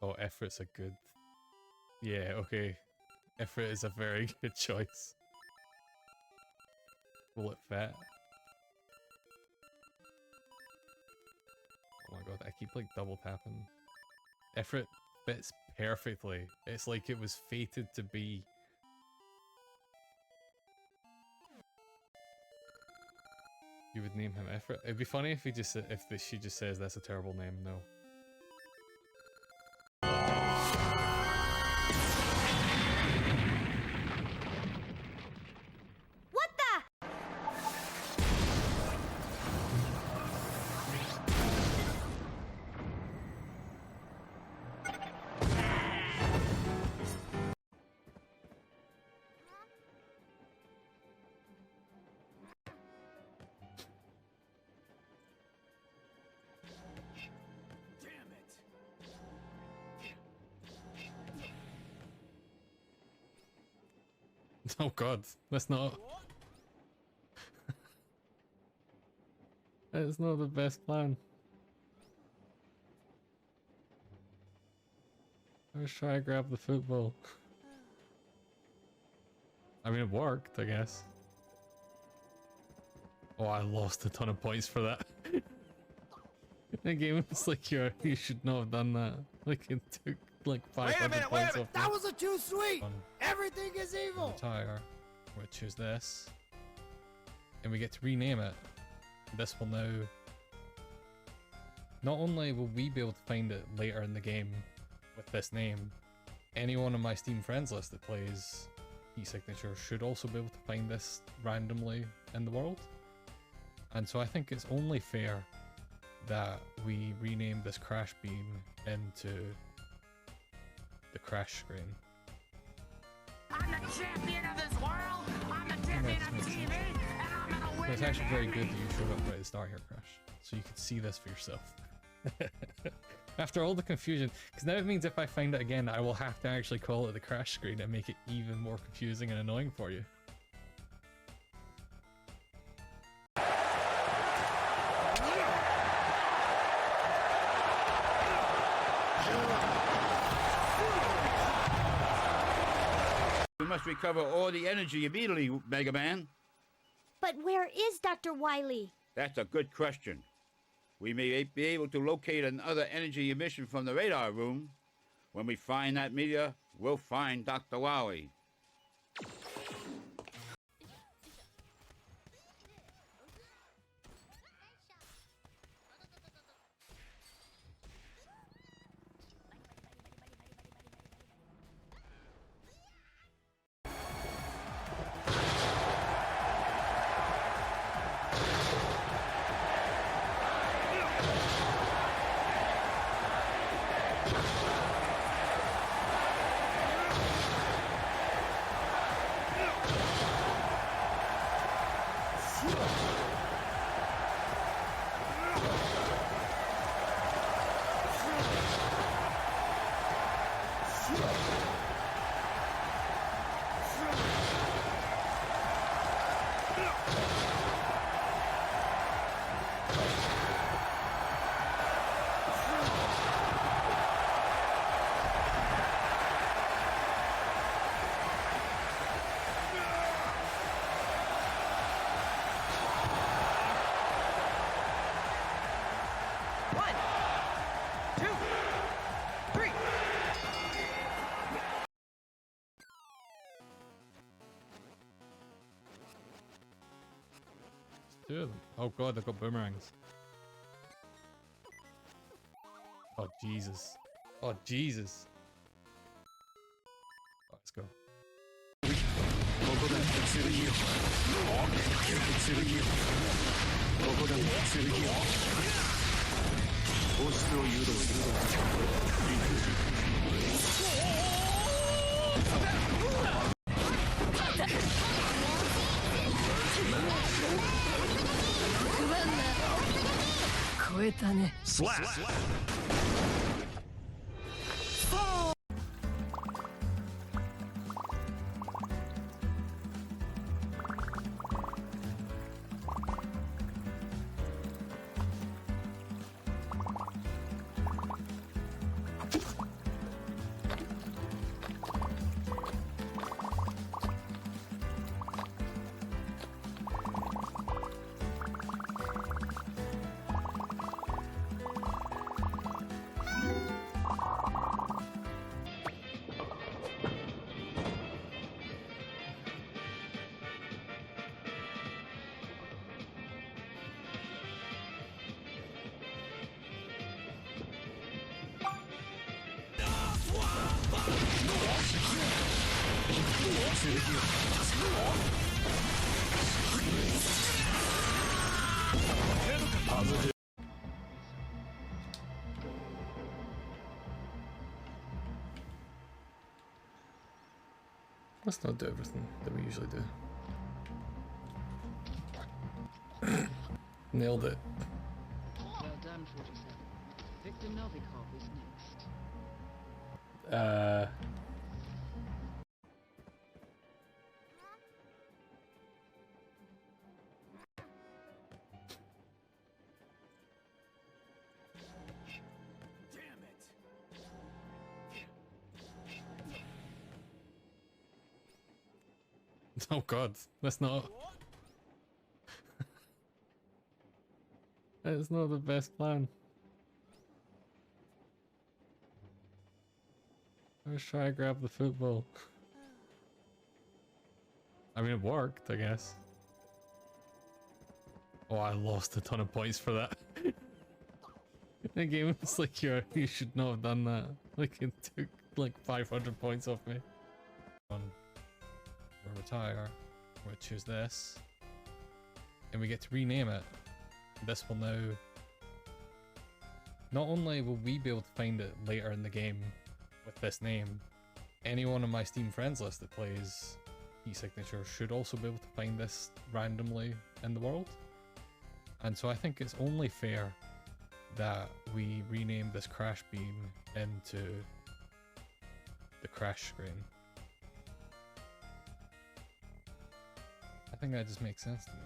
Oh, Effort's a good... Yeah, okay. Effort is a very good choice. Will it fit? Oh my god, I keep like double tapping. Effort fits perfectly. It's like it was fated to be. You would name him Effort? It'd be funny if he just she just says that's a terrible name. No. Oh god, that's not... That's not the best plan. Let's try to grab the football. I mean, it worked, I guess. Oh, I lost a ton of points for that. The game was like, you should not have done that. Like, it took like 500 points off. That wasn't too sweet! Everything is evil! Retire. We'll choose this. And we get to rename it. This will now... Not only will we be able to find it later in the game with this name, anyone on my Steam friends list that plays e-signature should also be able to find this randomly in the world. And so I think it's only fair that we rename this crash beam into the crash screen. I'm the champion of this world! I'm the champion of TV! And I'm gonna win! But it's actually very good that you showed up right at the start here, Crash, so you could see this for yourself. After all the confusion, because now it means if I find it again, I will have to actually call it the crash screen and make it even more confusing and annoying for you. We must recover all the energy immediately, Mega Man. But where is Dr. Wily? That's a good question. We may be able to locate another energy emission from the radar room. When we find that meteor, we'll find Dr. Wily. Two of them. Oh god, they've got boomerangs. Oh Jesus. Oh Jesus. Oh, let's go. Slap! Let's not do everything that we usually do. Nailed it. Well done, 47. Victor Novikov is next. Oh god, that's not... That's not the best plan. Let's try to grab the football. I mean, it worked, I guess. Oh, I lost a ton of points for that. The game was like, you should not have done that. Like, it took like 500 points off me. We'll retire. We'll choose this. And we get to rename it. This will now... Not only will we be able to find it later in the game with this name, anyone on my Steam friends list that plays e-signature should also be able to find this randomly in the world. And so I think it's only fair that we rename this crash beam into the crash screen. I think that just makes sense to me.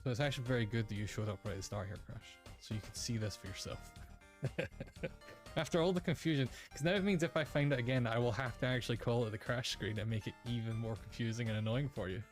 So it's actually very good that you showed up right at the start here, Crash, so you could see this for yourself. After all the confusion, because now it means if I find it again, I will have to actually call it the crash screen and make it even more confusing and annoying for you.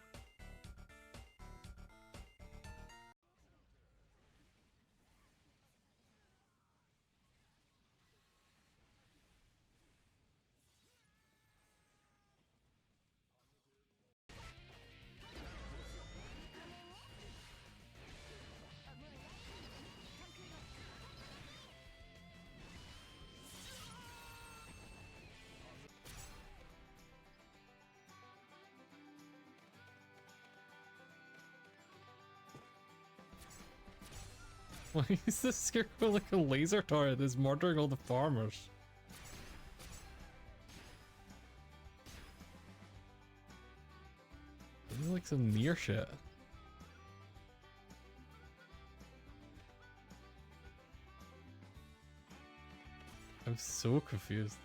Why is this scarecrow like a laser turret that's murdering all the farmers? This is like some near shit. I'm so confused.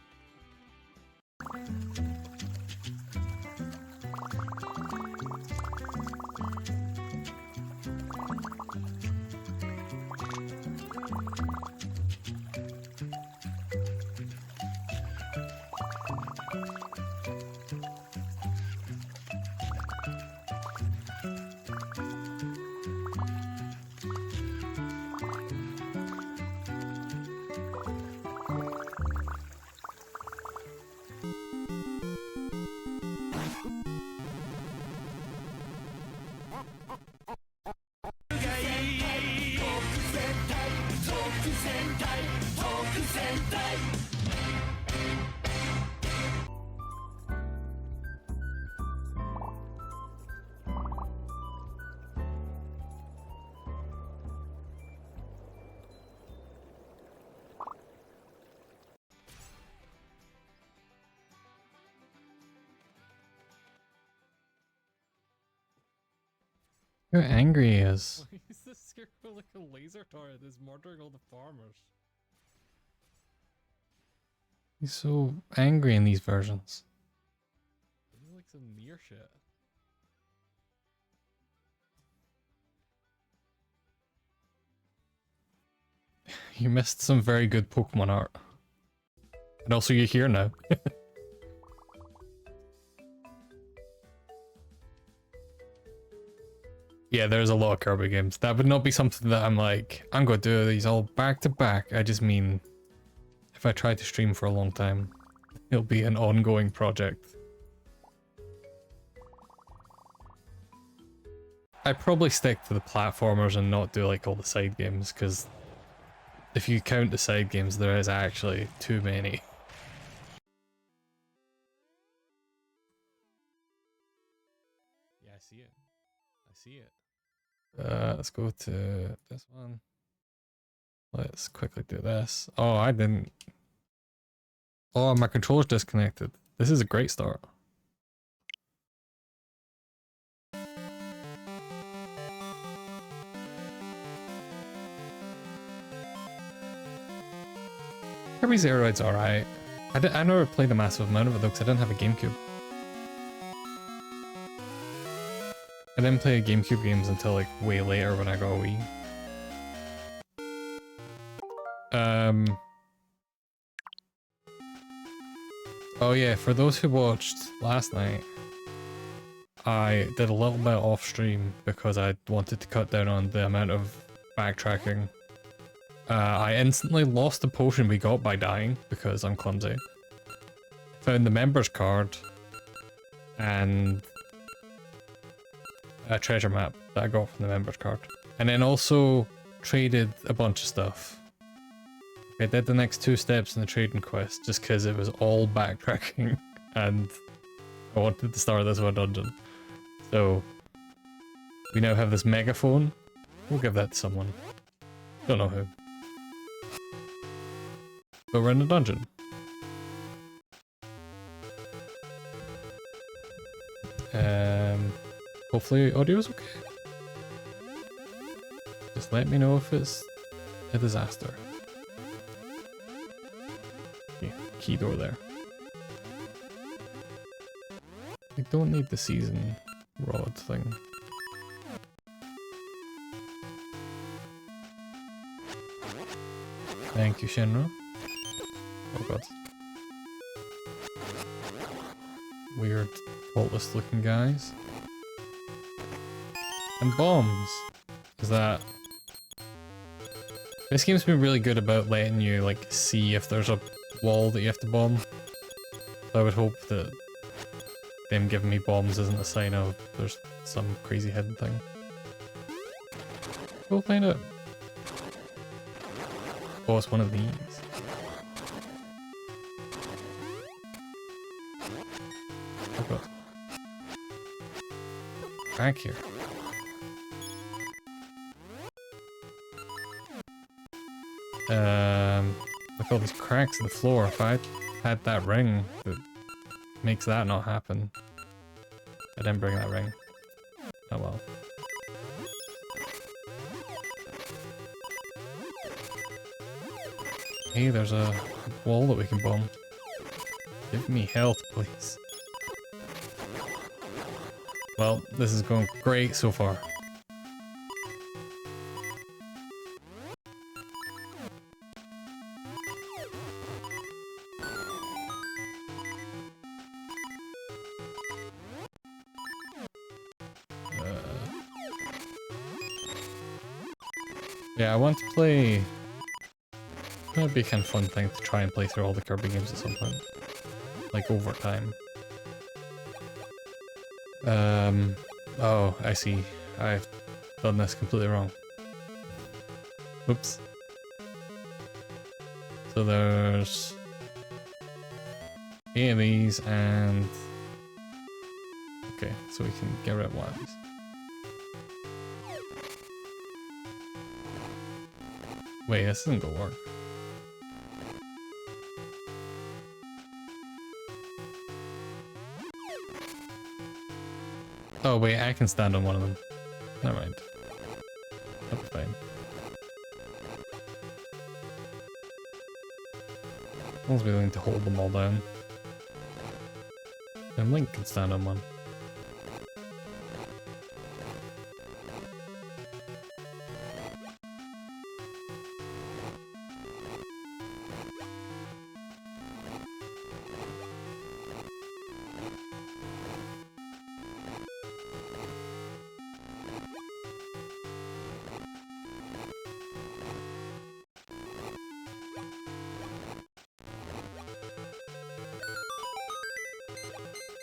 How angry he is. Why is this scarecrow like a laser turret that's murdering all the farmers? He's so angry in these versions. This is like some near shit. You missed some very good Pokemon art. And also you're here now. Yeah, there's a lot of Kirby games. That would not be something that I'm like, I'm going to do these all back to back. I just mean, if I try to stream for a long time, it'll be an ongoing project. I'd probably stick to the platformers and not do like all the side games, because if you count the side games, there is actually too many. see it. Let's go to this one. Let's quickly do this. Oh, I didn't. Oh, my controller's disconnected. This is a great start. Kirby's Air Ride's alright. I never played a massive amount of it though because I didn't have a GameCube. I didn't play GameCube games until like way later when I got a Wii. Oh yeah, for those who watched last night, I did a little bit off stream because I wanted to cut down on the amount of backtracking. I instantly lost the potion we got by dying because I'm clumsy. Found the members card and a treasure map that I got from the members card. And then also traded a bunch of stuff. I did the next 2 steps in the trading quest just because it was all backtracking and I wanted to start this one dungeon. So we now have this megaphone. We'll give that to someone. Don't know who. But we're in a dungeon. Hopefully audio's okay. Just let me know if it's a disaster. Okay, key door there. I don't need the season rod thing. Thank you, Shenron. Oh god. Weird, faultless looking guys. And bombs! Is that... This game's been really good about letting you, like, see if there's a wall that you have to bomb. So I would hope that them giving me bombs isn't a sign of there's some crazy hidden thing. We'll find out. Oh, it's one of these. Oh god. Back here. Look at all these cracks in the floor. If I had that ring that makes that not happen. I didn't bring that ring. Oh well. Hey, there's a wall that we can bomb. Give me health, please. Well, this is going great so far. Yeah, I want to play... That would be a kind of fun thing to try and play through all the Kirby games at some point. Like, over time. Oh, I see. I've done this completely wrong. Oops. So there's... 8 of these and... Okay, so we can get rid of one of these. Wait, this isn't gonna work. Oh wait, I can stand on one of them. Never mind. That'll be fine. As long as we're willing to hold them all down. And Link can stand on one.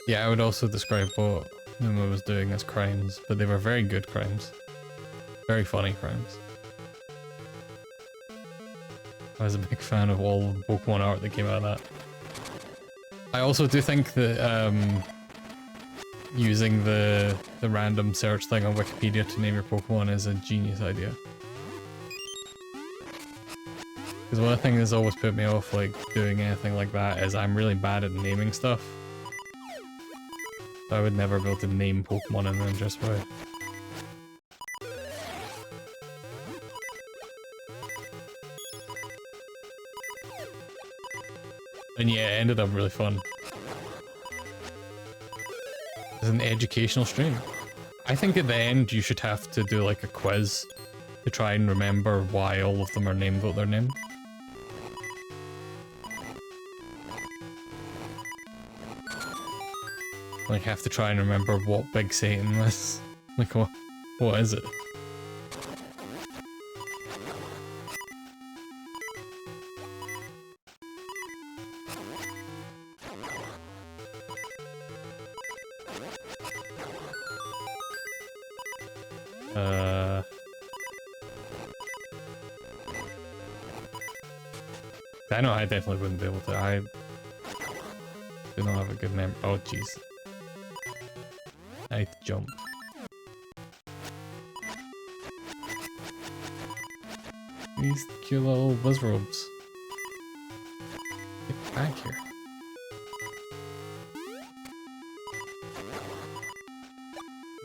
Yeah, I would also describe what Numa was doing as crimes, but they were very good crimes. Very funny crimes. I was a big fan of all the Pokemon art that came out of that. I also do think that using the random search thing on Wikipedia to name your Pokemon is a genius idea. Because one thing that's always put me off like doing anything like that is I'm really bad at naming stuff. So I would never be able to name Pokemon in an interesting way. And yeah, it ended up really fun. It's an educational stream. I think at the end you should have to do like a quiz to try and remember why all of them are named what they're named. Like have to try and remember what Big Satan was. Like what is it? I know I definitely wouldn't be able to. I do not have a good memory. Oh jeez. I need to jump. These cute little buzzrobes. Get back here.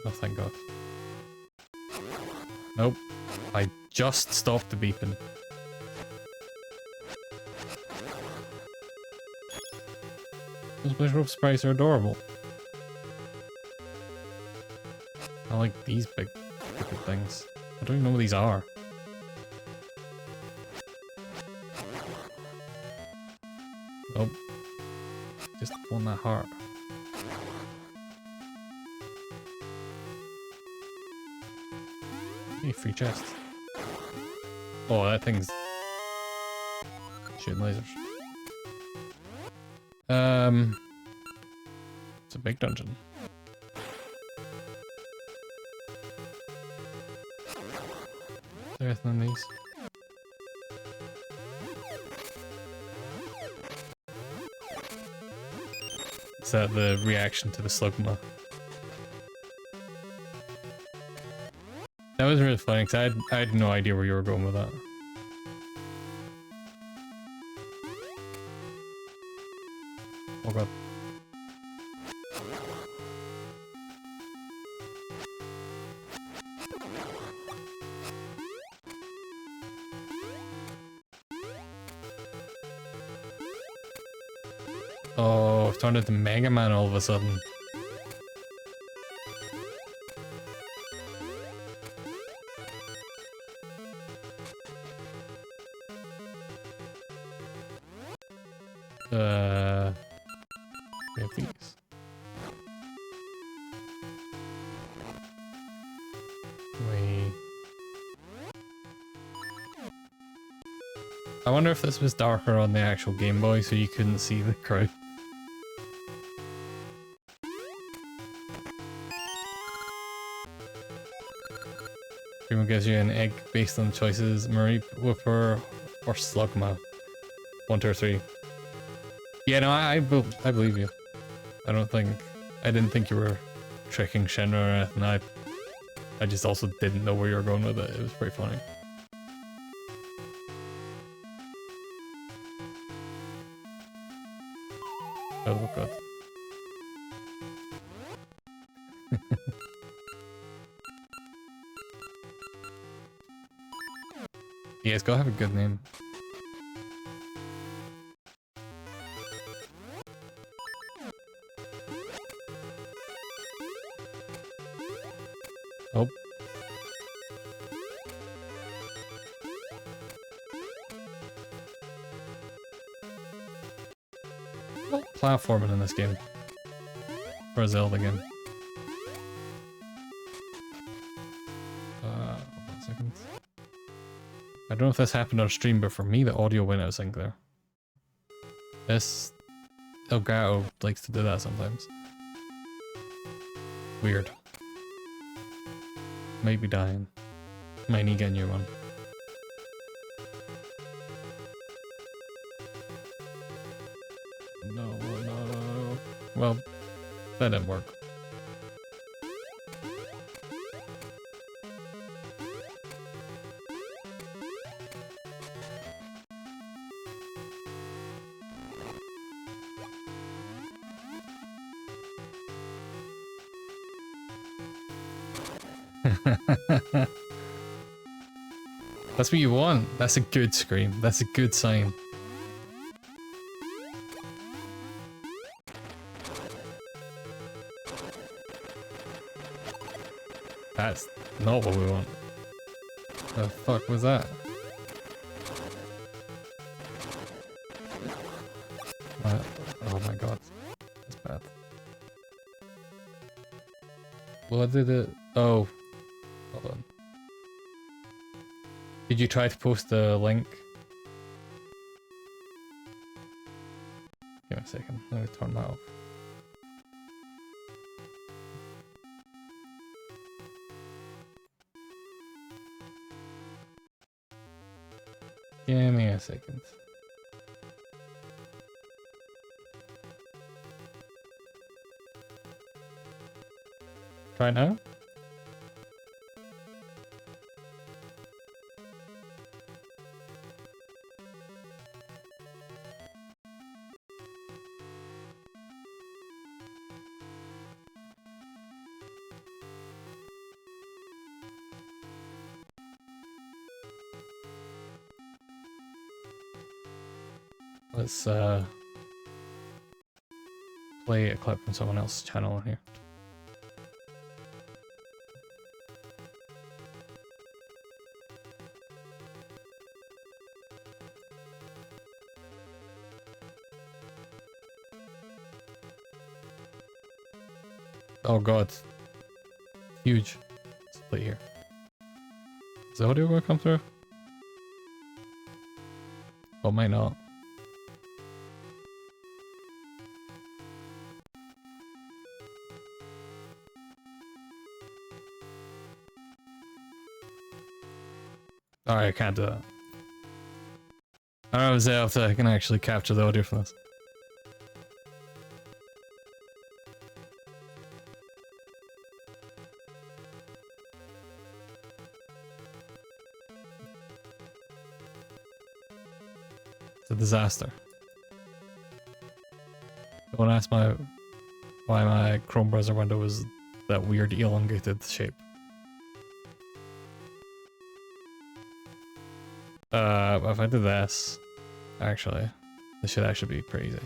Oh, thank God. Nope. I just stopped the beeping. Those buzzrobe sprites are adorable. I like these big stupid things. I don't even know what these are. Nope. Just want that heart. Hey, free chest. Oh, that thing's shooting lasers. It's a big dungeon. Is there anything in these? Is that the reaction to the Slugma? That was really funny because I had no idea where you were going with that. Oh God. Oh, I've turned into Mega Man all of a sudden. We have these. I wonder if this was darker on the actual Game Boy so you couldn't see the crowd. Primo gives you an egg based on choices, Marie Whipper or Slugma. 1, 2, or 3. Yeah, no, I believe you. I didn't think you were tricking Shinra or anything. I just also didn't know where you were going with it. It was pretty funny. Oh God. Yeah, it's gotta have a good name. Oh. Platforming in this game. For a Zelda game. 1 second. I don't know if this happened on stream, but for me the audio went out of sync there. This Elgato likes to do that sometimes. Weird. Might be dying. Might need to get a new one. No. Well, that didn't work. That's what you want. That's a good scream. That's a good sign. That's not what we want. The fuck was that? Oh my god. That's bad. What did it... Oh. Hold on. Did you try to post the link? Give me a second. Let me turn that off. Give me a second. Try now? Let's play a clip from someone else's channel on here. Oh god. Huge. Let's play here. Is the audio gonna come through? Oh, might not. Alright, I can't do that. I don't know if I can actually capture the audio from this. It's a disaster. Don't ask why my Chrome browser window was that weird elongated shape. If I do this, actually, this should actually be pretty easy.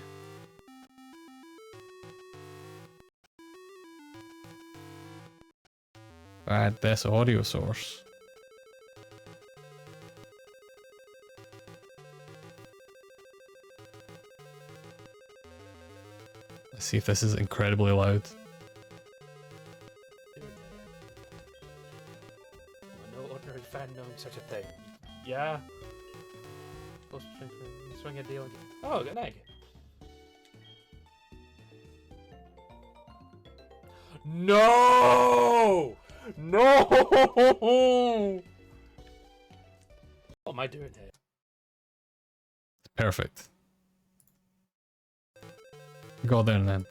Add this audio source. Let's see if this is incredibly loud. No ordinary fan knowing such a thing. Yeah. Supposed to swing a deal again. Oh, good night. No! No! What am I doing here? Perfect. Go there then.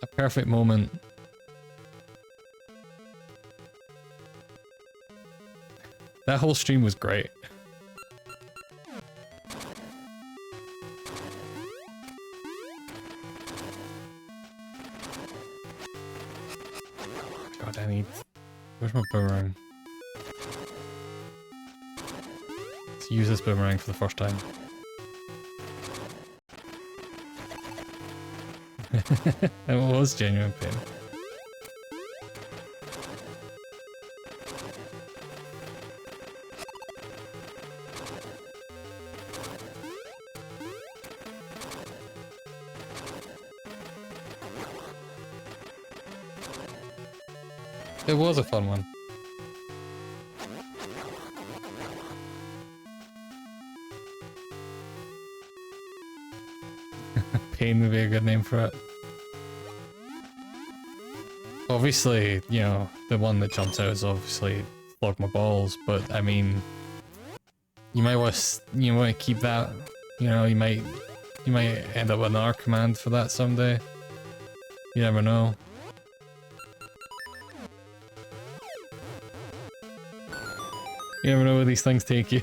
A perfect moment. That whole stream was great. God, I need... Where's my boomerang? Let's use this boomerang for the first time. It was genuine pain. It was a fun one. Pain would be a good name for it. Obviously, you know, the one that jumps out is obviously Flog My Balls, but I mean, you might want to keep that. You know, you might end up with another command for that someday. You never know. You never know where these things take you.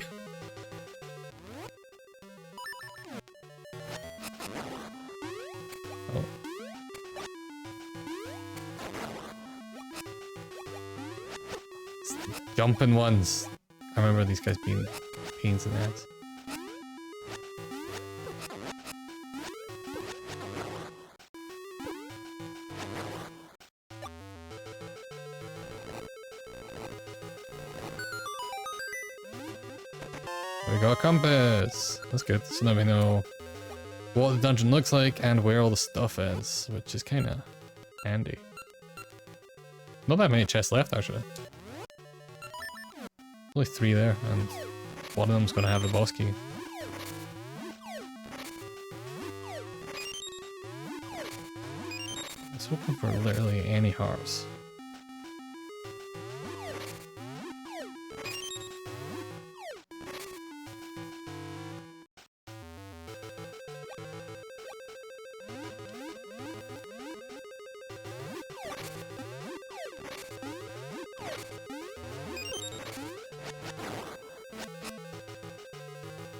jumping ones. I remember these guys being pains in the ass. We got a compass. That's good. So now we know what the dungeon looks like and where all the stuff is, which is kind of handy. Not that many chests left, actually. Only 3 there, and one of them's going to have the boss key. I was hoping for literally any hearts.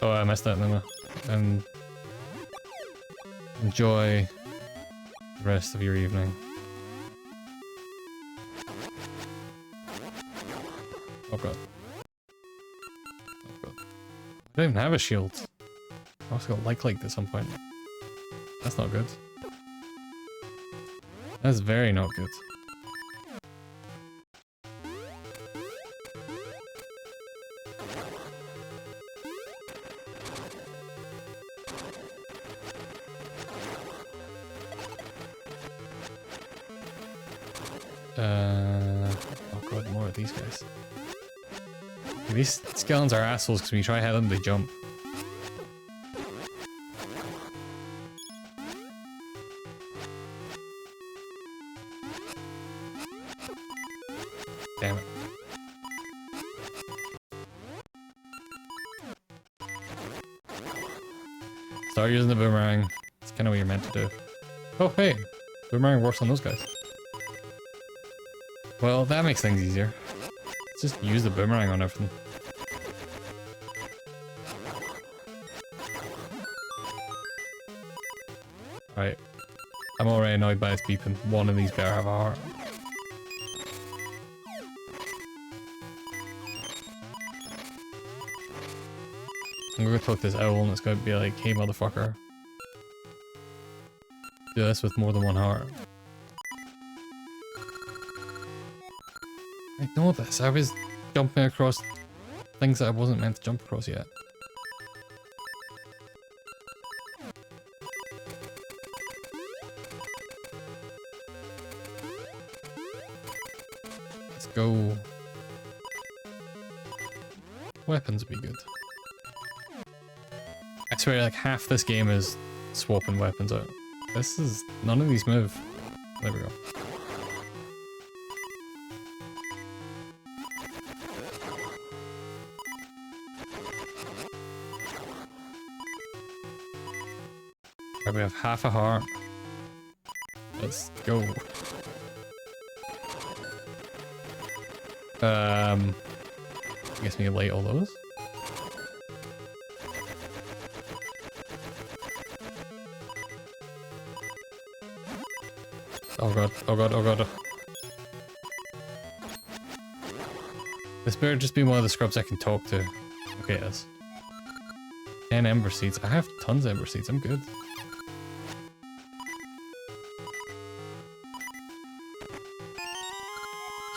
Oh, I messed that, didn't I? Enjoy the rest of your evening. Oh god. Oh god. I don't even have a shield. I also got like at some point. That's not good. That's very not good. Oh god, more of these guys. These skeletons are assholes because when you try to hit them, they jump. Damn it. Start using the boomerang. It's kind of what you're meant to do. Oh, hey! Boomerang works on those guys. Well, that makes things easier. Let's just use the boomerang on everything. Right. I'm already annoyed by this beeping. One of these better have a heart. I'm gonna talk to this owl and it's gonna be like, hey motherfucker. Do this with more than one heart. I know this. I was jumping across things that I wasn't meant to jump across yet. Let's go. Weapons would be good. I swear, like half this game is swapping weapons out. This is... none of these move. There we go. We have half a heart. Let's go. I guess we can light all those. Oh god, oh god, oh god. This better just be one of the scrubs I can talk to. Okay, it is. 10 ember seeds. I have tons of ember seeds, I'm good.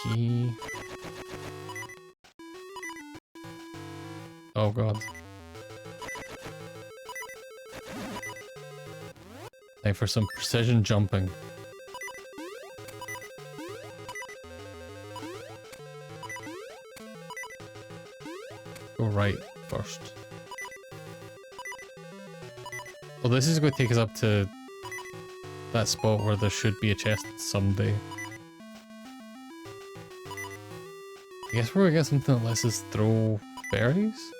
Key. Oh god. Time for some precision jumping. Go right first. Well, this is going to take us up to that spot where there should be a chest someday. I guess we're gonna get something that lets us throw berries?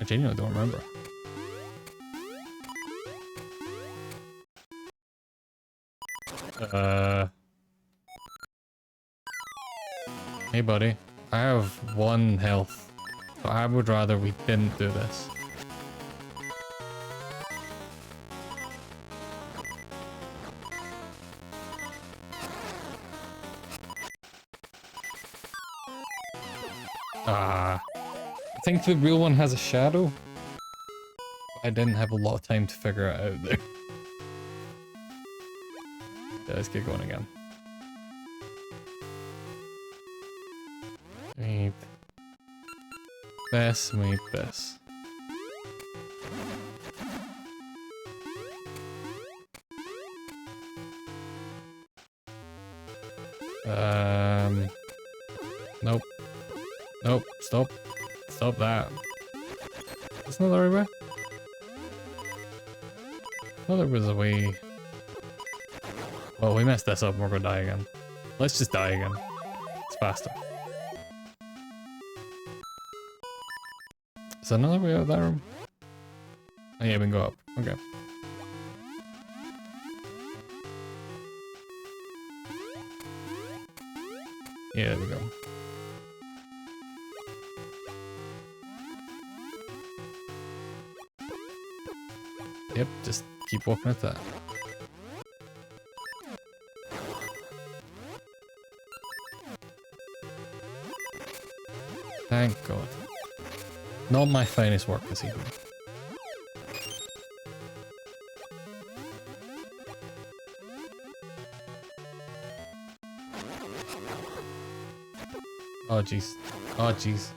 I genuinely don't remember. Hey buddy, I have 1 health, but I would rather we didn't do this. I think the real one has a shadow. I didn't have a lot of time to figure it out there. Yeah, let's get going again. Need this, need this. Nope. Nope, stop. Stop that. That's not the right way. I thought there was a way. Well, we messed this up and we're gonna die again. Let's just die again. It's faster. Is there another way out of that room? Oh yeah, we can go up. Okay. Yeah, there we go. Yep, just keep walking at that. Thank God. Not my finest work this evening. Oh jeez. Oh jeez.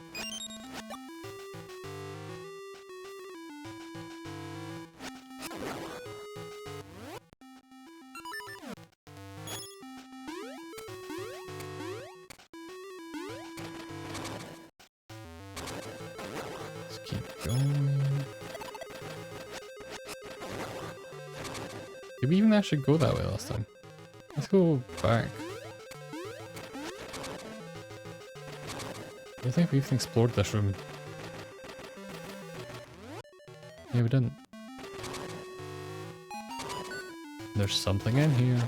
Let's keep going. Did we even actually go that way last time? Let's go back. I don't think we even explored this room. Yeah, we didn't. There's something in here.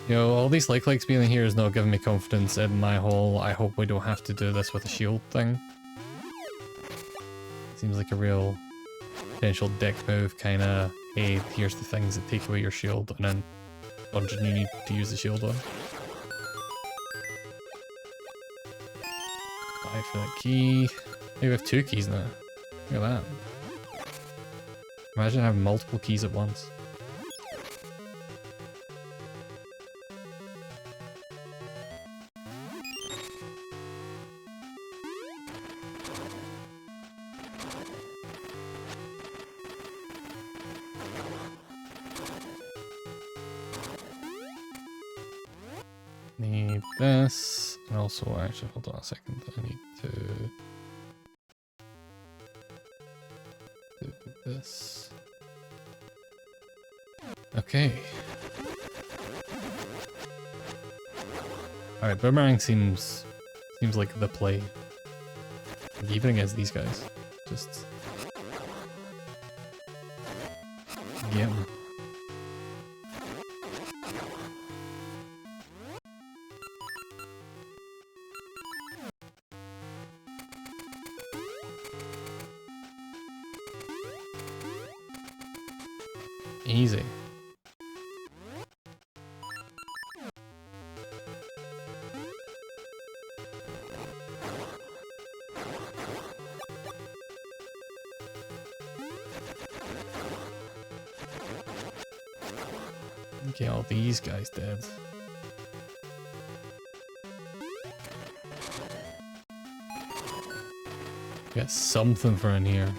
You know, all these likes being in here is not giving me confidence in my whole I hope we don't have to do this with a shield thing. Seems like a real potential dick move, kinda, hey, here's the things that take away your shield, and then dungeon you need to use the shield on. I feel like key. Maybe we have 2 keys now. Look at that. Imagine having multiple keys at once. Need this, and also actually hold on a second, I need to do this. Okay. Alright, boomerang seems like the play. Like even against these guys. Just get 'em. Easy. Get all these guys dead. Get something for in here.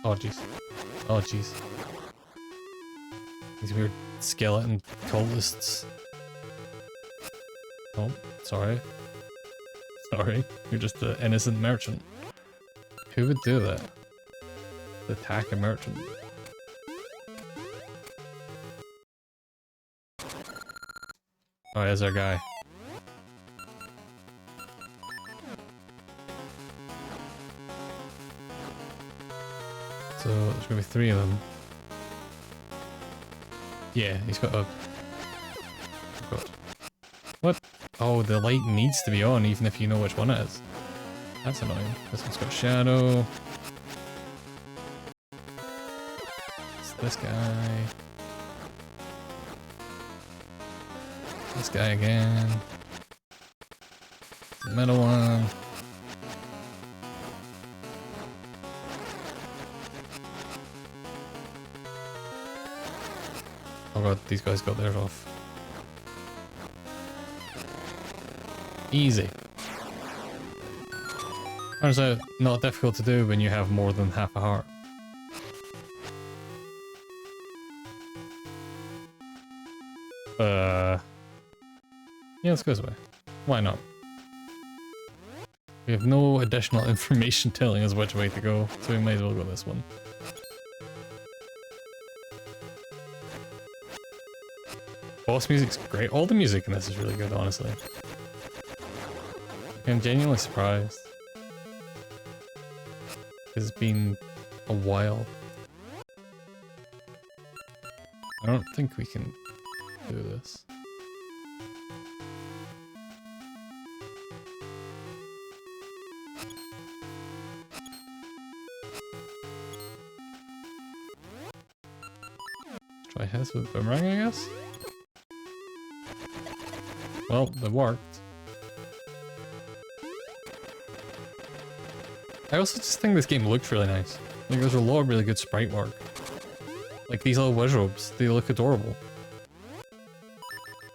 Oh jeez. Oh jeez. These weird skeleton cultists. Oh, sorry. Sorry. You're just an innocent merchant. Who would do that? Attack a merchant. Oh, there's our guy. So there's gonna be 3 of them. Yeah, he's got a... Oh god. What? Oh, the light needs to be on even if you know which one it is. That's annoying. This one's got shadow. this guy. This guy again. The middle one. Oh god, these guys got theirs off. Easy. Turns out, not difficult to do when you have more than half a heart. Yeah, let's go this way. Why not? We have no additional information telling us which way to go, so we might as well go this one. Boss music's great. All the music in this is really good, honestly. I'm genuinely surprised. It's been a while. I don't think we can do this. Try his with boomerang, I guess? Well, it worked. I also just think this game looks really nice. Like, there's a lot of really good sprite work. Like, these little wizards, they look adorable.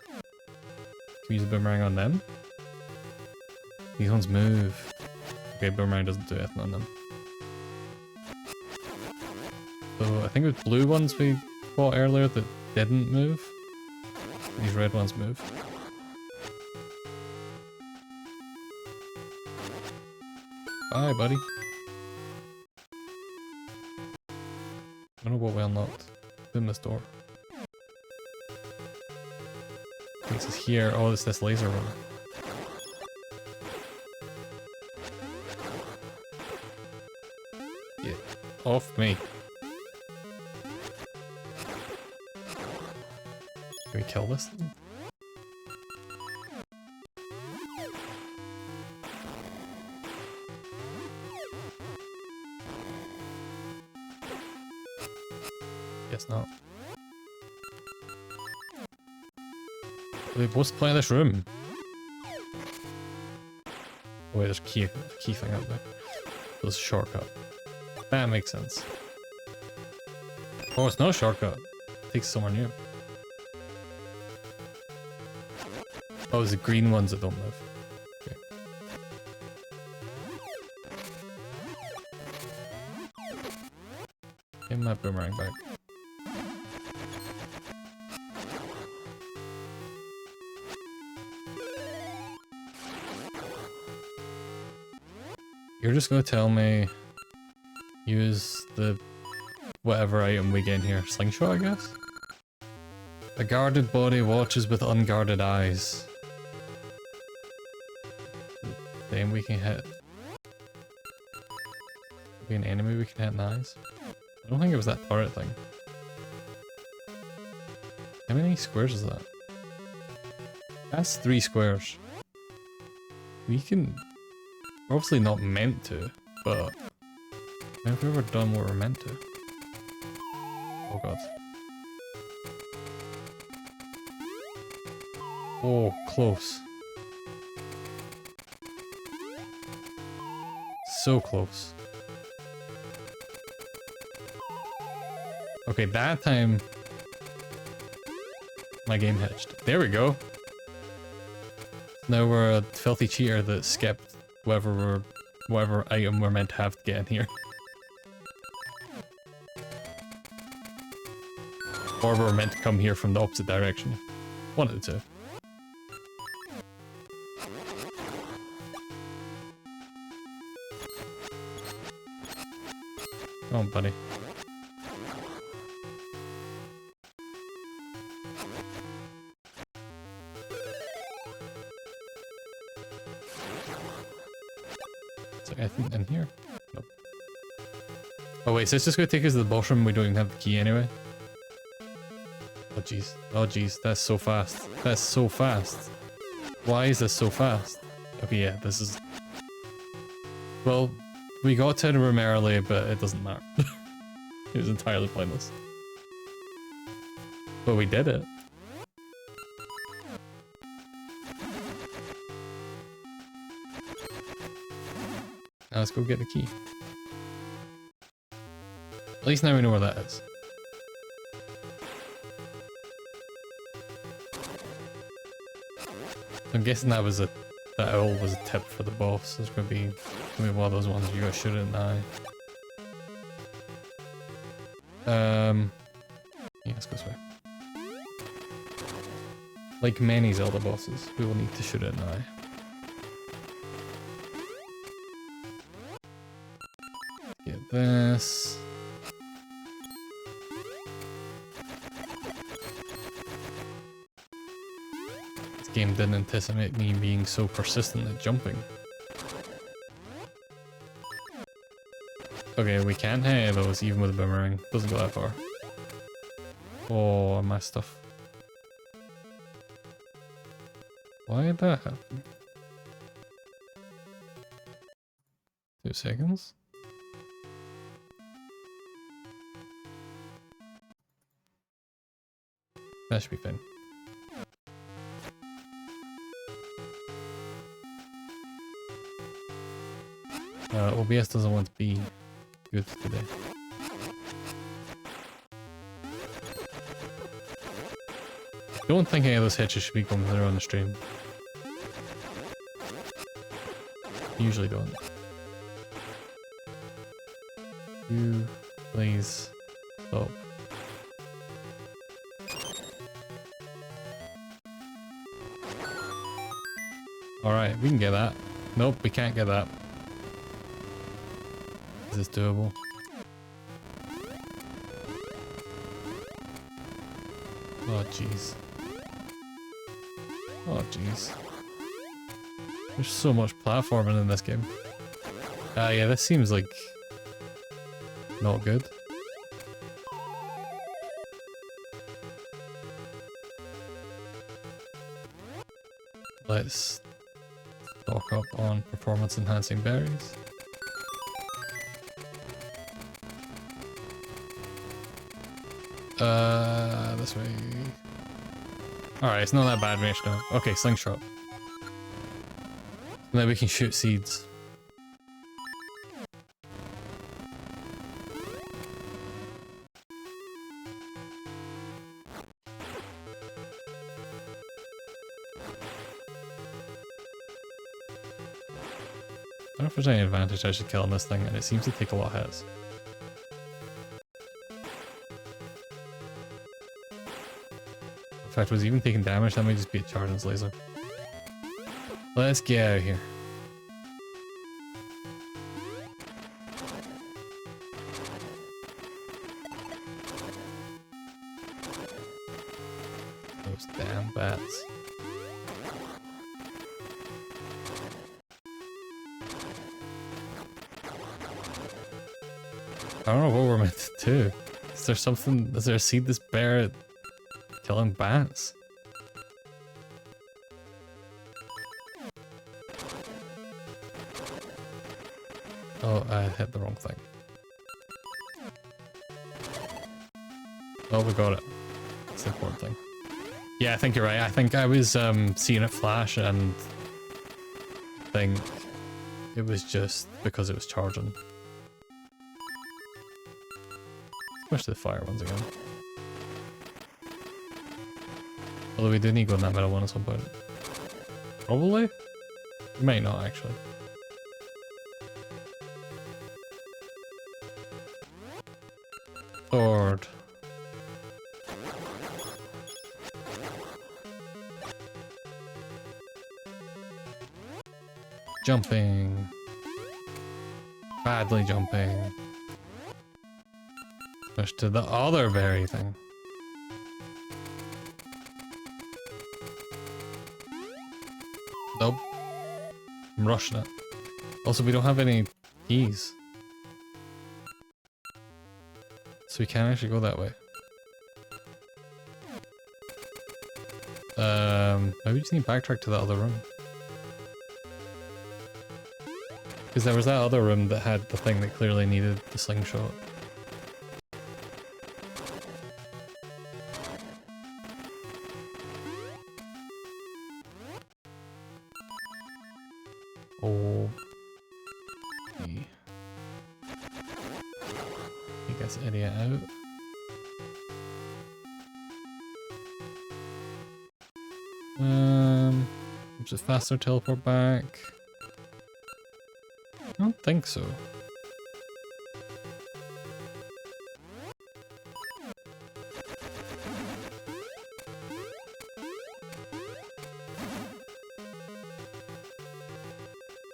Can we use a boomerang on them? These ones move. Okay, boomerang doesn't do anything on them. So, I think it was blue ones we fought earlier that didn't move. These red ones move. Bye, buddy. I don't know what we unlocked. In this door. Takes us here. Oh, it's this laser one. Get off me. Can we kill this thing? Guess not. Wait, what's the point of this room? Oh wait, there's a key thing out there. There's a shortcut. That makes sense. Oh, it's not a shortcut. It takes us somewhere new. Oh, it's the green ones that don't move. Okay. Give my boomerang back. You're just gonna tell me use the whatever item we get in here. Slingshot, I guess? A guarded body watches with unguarded eyes. Then we can hit. Be an enemy we can hit in the eyes? I don't think it was that turret thing. How many squares is that? That's 3 squares. We can... We're obviously not meant to, but have we ever done what we're meant to? Oh god. Oh, close. So close. Okay, that time my game hitched. There we go. Now we're a filthy cheater that skipped whatever item we're meant to have to get in here. Or we're meant to come here from the opposite direction. One of the two. Come on, buddy. Anything in here? Nope. Oh wait, so it's just gonna take us to the boss room. We don't even have the key anyway. Oh jeez. Oh jeez, that's so fast. That's so fast. Why is this so fast? Okay, yeah, this is... Well, we got to the room early, but it doesn't matter. It was entirely pointless. But we did it. Now let's go get the key. At least now we know where that is. I'm guessing that was that owl was a tip for the boss. There's gonna be one of those ones where you gotta shoot it in the eye. Yeah, let's go this way. Like many Zelda bosses, we will need to shoot it in the eye. Get this. This game didn't anticipate me being so persistent at jumping. Okay, we can't hit those even with a boomerang. Doesn't go that far. Oh, my stuff. Why did that happen? 2 seconds. That should be fine. OBS doesn't want to be good today. Don't think any of those hitches should be coming through on the stream. Usually don't. You, please, stop. Alright, we can get that. Nope, we can't get that. Is this doable? Oh jeez. Oh jeez. There's so much platforming in this game. Yeah, this seems like not good. Let's stock up on performance enhancing berries. This way. Alright, it's not that bad range now. Okay, slingshot. Now we can shoot seeds. I don't know if there's any advantage I should kill on this thing, and it seems to take a lot of hits. In fact, was he even taking damage? That might just be a Chardon's laser. Let's get out of here. Those damn bats. I don't know what we're meant to do. Is there something? Is there a seed this bear killing bats? Oh, I hit the wrong thing. Oh, we got it. That's the important thing. Yeah, I think you're right. I think I was seeing it flash and think it was just because it was charging. Push the fire ones again. Although we do need to go in that middle one at some point. Probably? We might not actually. Sword. Jumping. Badly jumping. Push to the other berry thing. Nope. I'm rushing it. Also, we don't have any keys. So we can't actually go that way. Maybe we just need to backtrack to that other room. Because there was that other room that had the thing that clearly needed the slingshot. Oh. Take this idiot out. Is it faster teleport back? I don't think so.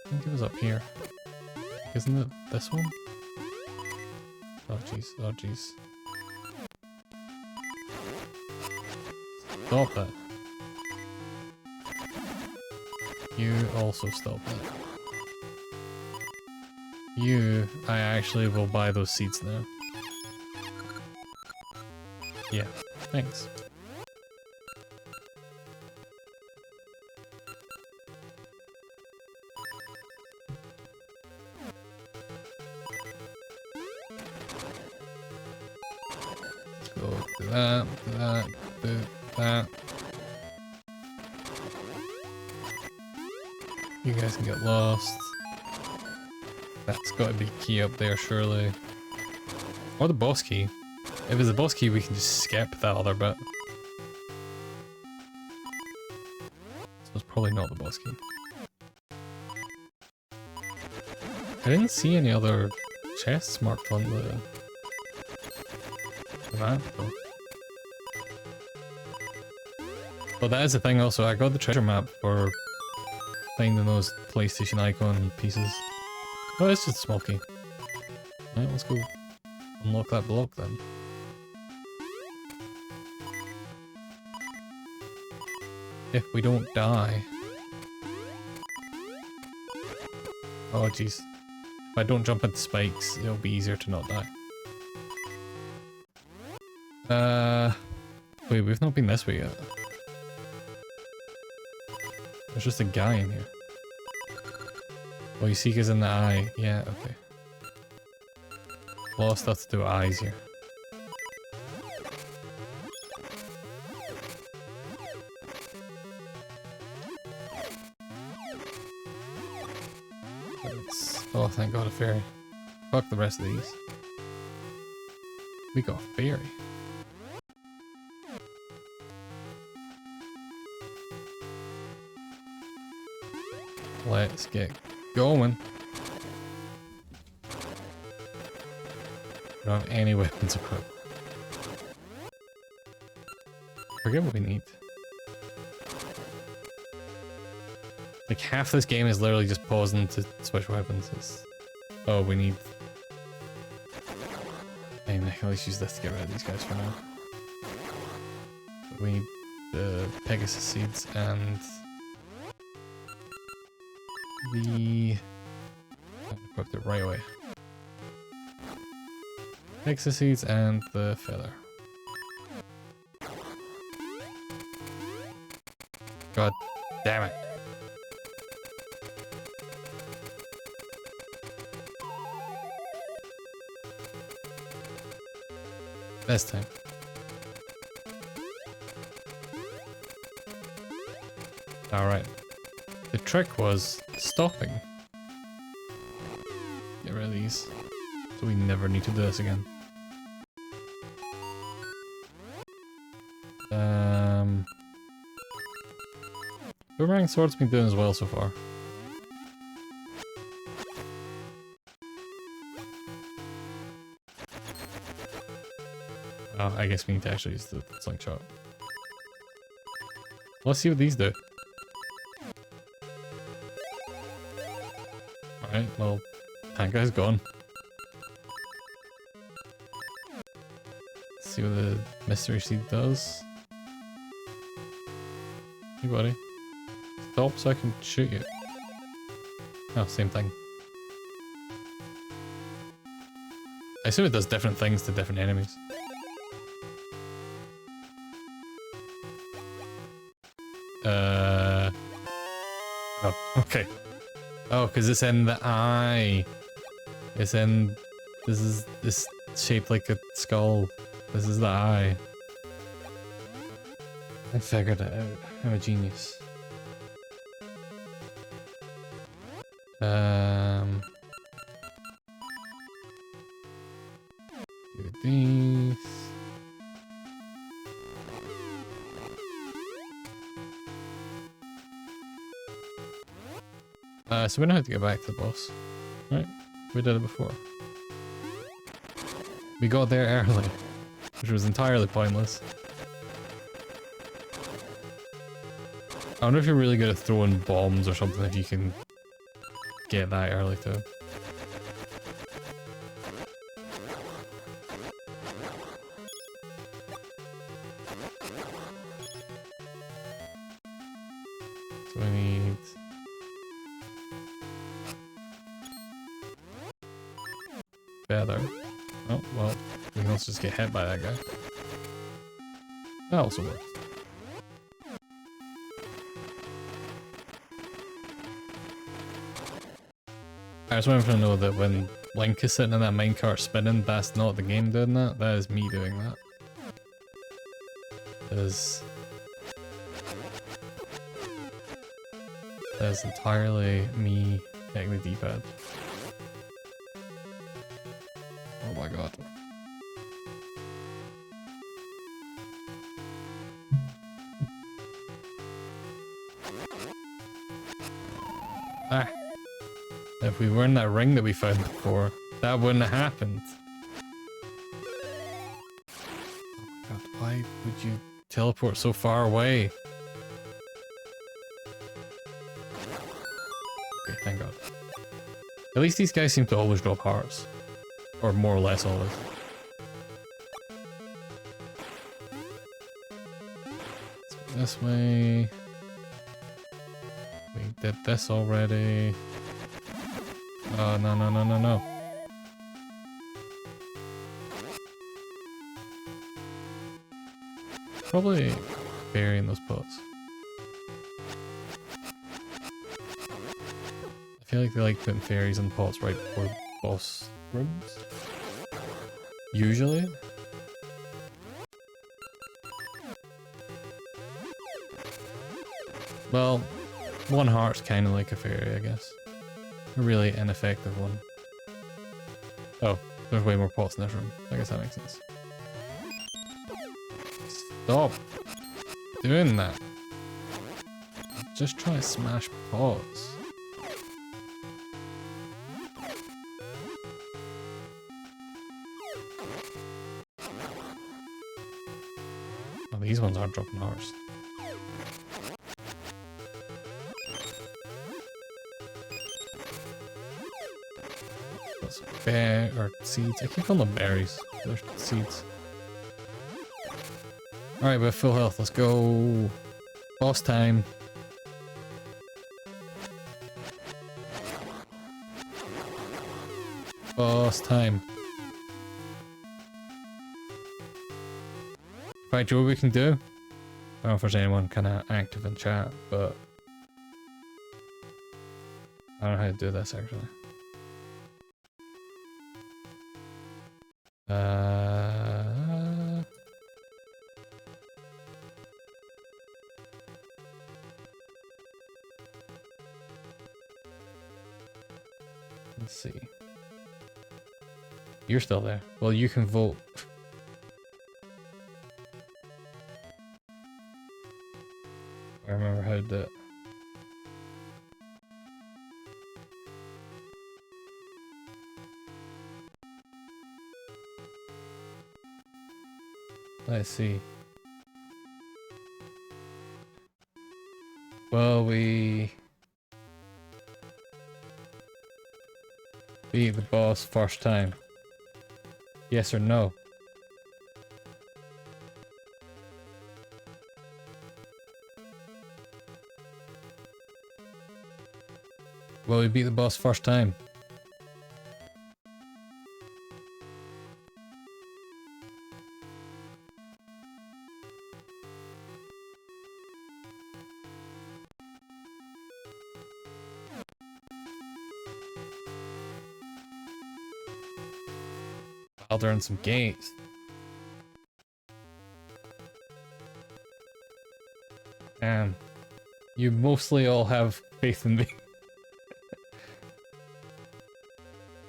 I think it was up here. Isn't it this one? Oh jeez, oh jeez. Stop that. You also stop that. You, I actually will buy those seeds now. Yeah, thanks. Let's go do that, do that, do that. You guys can get lost. That's got to be key up there, surely. Or the boss key. If it's the boss key, we can just skip that other bit. So it's probably not the boss key. I didn't see any other chests marked on the map, though. But that is the thing also, I got the treasure map for finding those PlayStation icon pieces. Oh, it's just a small key. Alright, let's go unlock that block then. If we don't die. Oh jeez. If I don't jump into spikes, it'll be easier to not die. Wait, we've not been this way yet. There's just a guy in here. Oh, you see he's in the eye. Yeah, okay. A lot of stuff to do with eyes here. Oh, thank God, a fairy. Fuck the rest of these. We got a fairy. Let's get going. Don't have any weapons equipped. Forget what we need. Like half this game is literally just pausing to switch weapons. Oh, we need. I can at least use this to get rid of these guys for now. But we need the Pegasus seeds and the. I equipped it right away. Pegasus seeds and the feather. God damn it. This time. Alright. The trick was stopping. Get rid of these. So we never need to do this again. Boomerang Sword's been doing as well so far. Oh, I guess we need to actually use the slingshot. Let's see what these do. Alright, well, that guy's gone. Let's see what the mystery seed does. Hey buddy. Stop so I can shoot you. Oh, same thing. I assume it does different things to different enemies. Oh, okay. Oh, because it's in the eye. It's in... This is shaped like a skull. This is the eye. I figured it out. I'm a genius. Do these. So we don't have to get back to the boss, right? We did it before. We got there early, which was entirely pointless. I wonder if you're really good at throwing bombs or something if you can get that early too. So we need... feather. Oh, well, we can also just get hit by that guy. That also works. I just want everyone to know that when Link is sitting in that minecart spinning, that's not the game doing that, that is me doing that. That is entirely me hitting the D-pad. Oh my god. Ah. If we were in that ring that we found before, that wouldn't have happened. Oh my god, why would you teleport so far away? Okay, thank god. At least these guys seem to always drop hearts. Or more or less always. Let's go this way. We did this already. Oh, no, no, no, no, no. Probably burying those pots. I feel like they like putting fairies in pots right before boss rooms. Usually. Well, one heart's kind of like a fairy, I guess. A really ineffective one. Oh, there's way more pots in this room. I guess that makes sense. Stop doing that. Just try to smash pots. Oh, these ones aren't dropping hearts. Bear or seeds. I keep calling them berries. They're seeds. Alright, we're full health. Let's go. Boss time. Boss time. Right, Joe, we can do. I don't know if there's anyone kind of active in chat, but I don't know how to do this actually. Let's see. You're still there. Well, you can vote. I remember how to do it. Let's see. Well, we beat the boss first time. Yes or no? Well, we beat the boss first time. I'll turn some gates. You mostly all have faith in me.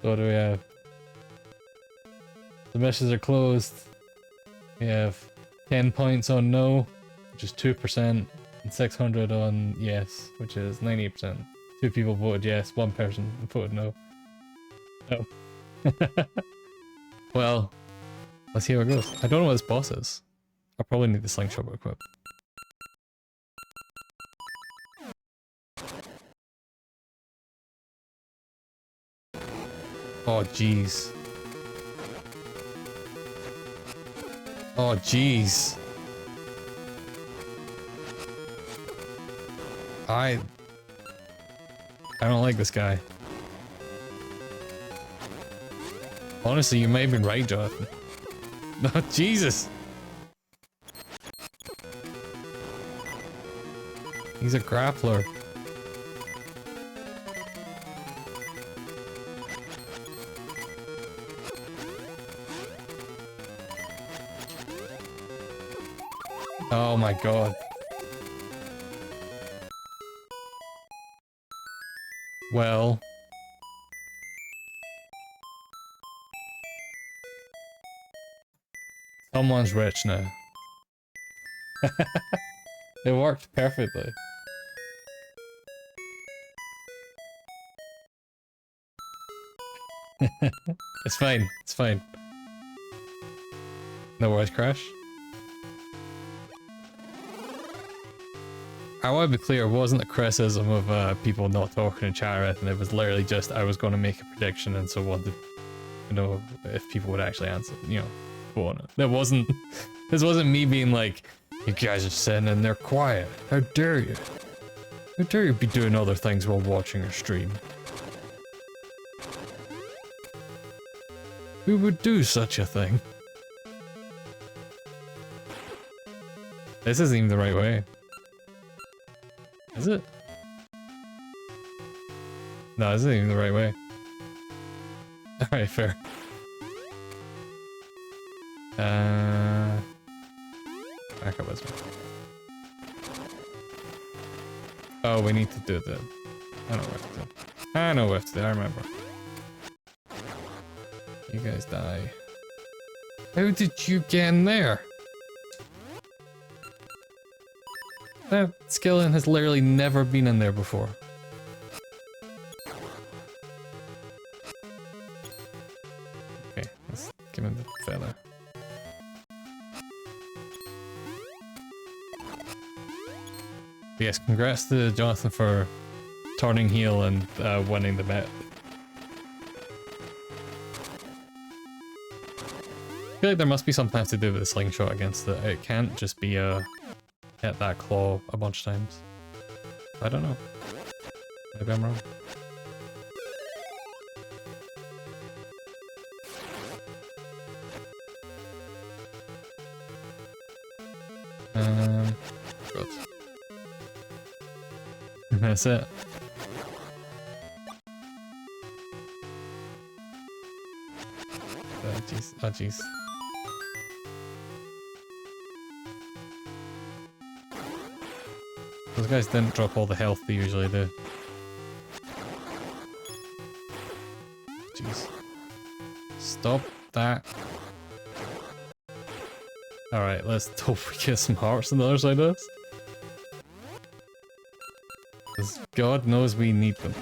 So what do we have? The missions are closed. We have 10 points on no, which is 2%, and 600 on yes, which is 98%. 2 people voted yes, 1 person voted no. No. Well, let's see how it goes. I don't know what this boss is. I'll probably need the slingshot equipped. Oh jeez. Oh jeez. I don't like this guy. Honestly, you may have been right, Jonathan. No, Jesus. He's a grappler. Oh my god. Well. Someone's rich now. It worked perfectly. It's fine, it's fine. No worries, Crash. I want to be clear, it wasn't a criticism of people not talking in chat or anything. It was literally just I was going to make a prediction and so wanted to know if people would actually answer, you know, go on it. That wasn't, this wasn't me being like, you guys are sitting in there quiet. How dare you? How dare you be doing other things while watching a stream? Who would do such a thing? This isn't even the right way. Is it? No, this isn't even the right way. Alright, fair. Back up this way. Oh, we need to do the... I know what to do. I know what to do, I remember. You guys die. How did you get in there? That skeleton has literally never been in there before. Okay, let's give him the feather. But yes, congrats to Jonathan for turning heel and winning the bet. I feel like there must be something to do with the slingshot against it. It can't just be a hit that claw a bunch of times. I don't know. Maybe I'm wrong. Good. That's it. Oh jeez. Oh jeez. Those guys didn't drop all the health they usually do. Jeez. Stop that. Alright, let's hope we get some hearts on the other side of this. Because God knows we need them.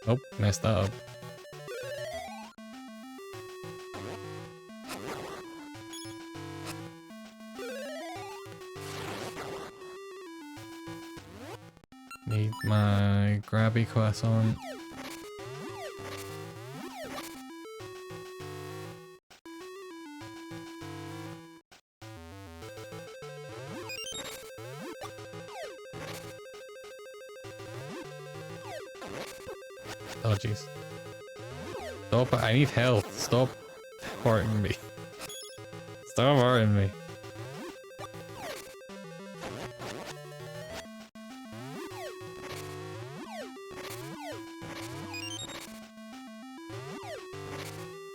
Nope, messed that up. Need my grabby croissant. Oh jeez. Stop it, I need health. Stop hurting me. Stop hurting me.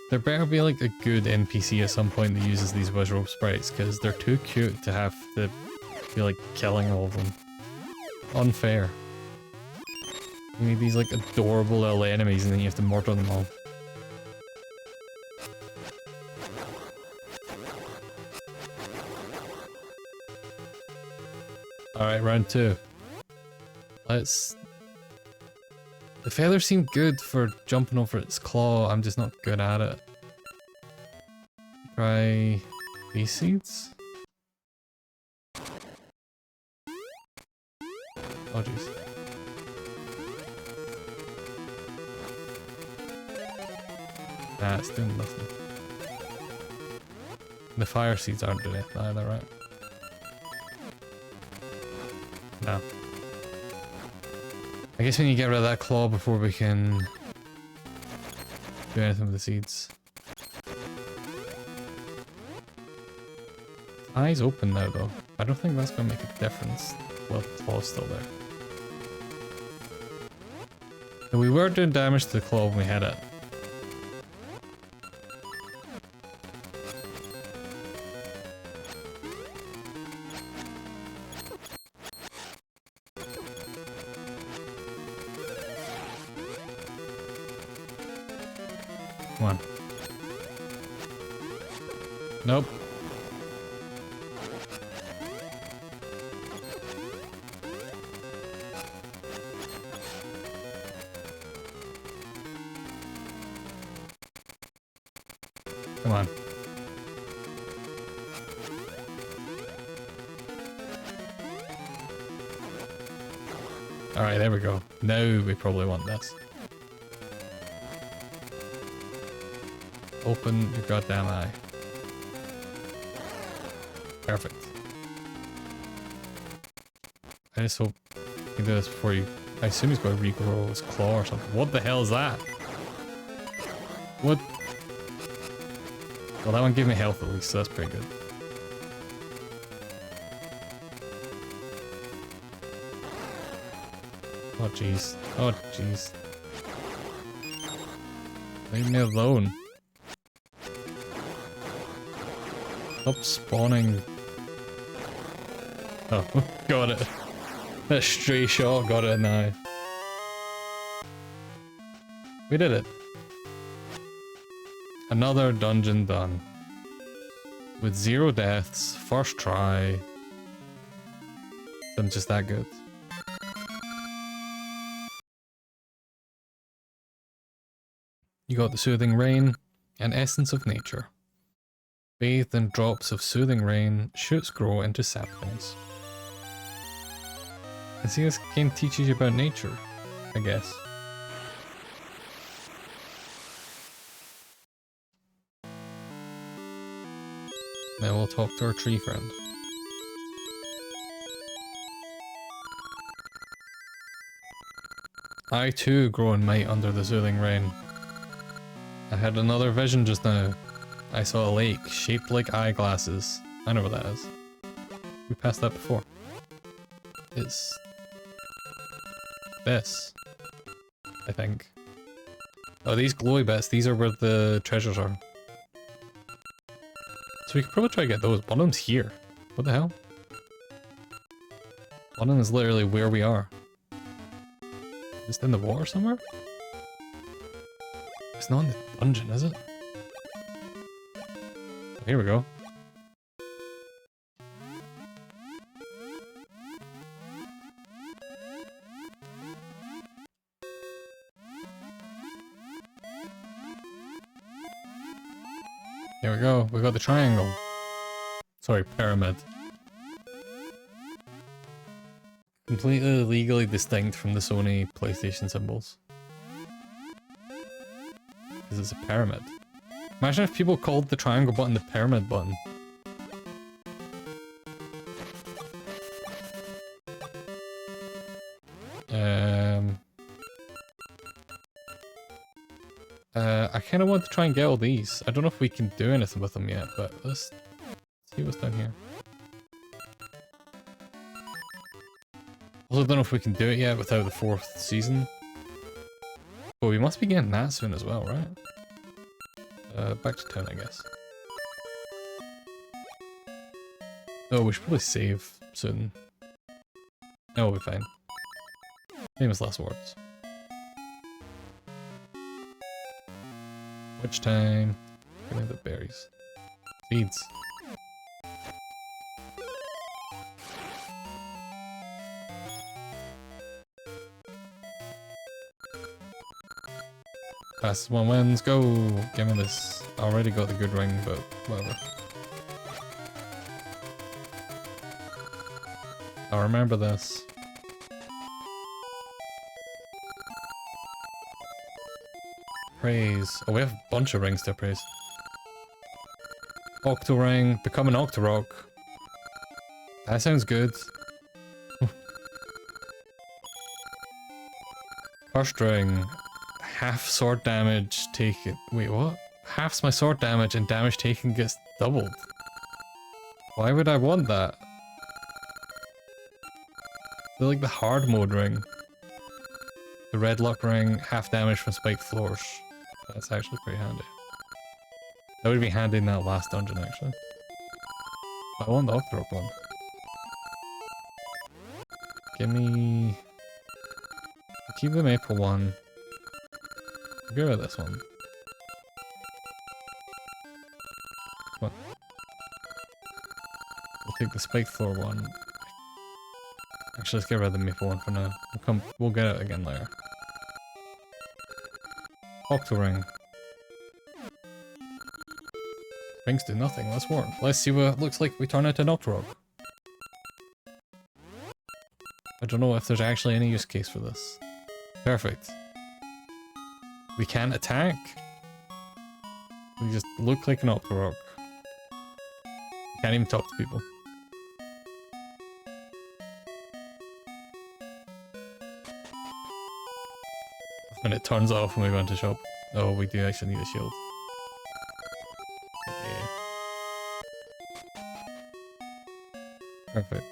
There better be like a good NPC at some point that uses these visual sprites, because they're too cute to have to be like killing all of them. Unfair. You need these like adorable little enemies and then you have to murder them all. Alright, round 2. Let's... The feathers seem good for jumping over its claw, I'm just not good at it. Try these seeds? Oh jeez. Nah, it's doing nothing. The fire seeds aren't doing anything either, right? No. I guess we need to get rid of that claw before we can do anything with the seeds. Eyes open now though. I don't think that's going to make a difference. Well, the claw's still there. So we were doing damage to the claw when we hit it. Come on. Nope. Come on. Alright, there we go. Now we probably want this. Open your goddamn eye. Perfect. I just hope you can do this before you... I assume he's going to regrow his claw or something. What the hell is that? What? Well, that one gave me health at least, so that's pretty good. Oh jeez. Oh jeez. Leave me alone. Stop spawning. Oh, got it. That stray shot got it now. We did it. Another dungeon done. With 0 deaths, first try. I'm just that good. You got the Soothing Rain, an essence of nature. Bathed in drops of soothing rain, shoots grow into saplings. I see this game teaches you about nature, I guess. Now we'll talk to our tree friend. I too grow in might under the soothing rain. I had another vision just now. I saw a lake shaped like eyeglasses. I know what that is. We passed that before. It's... this. I think. Oh, these glowy bits, these are where the treasures are. So we could probably try to get those. One of them's here. What the hell? One of them is literally where we are. Is it in the water somewhere? It's not in the dungeon, is it? Oh, here we go. There we go. We got the triangle. Sorry, pyramid. Completely legally distinct from the Sony PlayStation symbols. Because it's a pyramid. Imagine if people called the triangle button the pyramid button. I kind of want to try and get all these. I don't know if we can do anything with them yet, but let's see what's down here. Also don't know if we can do it yet without the 4th season. But we must be getting that soon as well, right? Back to town, I guess. Oh, we should probably save soon. No, we'll be fine. Famous last words. Which time? Give me the berries. Seeds. Fastest one wins. Go! Give me this. I already got the good ring, but whatever. I'll remember this. Praise. Oh, we have a bunch of rings to praise. Octo ring. Become an Octorok. That sounds good. First ring. Half sword damage taken. Wait, what? Halves my sword damage and damage taken gets doubled. Why would I want that? They're like the hard mode ring. The red luck ring, half damage from spiked floors. That's actually pretty handy. That would be handy in that last dungeon, actually. But I want the Octorok one. Give me... Keep the maple one. Get rid of this one. What? We'll take the spiked floor one. Actually, let's get rid of the maple one for now. We'll get it again later. Octo ring. Rings do nothing, let's work. Let's see what it looks like if we turn it into an Octorok. I don't know if there's actually any use case for this. Perfect. We can't attack. We just look like an Octorok. Can't even talk to people. When it turns off when we go into shop. Oh, we do actually need a shield. Yeah. Perfect.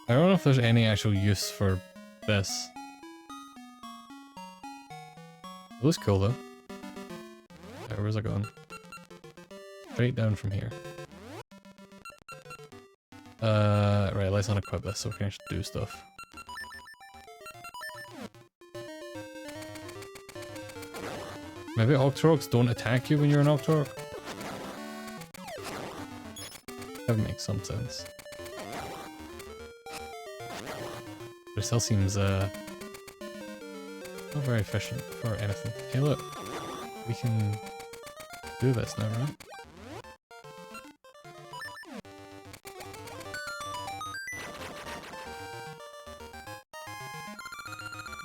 I don't know if there's any actual use for this. It looks cool though. Okay, where's it going? Straight down from here. Right, let's unequip this so we can actually do stuff. Maybe Octoroks don't attack you when you're an Octorok? That would make some sense. But it still seems, not very efficient for anything. Hey look, we can do this now, right?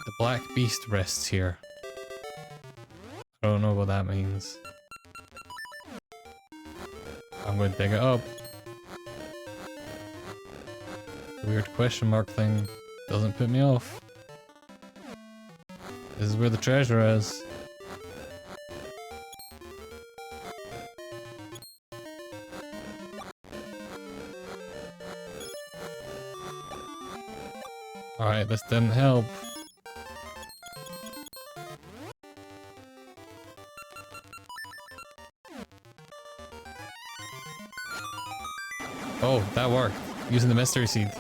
The black beast rests here. I don't know what that means. I'm going to dig it up. The weird question mark thing doesn't put me off. This is where the treasure is. Alright, this didn't help. Oh, that worked. Using the mystery seed.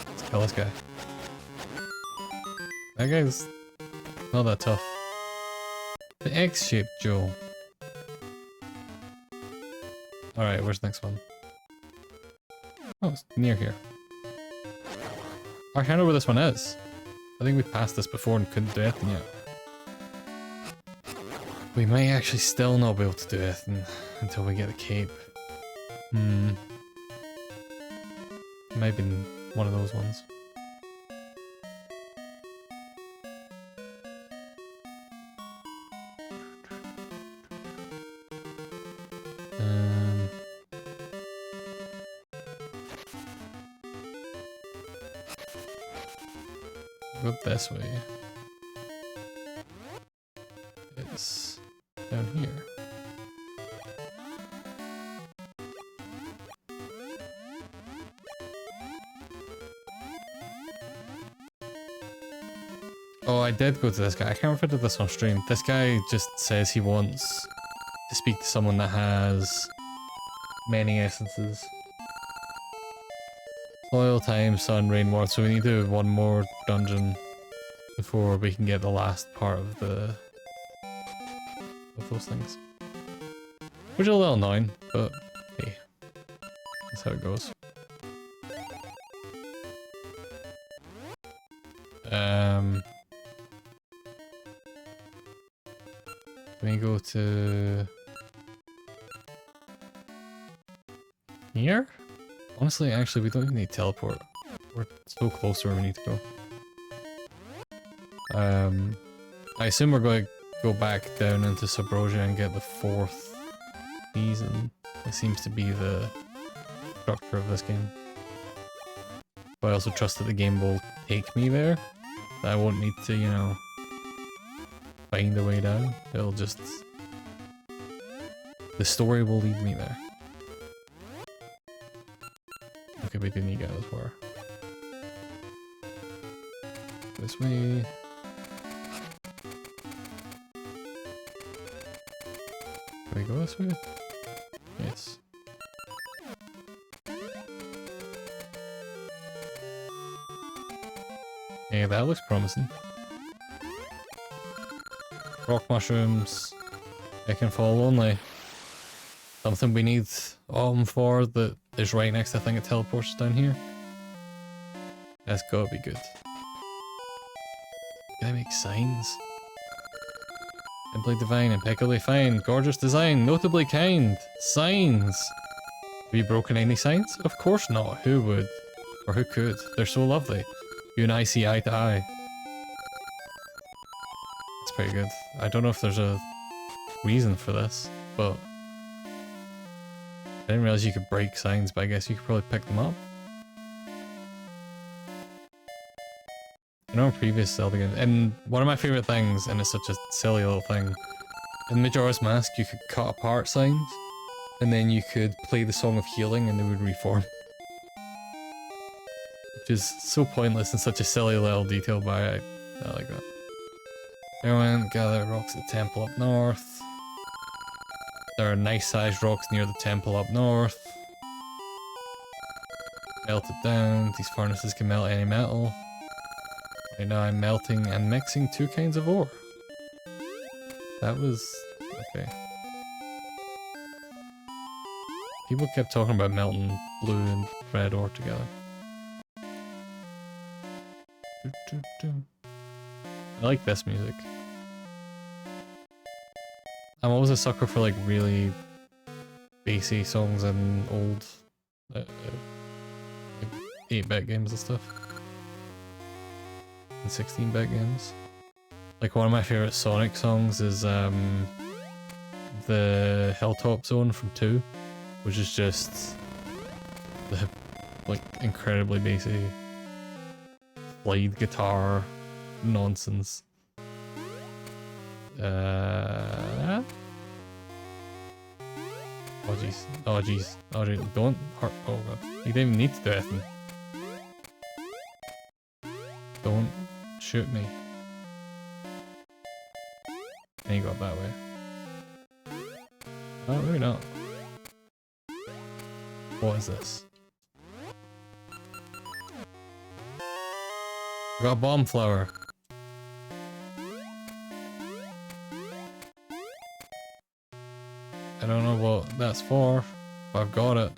Let's kill this guy. That guy's not that tough. The X-shaped Joe. Alright, where's the next one? Oh, it's near here. I can't know where this one is. I think we passed this before and couldn't do anything yet. We might actually still not be able to do anything until we get the cape. Maybe one of those ones. Go this way. It's down here. Oh, I did go to this guy. I can't remember if I did this on stream. This guy just says he wants to speak to someone that has many essences. Soil, time, sun, rain, water. So we need to do one more dungeon before we can get the last part of those things. Which is a little annoying, but hey, that's how it goes. Can we go to here? Honestly, actually, we don't even need to teleport. We're so close to where we need to go. I assume we're going to go back down into Subrosia and get the 4th season. It seems to be the structure of this game. But I also trust that the game will take me there. That I won't need to, you know, find a way down. It'll just... the story will lead me there. Okay, we didn't get as far. This way. Can we go this way? Yes. Yeah, that looks promising. Rock mushrooms. I can fall only. Something we need for that is right next to the thing that teleports us down here. That's gotta be good. Can I make signs? Simply divine, impeccably fine, gorgeous design, notably kind. Signs! Have you broken any signs? Of course not. Who would? Or who could? They're so lovely. You and I see eye to eye. That's pretty good. I don't know if there's a reason for this, but I didn't realize you could break signs, but I guess you could probably pick them up. I know in previous Zelda games, and one of my favorite things, and it's such a silly little thing, in Majora's Mask you could cut apart signs, and then you could play the Song of Healing and they would reform. Which is so pointless and such a silly little detail, but I like that. Everyone gather rocks at the temple up north. There are nice sized rocks near the temple up north. Melt it down. These furnaces can melt any metal. Right now I'm melting and mixing 2 kinds of ore. That was... okay. People kept talking about melting blue and red ore together. I like this music. I'm always a sucker for like really bassy songs and old 8-bit games and stuff. And 16-bit games. Like one of my favorite Sonic songs is the Hilltop Zone from 2, which is just the like incredibly bassy slide guitar nonsense. Oh jeez. Oh jeez. Oh jeez. Don't hurt. Oh god. You don't even need to do anything. Don't shoot me. And you go up that way. Oh, maybe not. What is this? I got a bomb flower. I don't know what that's for, but I've got it.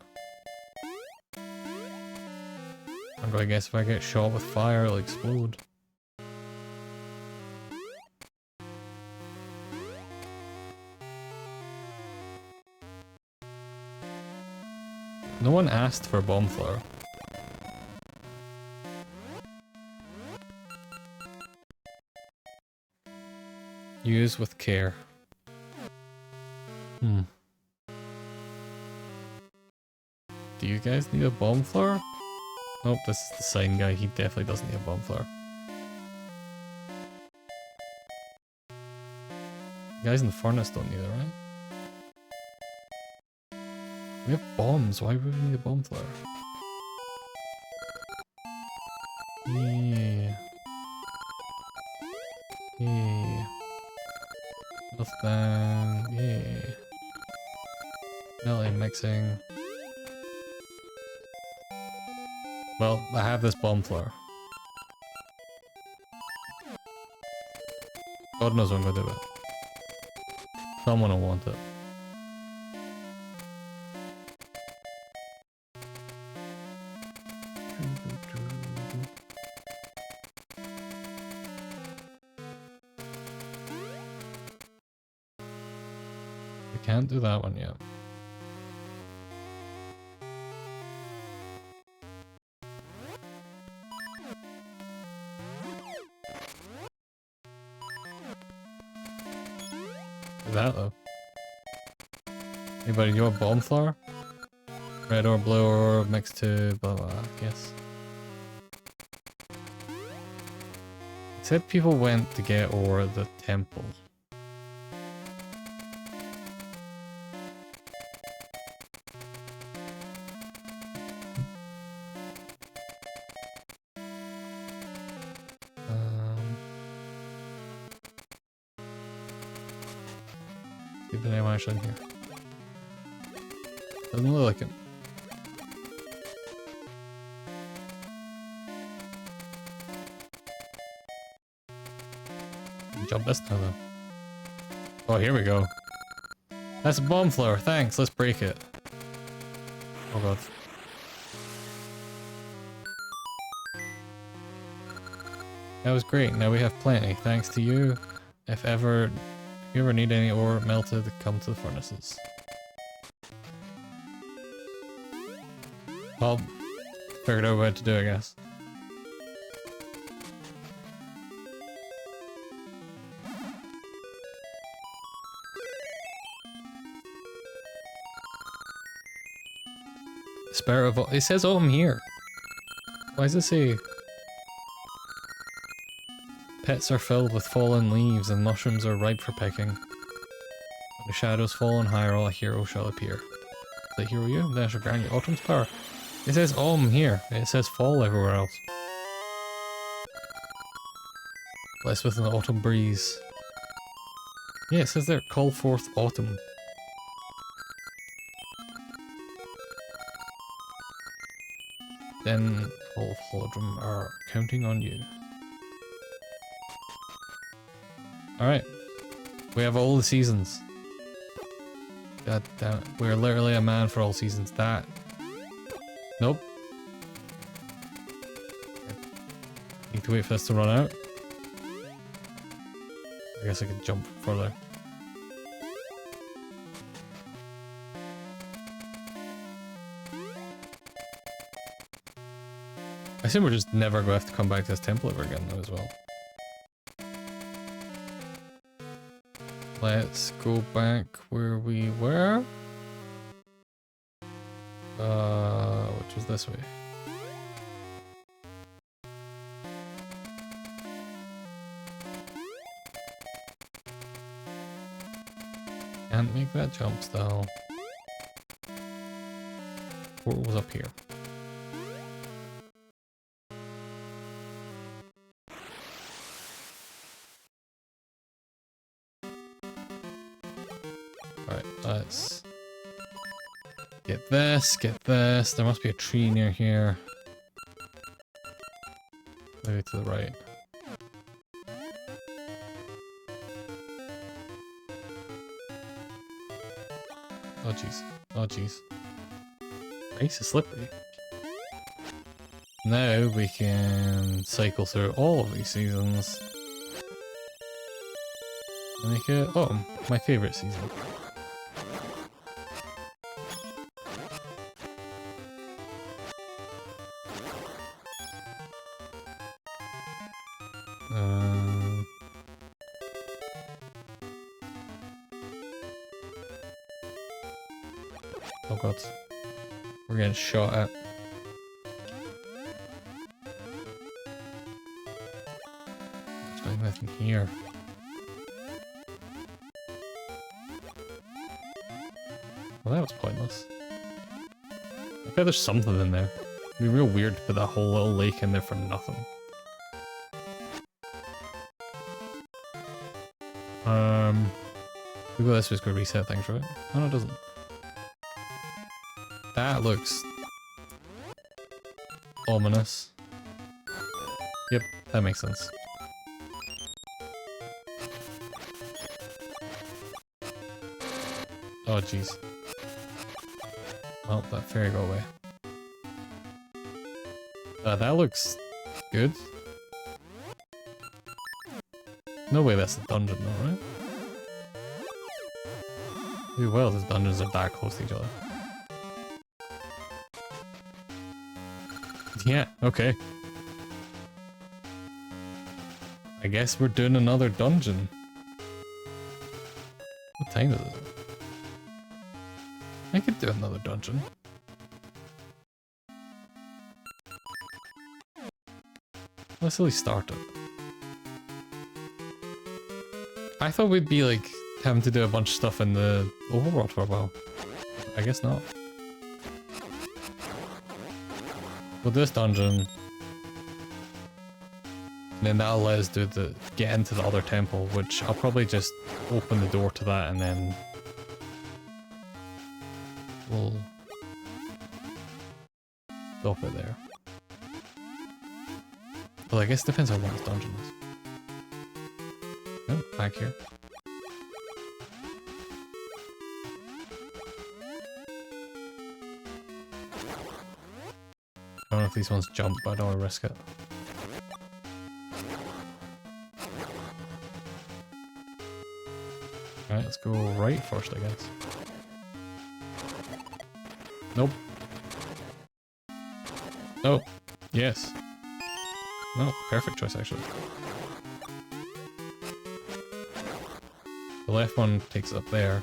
I'm gonna guess if I get shot with fire, it'll explode. No one asked for a bomb flower. Use with care. Do you guys need a bomb flower? Nope, this is the sign guy. He definitely doesn't need a bomb flower. The guys in the furnace don't need it, right? We have bombs. Why would we need a bomb flower? Yeah. Yeah. Health down. Yeah. Melting, mixing. Well, I have this bomb flower. God knows when I'm gonna do it. Someone will want it. We can't do that one yet. Do that though. Anybody, you want bomb flower? Red or blue or mixed to blah blah, I guess. It said people went to get ore at the temple. See if there's anyone actually in here. Doesn't look like it. Jump this now though. Oh, here we go. That's a bomb flower. Thanks. Let's break it. Oh god. That was great. Now we have plenty. Thanks to you. If you ever need any ore melted, come to the furnaces. I'll figure out what to do, I guess. Spirit of... It says autumn here. Why does it say... Pits are filled with fallen leaves and mushrooms are ripe for picking. When the shadows fall in Hyrule, a hero shall appear. Is that hero you? That shall grant you autumn's power. It says autumn here. It says fall everywhere else. Blessed with an autumn breeze. Yeah, it says there, call forth autumn. Then all of Holodrum are counting on you. Alright. We have all the seasons. God damn it. We're literally a man for all seasons. That. Nope. Need to wait for this to run out. I guess I could jump further. I assume we're just never going to have to come back to this temple ever again though as well. Let's go back where we were. Which was this way. Can't make that jump still. What was up here? Alright, let's get this, get this. There must be a tree near here. Maybe to the right. Oh jeez. Oh jeez. Nice, it's slippery. Now we can cycle through all of these seasons. And make it autumn, my favourite season. Oh god. We're getting shot at. There's nothing here. Well, that was pointless. I bet there's something in there. It'd be real weird to put that whole little lake in there for nothing. We go this way, it's gonna reset things, right? Oh no, it doesn't. That looks ominous. Yep, that makes sense. Oh jeez. Well, that fairy go away. That looks good. No way that's a dungeon though, right? Ooh, well, these dungeons are that close to each other. Yeah, okay. I guess we're doing another dungeon. What time is it? I could do another dungeon. Let's at least start it. I thought we'd be like having to do a bunch of stuff in the overworld for a while. I guess not. We'll do this dungeon. And then that'll let us get into the other temple, which I'll probably just open the door to that and then we'll stop it there. Well, I guess it depends on what this dungeon is. Oh, back here. I don't know if these ones jump, but I don't want to risk it. Alright, let's go right first, I guess. Nope. Oh, yes. No, perfect choice actually. The left one takes it up there.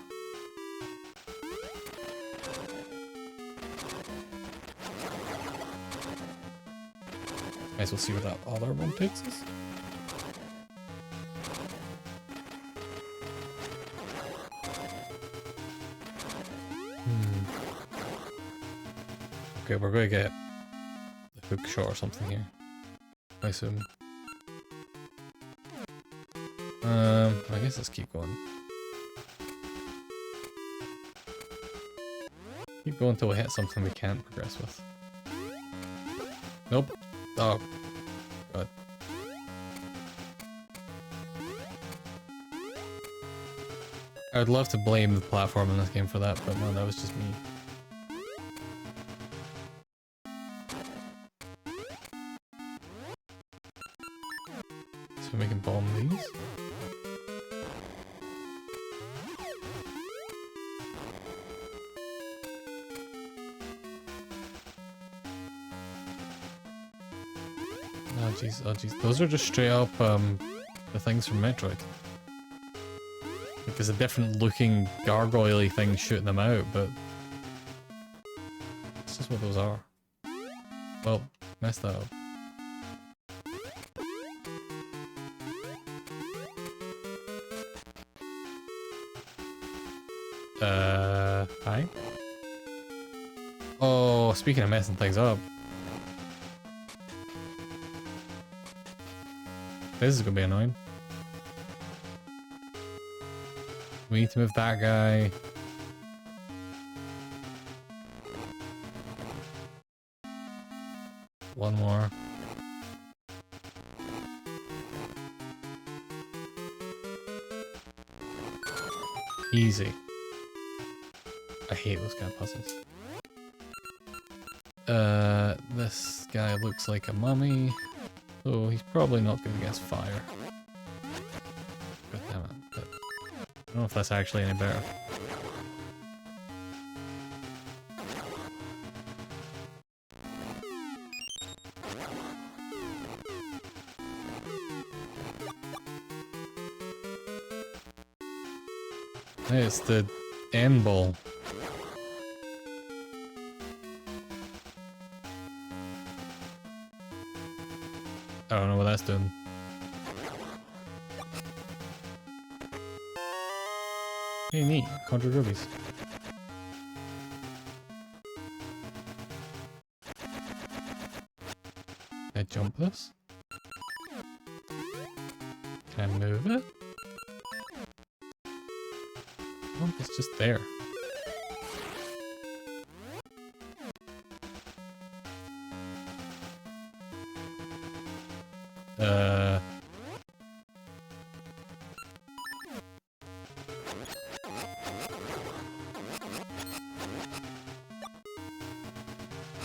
Might as well see where that other one takes us. Okay, we're going to get a hook shot or something here, I assume. I guess let's keep going. Keep going until we hit something we can't progress with. Nope. Oh, God. I would love to blame the platform in this game for that, but no, that was just me. So we can bomb these. Oh jeez, oh jeez. Those are just straight up the things from Metroid. Like there's a different looking gargoyle-y thing shooting them out, but this is what those are. Well, messed that up. Hi? Oh, speaking of messing things up. This is gonna be annoying. We need to move that guy. One more. Easy. I hate those kind of puzzles. This guy looks like a mummy. So he's probably not good against fire. God damn it. But I don't know if that's actually any better. Hey, it's the end ball. I don't know what that's doing. Hey, neat. 100 rubies. Can I jump this? Can I move it? Oh, it's just there.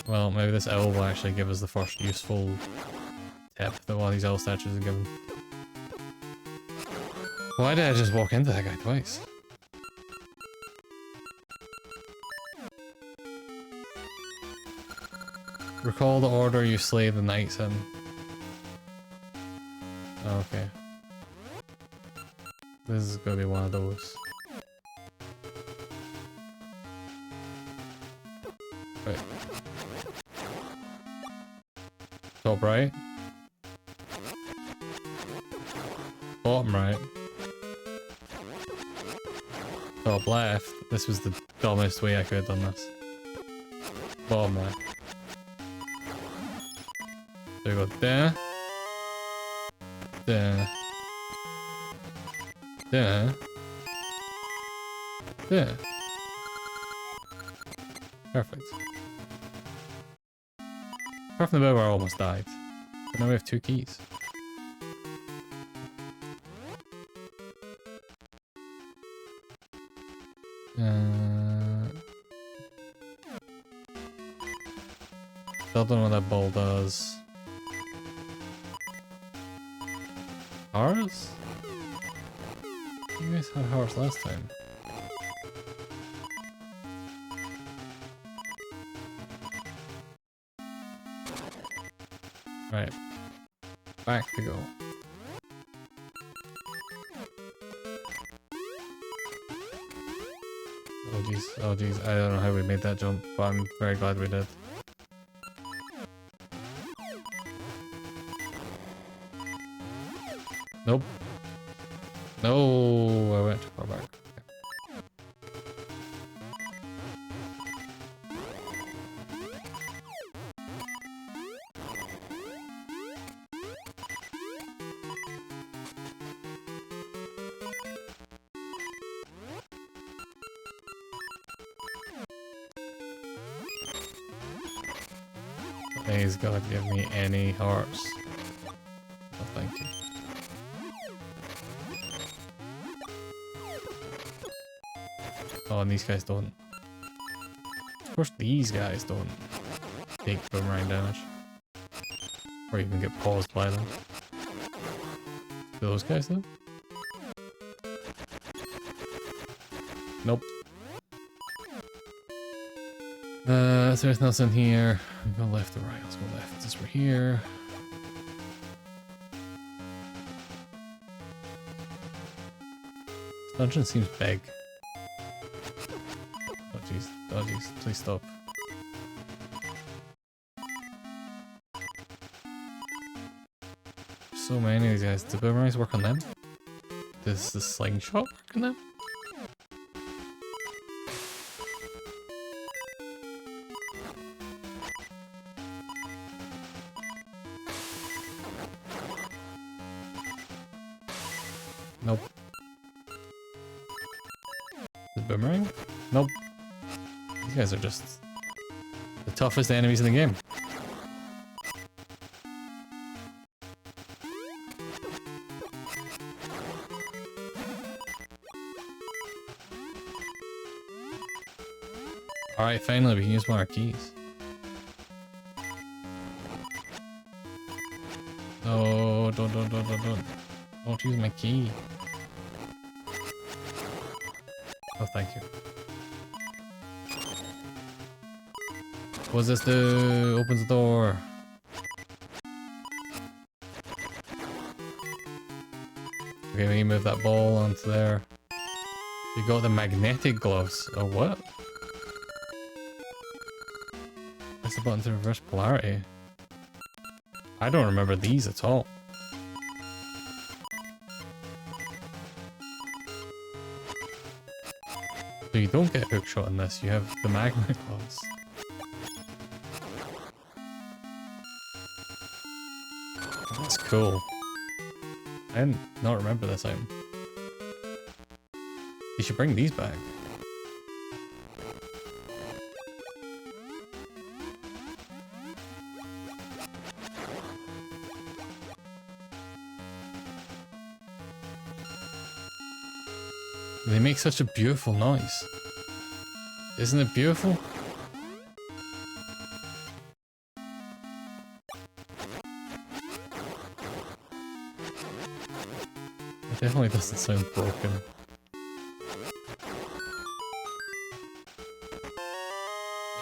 Well, maybe this owl will actually give us the first useful tip that one of these owl statues are given. Why did I just walk into that guy twice? Recall the order you slay the knights in. Okay. This is gonna be one of those. Right. Top right. Bottom right. Top left. This was the dumbest way I could have done this. Bottom left. So we go there. There. There. There. Perfect. Apart from the bit where I almost died. But now we have 2 keys. Still don't know what that ball does. Hearts? You guys had hearts last time. Right. Back to go. Oh jeez, oh jeez, I don't know how we made that jump, but I'm very glad we did. Nope. No, I went too far back. He's gonna give me any hearts. Oh, thank you. Oh, and these guys don't. Of course, these guys don't take boomerang damage. Or even get paused by them. Do those guys though? Nope. Is there anything else in here? We go left or right? Let's go left since we're here. This dungeon seems big. Oh jeez, oh jeez, please stop. So many of these guys. Do boomerangs work on them? Does the slingshot work on them? Nope. The boomerang? Nope. These guys are just the toughest enemies in the game. Alright, finally we can use one of our keys. Oh, don't. Don't use my key. Oh, thank you. What does this do? Opens the door. Okay, we can move that ball onto there. You got the magnetic gloves. Oh, what? Press the button to reverse polarity. I don't remember these at all. So you don't get hookshot in this, you have the magma gloves. That's cool. I did not remember this item. You should bring these back. They make such a beautiful noise. Isn't it beautiful? Definitely doesn't sound broken.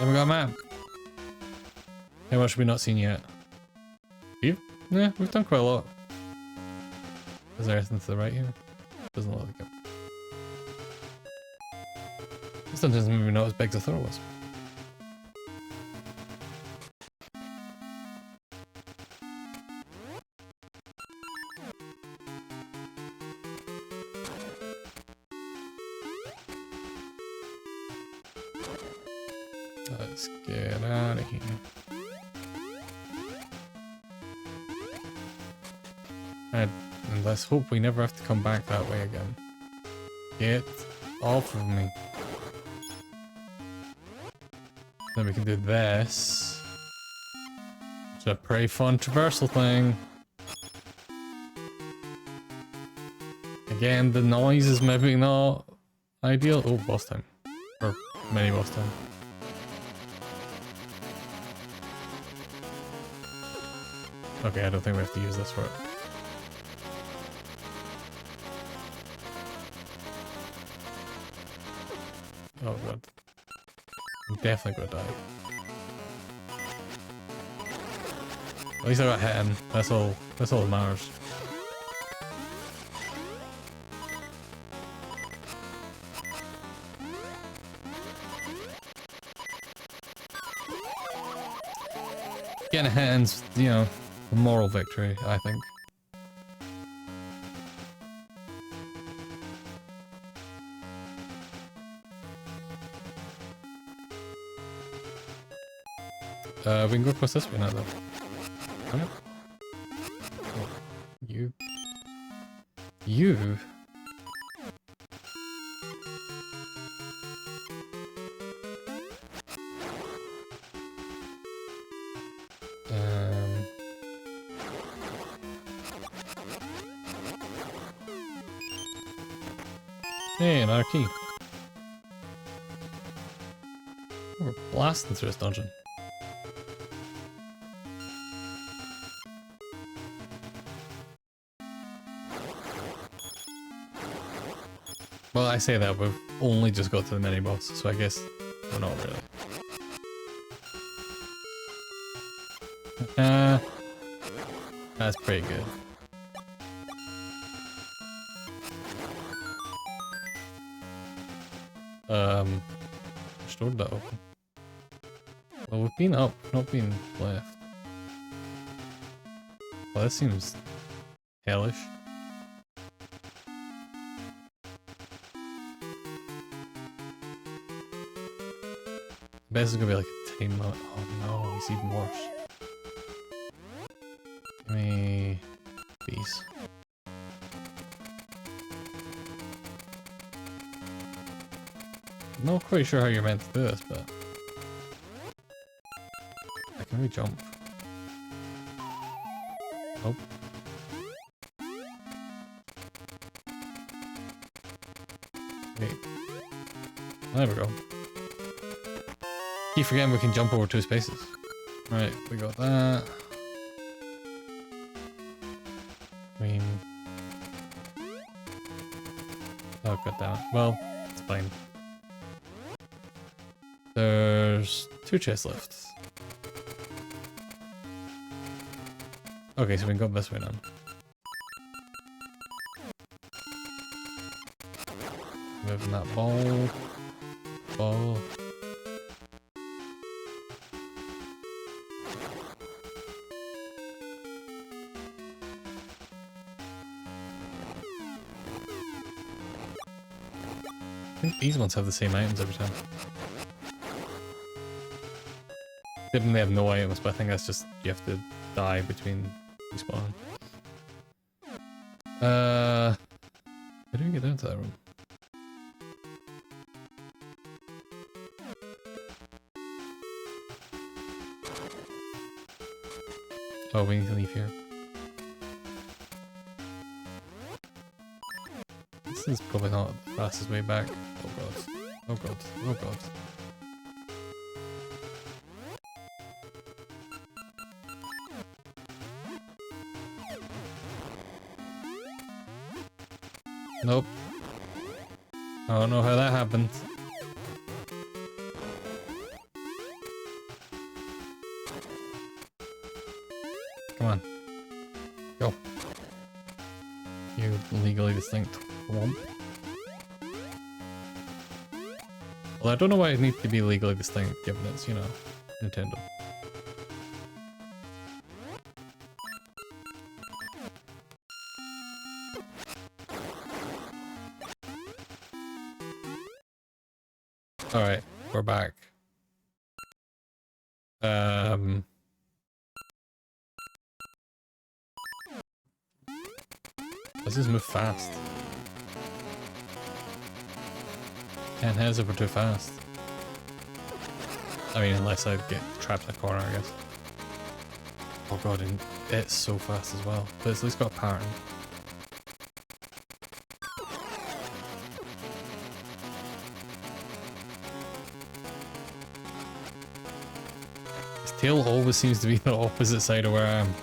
And we got a map. How much have we not seen yet? Yeah, we've done quite a lot. Is there anything to the right here? Doesn't look like it. This dungeon's maybe not as big as I thought it was. Let's get out of here. And let's hope we never have to come back that way again. Get off of me. Then we can do this. It's a pretty fun traversal thing. Again, the noise is maybe not ideal. Oh, boss time. Or mini boss time. Okay, I don't think we have to use this for it. Oh god. I'm definitely gonna die. At least I got hit him. That's all that matters. Getting a hit in's, you know, a moral victory, I think. We can go across this way now though. Come on. Oh, you. You? Hey, another key. We're blasting through this dungeon. Well, I say that, we've only just got to the mini-boss, so I guess we're not really. That's pretty good. Restored that open. Well, we've been up, not been left. Well, this seems hellish. Bet this is gonna be like a time limit. Oh no, he's even worse. Give me these. Not quite sure how you're meant to do this, but I can re-jump. Nope. Wait. There we go. Keep forgetting we can jump over 2 spaces. Right, we got that. I mean... Oh, god damn it. Well, it's fine. There's 2 chests left. Okay, so we can go this way now. Moving that ball. Ball. I think these ones have the same items every time. Except they have no items, but I think that's just you have to die between respawn. How do we get down to that room? Oh, we need to leave here. This is probably not the fastest way back. Oh god. Oh god. Oh god. Nope. I don't know how that happened. Come on. Go. You legally distinct womp. Well, I don't know why it needs to be legally distinct given it's, you know, Nintendo. Alright, we're back. Let's just move fast. Can't head over too fast. I mean, unless I get trapped in a corner, I guess. Oh god, and it's so fast as well. But it's at least got a pattern. His tail always seems to be the opposite side of where I am.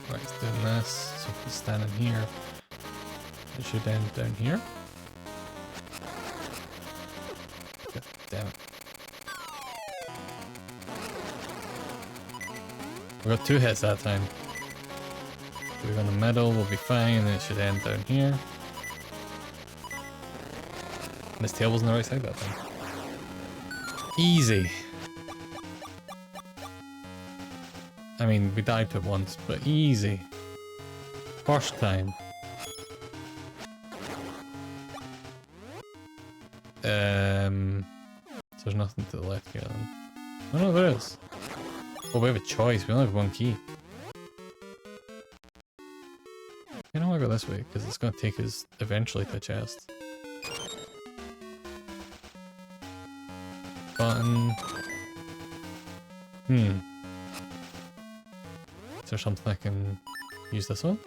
Right, it's doing this. So if it's standing here, it should end down here. God damn it. We got 2 hits that time. We're on the middle, we'll be fine, and then it should end down here. And his tail was on the right side that time. Easy. I mean, we died to it once, but easy. First time. So there's nothing to the left here then. Oh no, there is. Oh, we have a choice. We only have 1 key. I don't want to go this way, because it's going to take us eventually to a chest. Button. Is there something I can use this one?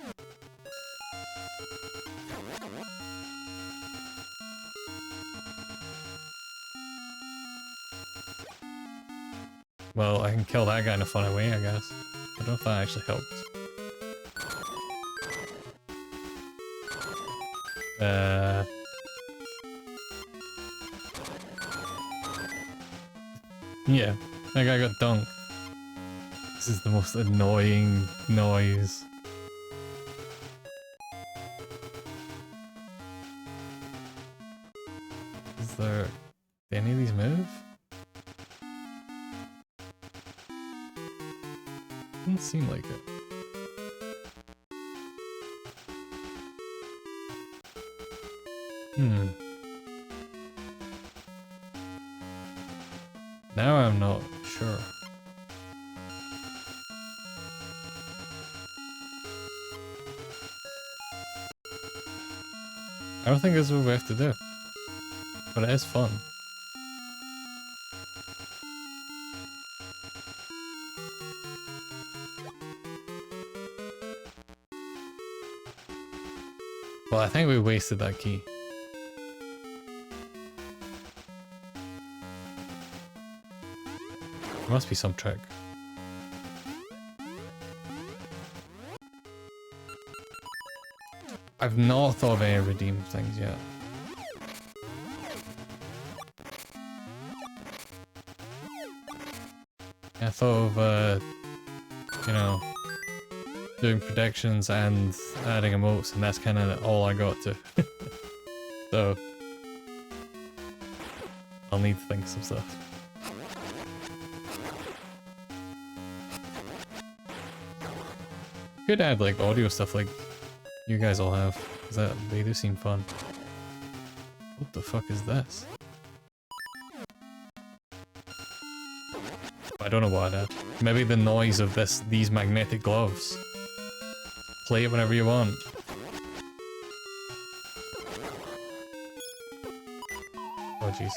Well, I can kill that guy in a funny way, I guess. I don't know if that actually helps. Yeah, that guy got dunked. This is the most annoying noise. Is there... Do any of these move? Doesn't seem like it. Now I'm not sure. I don't think this is what we have to do. But it is fun. Well, I think we wasted that key. There must be some trick. I've not thought of any redeem things yet. I thought of, you know, doing predictions and adding emotes, and that's kind of all I got to. So, I'll need to think of some stuff. Could add like audio stuff like you guys all have, because they do seem fun. What the fuck is this? I don't know what I'd add. Maybe the noise of these magnetic gloves. Play it whenever you want. Oh jeez.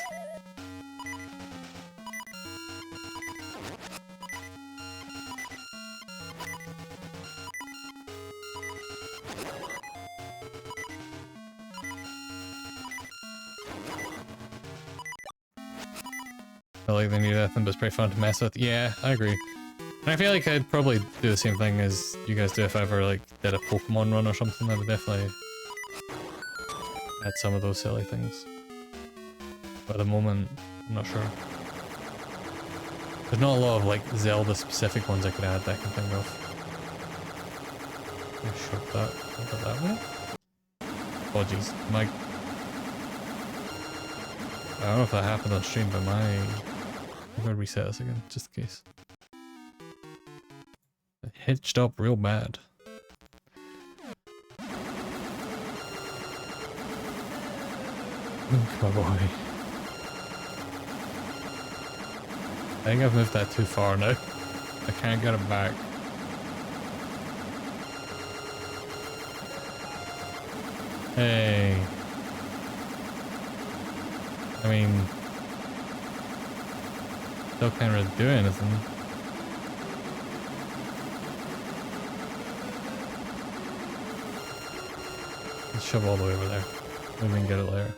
like the near-death thing, but it's pretty fun to mess with. Yeah, I agree. And I feel like I'd probably do the same thing as you guys do if I ever like did a Pokemon run or something. I would definitely add some of those silly things. But at the moment, I'm not sure. There's not a lot of like Zelda-specific ones I could add that I can think of. I shoved that over that way. Oh jeez, my... I don't know if that happened on stream, but I'm gonna reset this again, just in case. It hitched up real bad. Come on, boy. I think I've moved that too far now. I can't get it back. Hey. I mean, still can't really do anything. Let's shove all the way over there. Maybe we can get it later.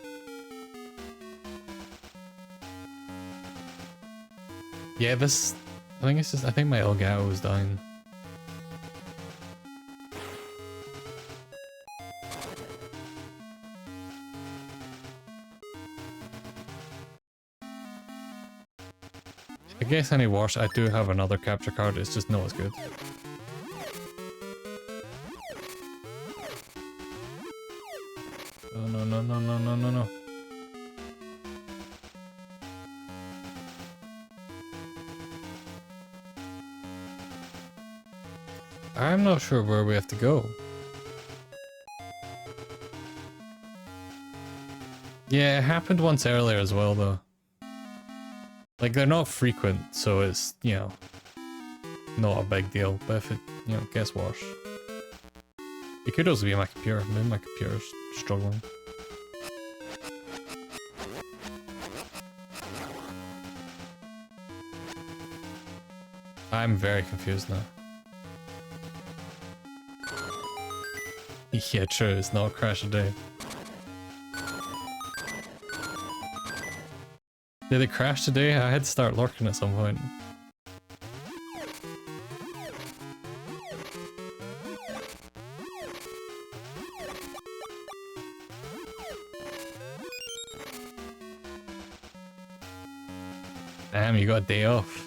Yeah, this... I think it's just... I think my Elgato is dying. I guess any worse, I do have another capture card, it's just not as good. Oh no no no no no no no. I'm not sure where we have to go. Yeah, it happened once earlier as well though. Like, they're not frequent, so it's, you know, not a big deal. But if it, you know, gets worse. It could also be my computer. Maybe my computer's struggling. I'm very confused now. Yeah, true. It's not a crash a day. Did it crash today? I had to start lurking at some point. Damn, you got a day off.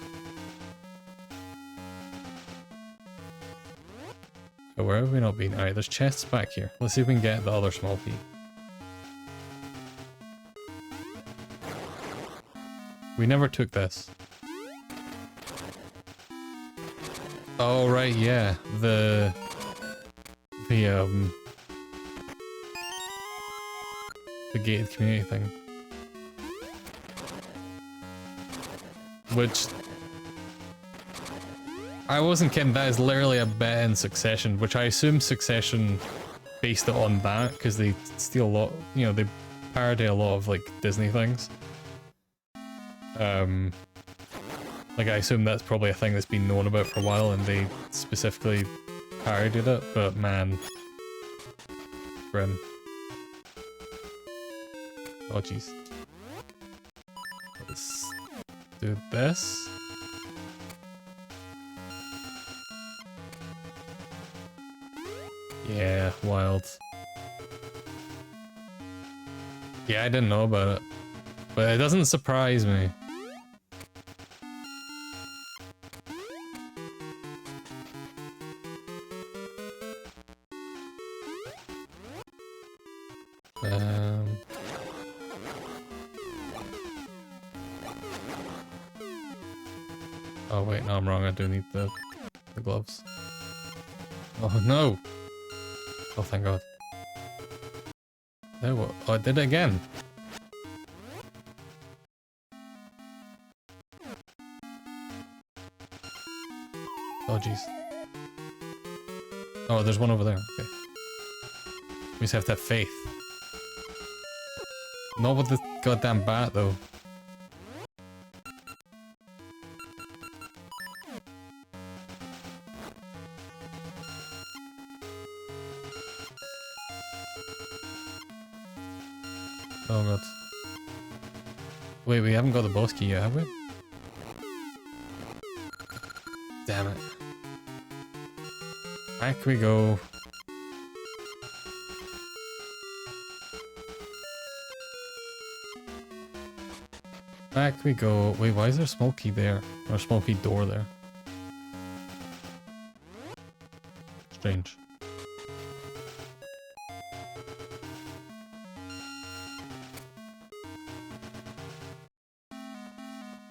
So where have we not been? Alright, there's chests back here. Let's see if we can get the other small pea. We never took this. Oh right, yeah. The gated community thing. Which I wasn't kidding, that is literally a bit in Succession, which I assume Succession based it on that, because they steal a lot, you know, they parody a lot of like Disney things. Like I assume that's probably a thing that's been known about for a while and they specifically parodied it, but man. Grim. Oh jeez. Let's do this. Yeah, wild. Yeah, I didn't know about it. But it doesn't surprise me. Oh wait, no, I'm wrong. I do need the gloves. Oh no! Oh, thank God. There, what? Oh, I did it again. Oh jeez. Oh, there's one over there. Okay. We just have to have faith. Not with the goddamn bat, though. Oh god. Wait, we haven't got the boss key yet, have we? Damn it. Back we go. Back we go. Wait, why is there a smoky there? Or a smoky door there? Strange.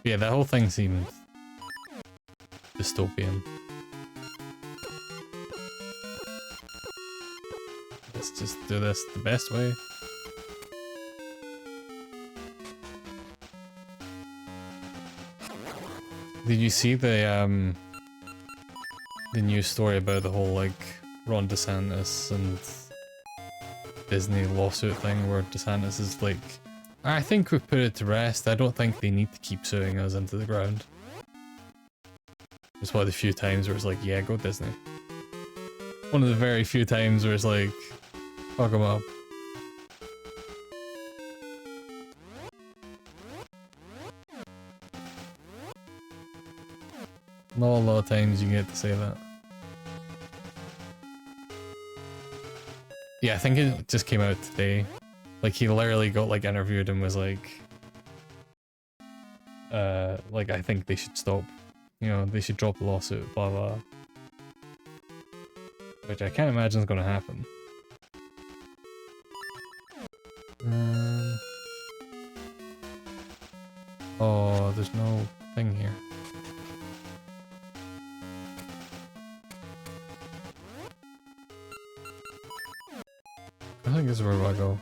Yeah, that whole thing seemed dystopian. Let's just do this the best way. Did you see the news story about the whole like Ron DeSantis and Disney lawsuit thing where DeSantis is like, I think we've put it to rest. I don't think they need to keep suing us into the ground. It's one of the few times where it's like, yeah, go Disney. One of the very few times where it's like, fuck them up. Not a lot of times you get to say that. Yeah, I think it just came out today. Like he literally got like interviewed and was like, I think they should stop. You know, they should drop the lawsuit, blah blah. Which I can't imagine is gonna happen. Oh, there's no thing here. I think this is where I go.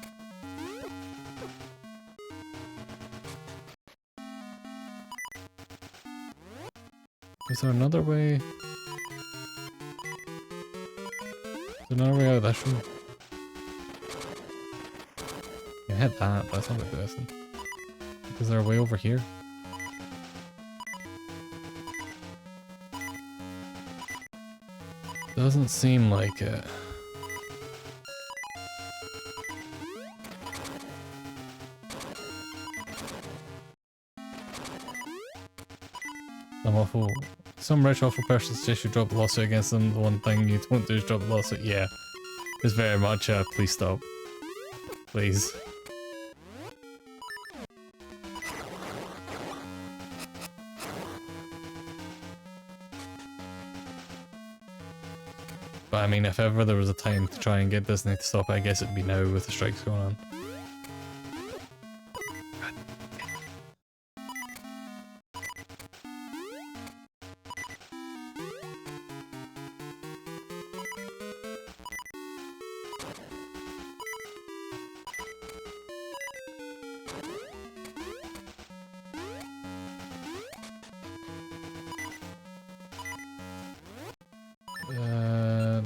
Is there another way? Is there another way out of this room? I hit that, but that's not the best. Is there a way over here? Doesn't seem like it. Some rich awful person suggests you drop the lawsuit against them. The one thing you won't do is drop the lawsuit. Yeah, it's very much please stop. Please. But I mean, if ever there was a time to try and get Disney to stop it, I guess it'd be now with the strikes going on.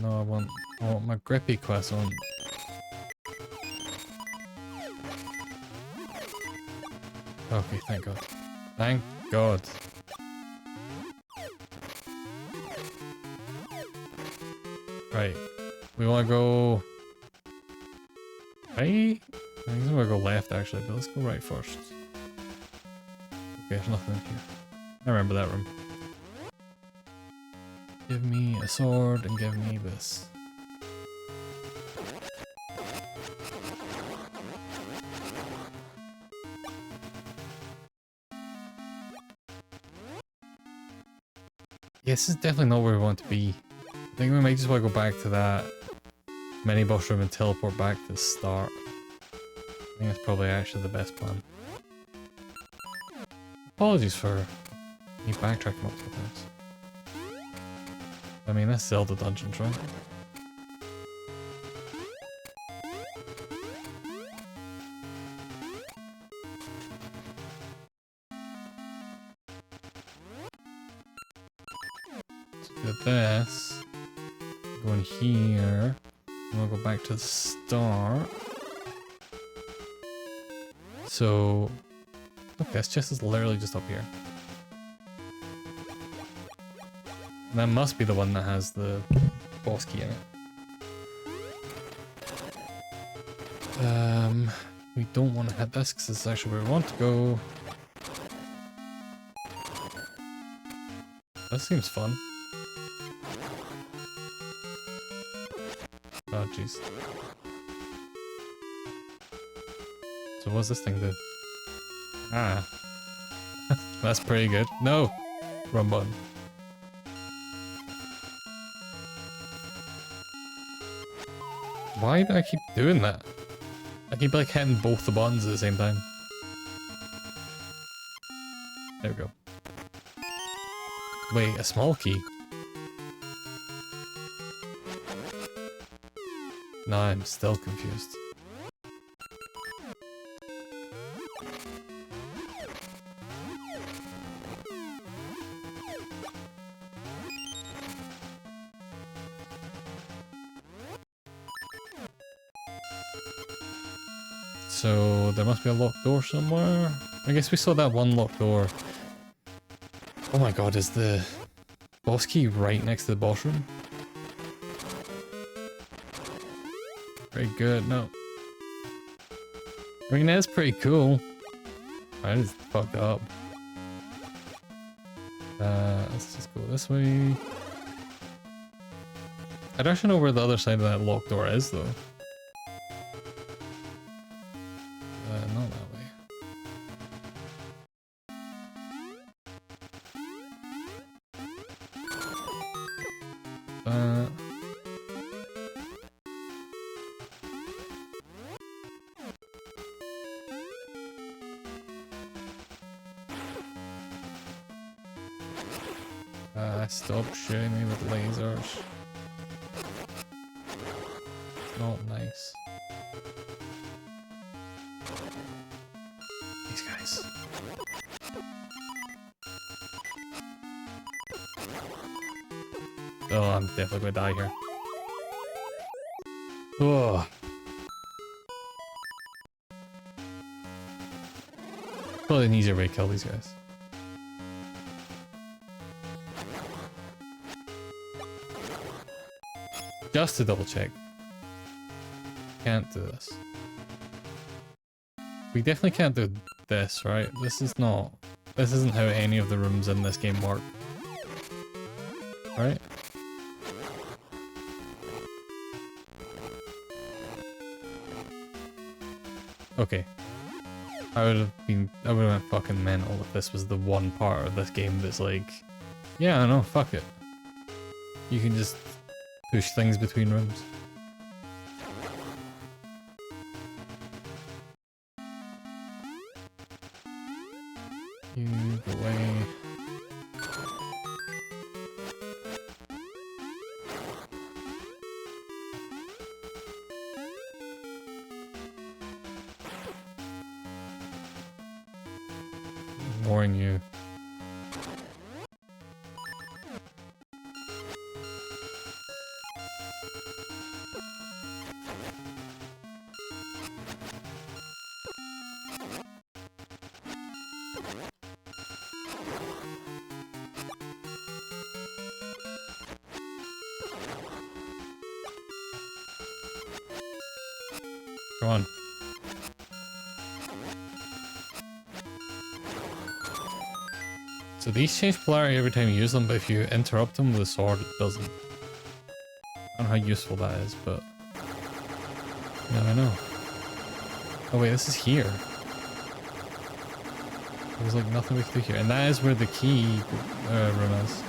No, I want my grippy quest on. Okay, thank God. Thank God. Right. We want to go... right? I think we want to go left actually, but let's go right first. Okay, there's nothing in here. I remember that room. Give me a sword and give me this. Yeah, this is definitely not where we want to be. I think we might just want to go back to that mini boss room and teleport back to the start. I think that's probably actually the best plan. Apologies for me backtracking multiple times. I mean, that's Zelda dungeons, right? Let's do this. Go in here. And we'll go back to the start. So, look, this chest is literally just up here. And that must be the one that has the boss key in it. We don't want to hit this because this is actually where we want to go. That seems fun. Oh, jeez. So what's this thing do? Ah. That's pretty good. No! Wrong button. Why do I keep doing that? I keep like hitting both the buttons at the same time. There we go. Wait, a small key? No, I'm still confused. So there must be a locked door somewhere. I guess we saw that one locked door. Oh my god, is the boss key right next to the boss room? Very good, no. I mean, that's pretty cool. I just fucked up. Let's just go this way. I don't actually know where the other side of that locked door is, though. Not that way. Stop shooting me with lasers. It's not nice. These guys. Oh, I'm definitely gonna die here. Oh. Probably an easier way to kill these guys. Just to double check. Can't do this. We definitely can't do this, right? This isn't how any of the rooms in this game work. Right? Okay. I would have went fucking mental if this was the one part of this game that's like, yeah, I know, fuck it. You can just push things between rooms. You go away. Ignoring you. Come on. So these change polarity every time you use them, but if you interrupt them with a sword, it doesn't. I don't know how useful that is, but... Yeah, I know. Oh wait, this is here. There's like nothing we can do here. And that is where the key room is.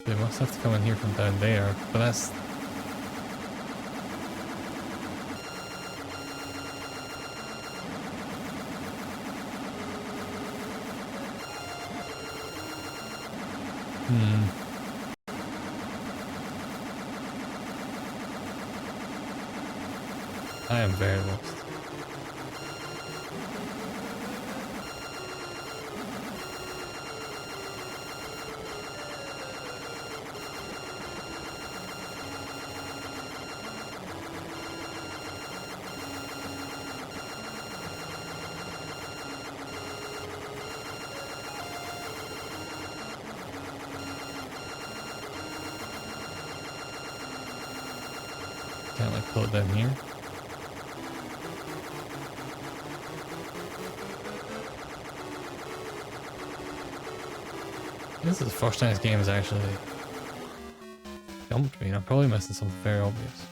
They must have to come in here from down there, but that's... I am very lost. Can't like pull it down here. This is the first time this game has actually jumped me, and I'm probably missing something very obvious.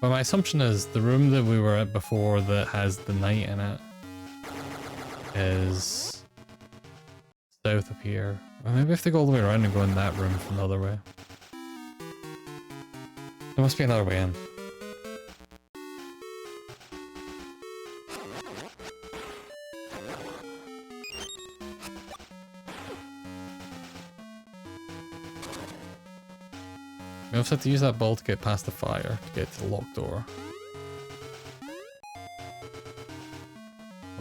But my assumption is the room that we were at before that has the knight in it is south of here. Or maybe I have to go all the way around and go in that room from the other way. There must be another way in. We also have to use that ball to get past the fire to get to the locked door.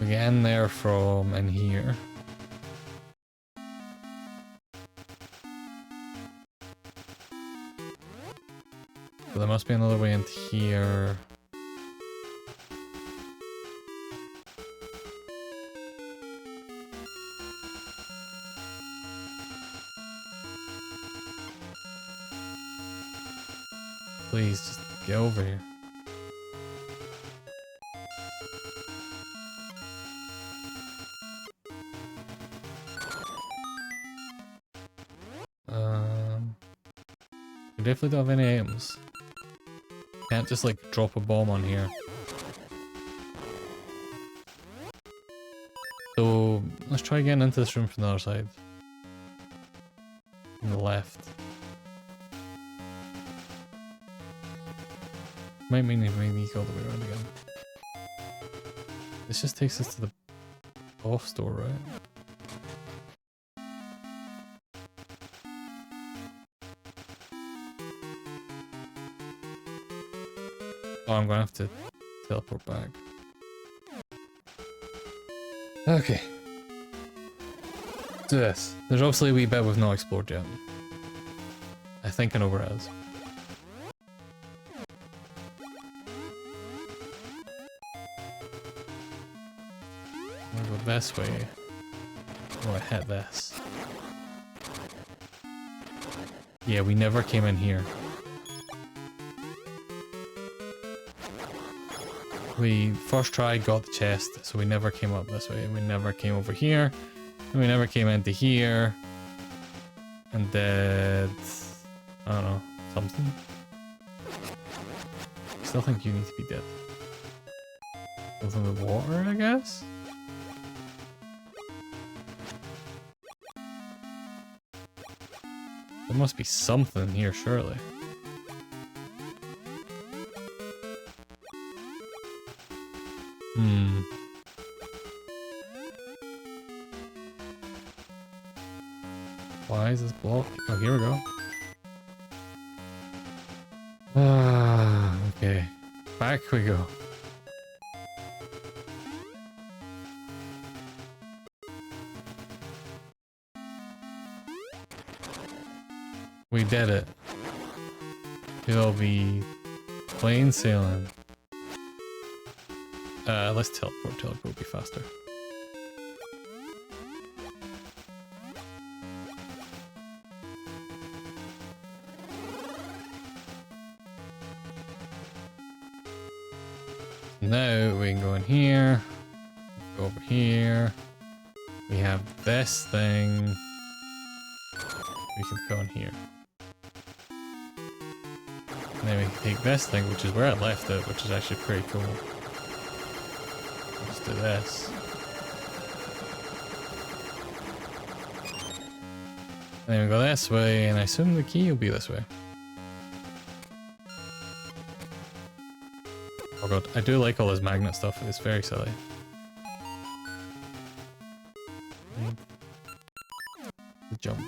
We get in there from in here. So there must be another way into here. Please, just get over here. We definitely don't have any items. Can't just like drop a bomb on here. So let's try getting into this room from the other side. From the left. Might mean we need to go all the way around again. This just takes us to the off store, right? Oh, I'm gonna have to teleport back. Okay. Do this. There's obviously a wee bit we've not explored yet. I think I know where it is. I'm gonna go this way. Oh, I hit this. Yeah, we never came in here. We first tried, got the chest, so we never came up this way, and we never came over here, and we never came into here, and did, I don't know, something. I still think you need to be dead. Something with water, I guess? There must be something here, surely. Why is this blocked? Oh, here we go. Ah, okay. Back we go. We did it. It'll be plain sailing. Let's teleport. Teleport will be faster. Now we can go in here, go over here. We have this thing. We can go in here. And then we can take this thing, which is where I left it, which is actually pretty cool. Let's do this. And then we go this way, and I assume the key will be this way. Oh god, I do like all this magnet stuff, it's very silly. The jump.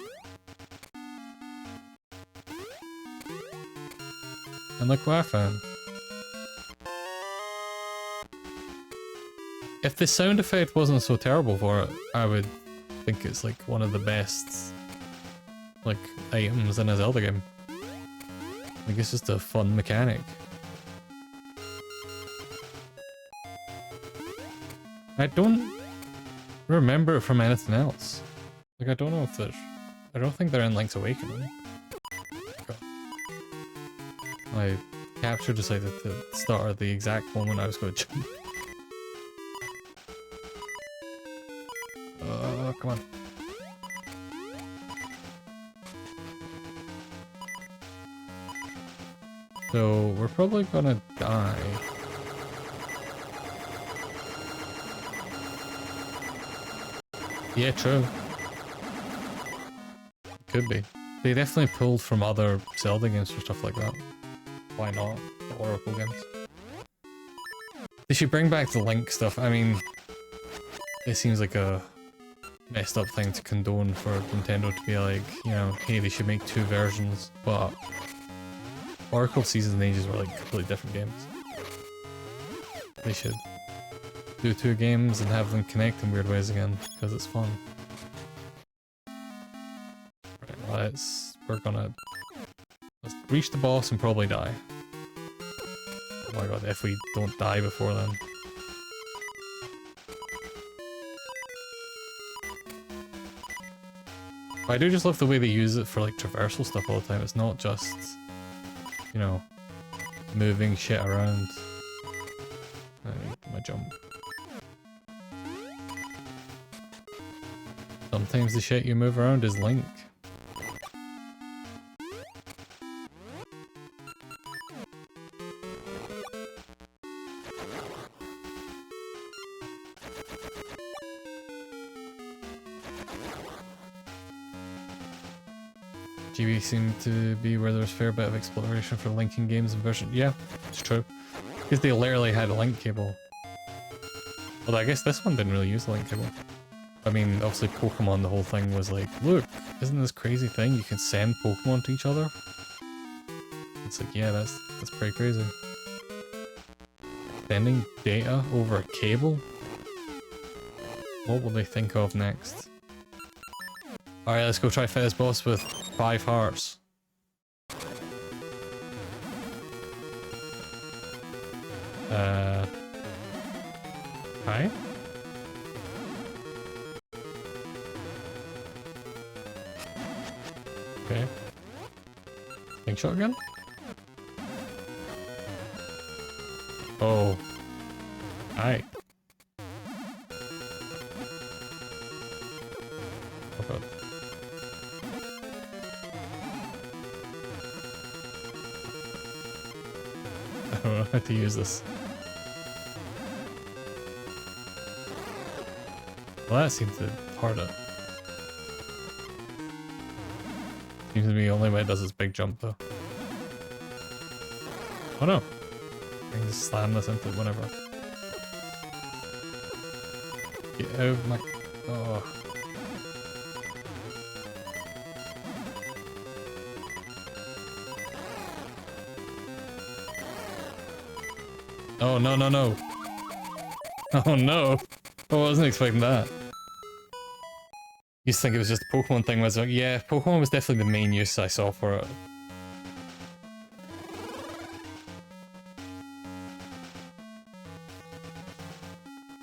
And look what I found. If the sound effect wasn't so terrible for it, I would think it's like one of the best like items in a Zelda game. Like it's just a fun mechanic. I don't remember it from anything else. Like I don't know if there's... I don't think they're in Link's Awakening. God. My capture decided to start at the exact moment I was going to jump. come on. So we're probably gonna die. Yeah, true. Could be. They definitely pulled from other Zelda games for stuff like that. Why not? The Oracle games. They should bring back the Link stuff. I mean, it seems like a messed up thing to condone for Nintendo to be like, you know, hey, they should make 2 versions, but Oracle Seasons and Ages were like completely different games. They should do 2 games and have them connect in weird ways again, because it's fun. Right, let's reach the boss and probably die. Oh my god, if we don't die before then. But I do just love the way they use it for like traversal stuff all the time. It's not just, you know, moving shit around. I need my jump. Sometimes the shit you move around is Link. GB seemed to be where there was a fair bit of exploration for linking games and version. Yeah, it's true. Because they literally had a link cable. Although I guess this one didn't really use the link cable. I mean, obviously Pokemon, the whole thing was like, look, isn't this crazy thing? You can send Pokemon to each other? It's like, yeah, that's pretty crazy. Sending data over a cable? What will they think of next? Alright, let's go try fight this boss with 5 hearts. Hi? Okay. Pink shot again? Oh. Hi. Oh god. I don't know how to use this. Well, that seems to hard it. Seems to be the only way it does is big jump though. Oh no. I can just slam this into it whenever. Get out of my... Oh. Oh no no no. Oh no. I wasn't expecting that. Used to think it was just a Pokemon thing, was like, yeah, Pokemon was definitely the main use I saw for it.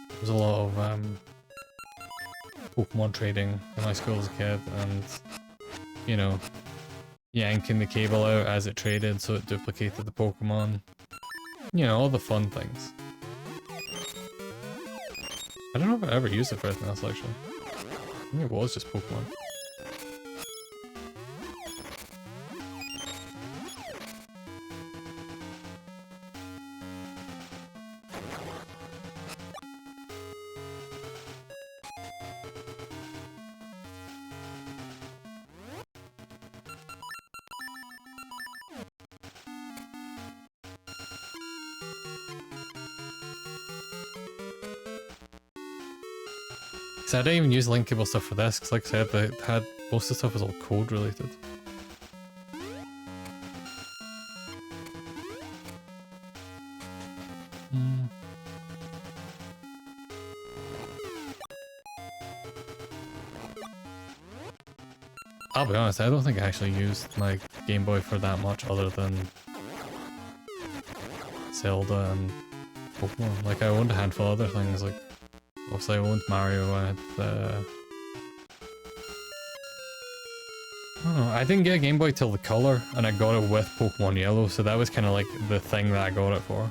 There was a lot of Pokemon trading in my school as a kid, and you know, yanking the cable out as it traded so it duplicated the Pokemon. You know, all the fun things. I don't know if I ever used it for anything else actually. I think it was just Pokemon. I didn't even use linkable stuff for this, because like I said, they had most of the stuff was all code related. I'll be honest, I don't think I actually used my Game Boy for that much other than Zelda and Pokemon. Like I owned a handful of other things, like obviously I owned Mario, I had I don't know, I didn't get a Game Boy till the Color, and I got it with Pokemon Yellow, so that was kind of like the thing that I got it for.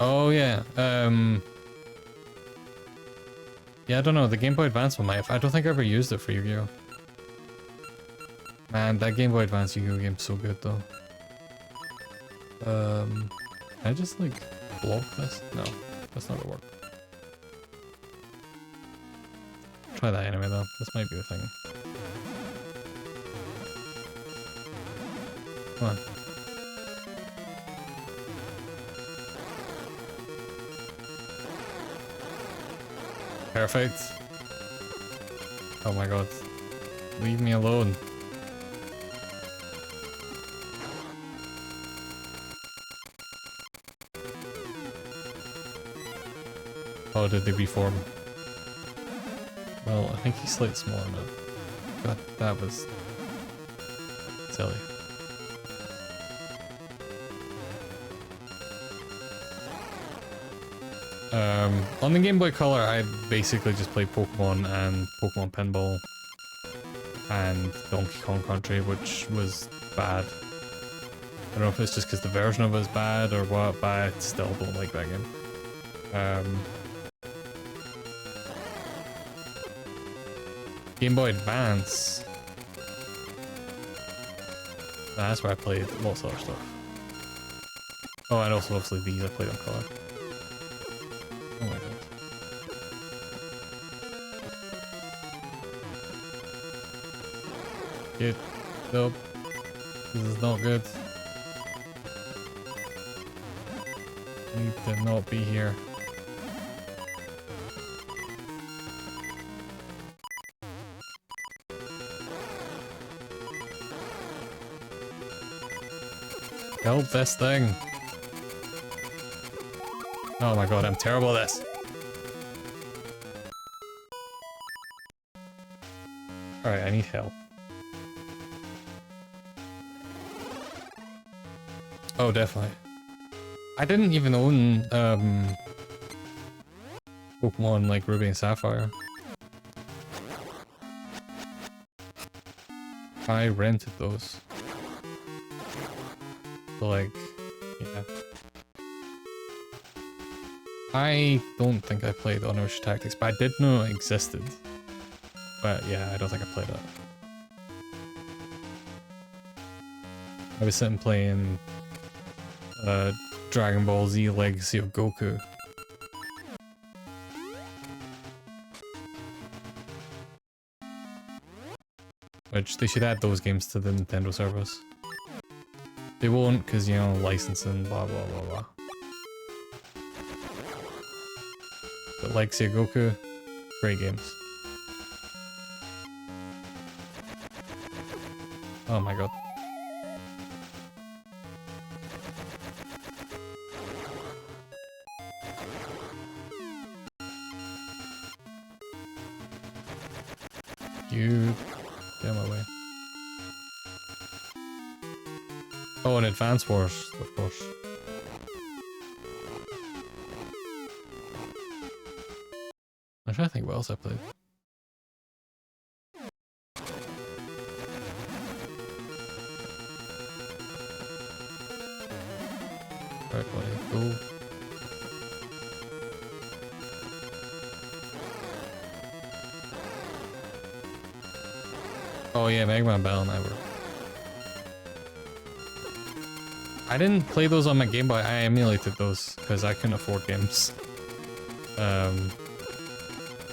Oh yeah, Yeah, I don't know, the Game Boy Advance one might have. I don't think I ever used it for Yu-Gi-Oh! Man, that Game Boy Advance Yu-Gi-Oh! Game's so good though. Can I just like block this? No, that's not gonna work. Try that anyway though, this might be the thing. Come on. Perfect. Oh my god. Leave me alone. Oh, did they reform? Well, I think he's slightly smaller now. God, that was silly. On the Game Boy Color, I basically just played Pokemon and Pokemon Pinball and Donkey Kong Country, which was bad. I don't know if it's just because the version of it is bad or what, but I still don't like that game. Game Boy Advance. That's where I played lots of other stuff. Oh, and also obviously these I played on color. Oh my god. Dude, nope. This is not good. I need to not be here. Help this thing. Oh my god, I'm terrible at this. Alright, I need help. Oh, definitely. I didn't even own, Pokemon like Ruby and Sapphire. I rented those. So like, yeah. I don't think I played Unleashed Tactics, but I did know it existed. But yeah, I don't think I played it. I was sitting playing Dragon Ball Z Legacy of Goku. Which they should add those games to the Nintendo service. They won't, because, you know, licensing, blah blah blah blah. But Legacy of Goku, great games. Oh my god. You get my way. Oh, and Advance Wars, of course. I'm trying to think what else I played. Right, buddy, go. Oh yeah, Mega Man Battle Network. I didn't play those on my Game Boy, I emulated those because I couldn't afford games.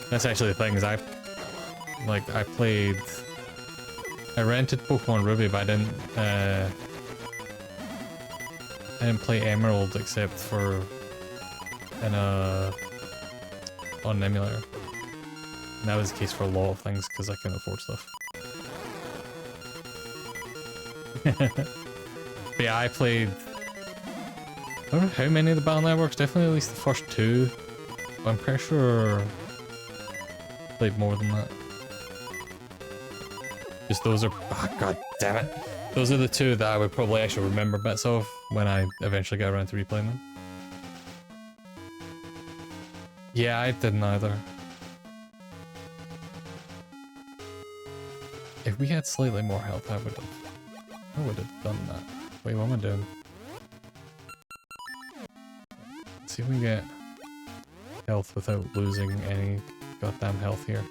That's actually the thing, is I rented Pokemon Ruby, but I didn't play Emerald except for on an emulator. And that was the case for a lot of things because I couldn't afford stuff. But yeah, I played, I don't know how many of the Battle Networks, definitely at least the first two, but I'm pretty sure I played more than that. Just those are, oh, god damn it. Those are the two that I would probably actually remember bits of when I eventually get around to replaying them. Yeah, I didn't either. If we had slightly more health, I would have done that. Wait, what am I doing? Let's see if we can get health without losing any goddamn health here.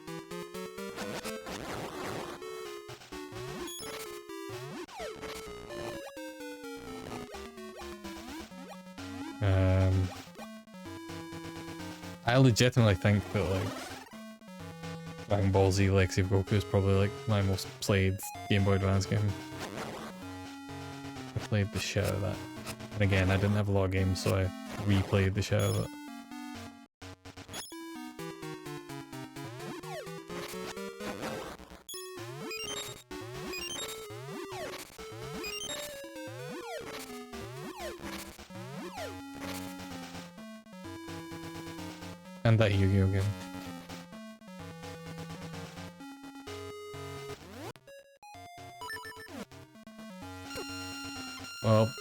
I legitimately think that like Dragon Ball Z Legacy of Goku is probably like my most played Game Boy Advance game. I played the shit out of that. And again, I didn't have a lot of games, so I replayed the shit out of it. And that Yu-Gi-Oh game. Well,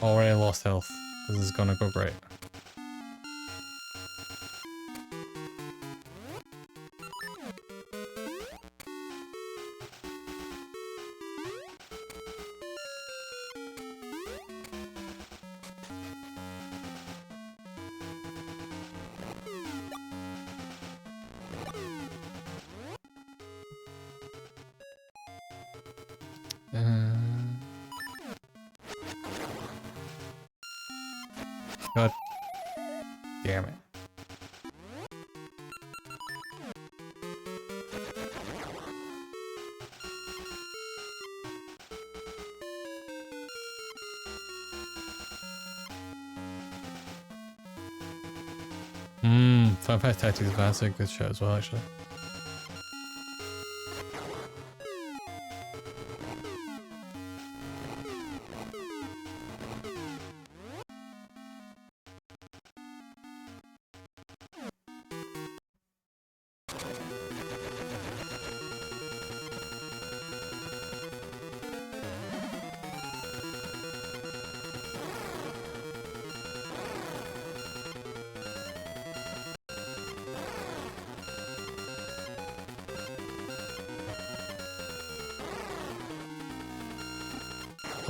already lost health. This is gonna go great. God damn it. Final Fantasy Tactics Advance is a good show as well, actually.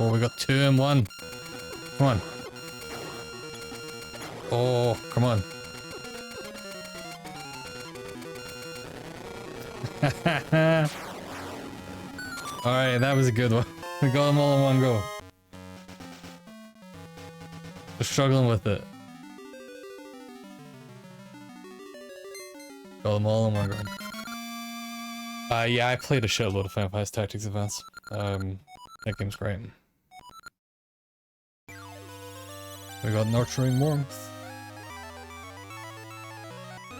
Oh, we got 2 in 1. Come on. Oh, come on. Alright, that was a good one. We got them all in one go. We're struggling with it. Got them all in one go. Yeah, I played a shitload of Final Fantasy Tactics Advance. That game's great. We got Nurturing Warmth.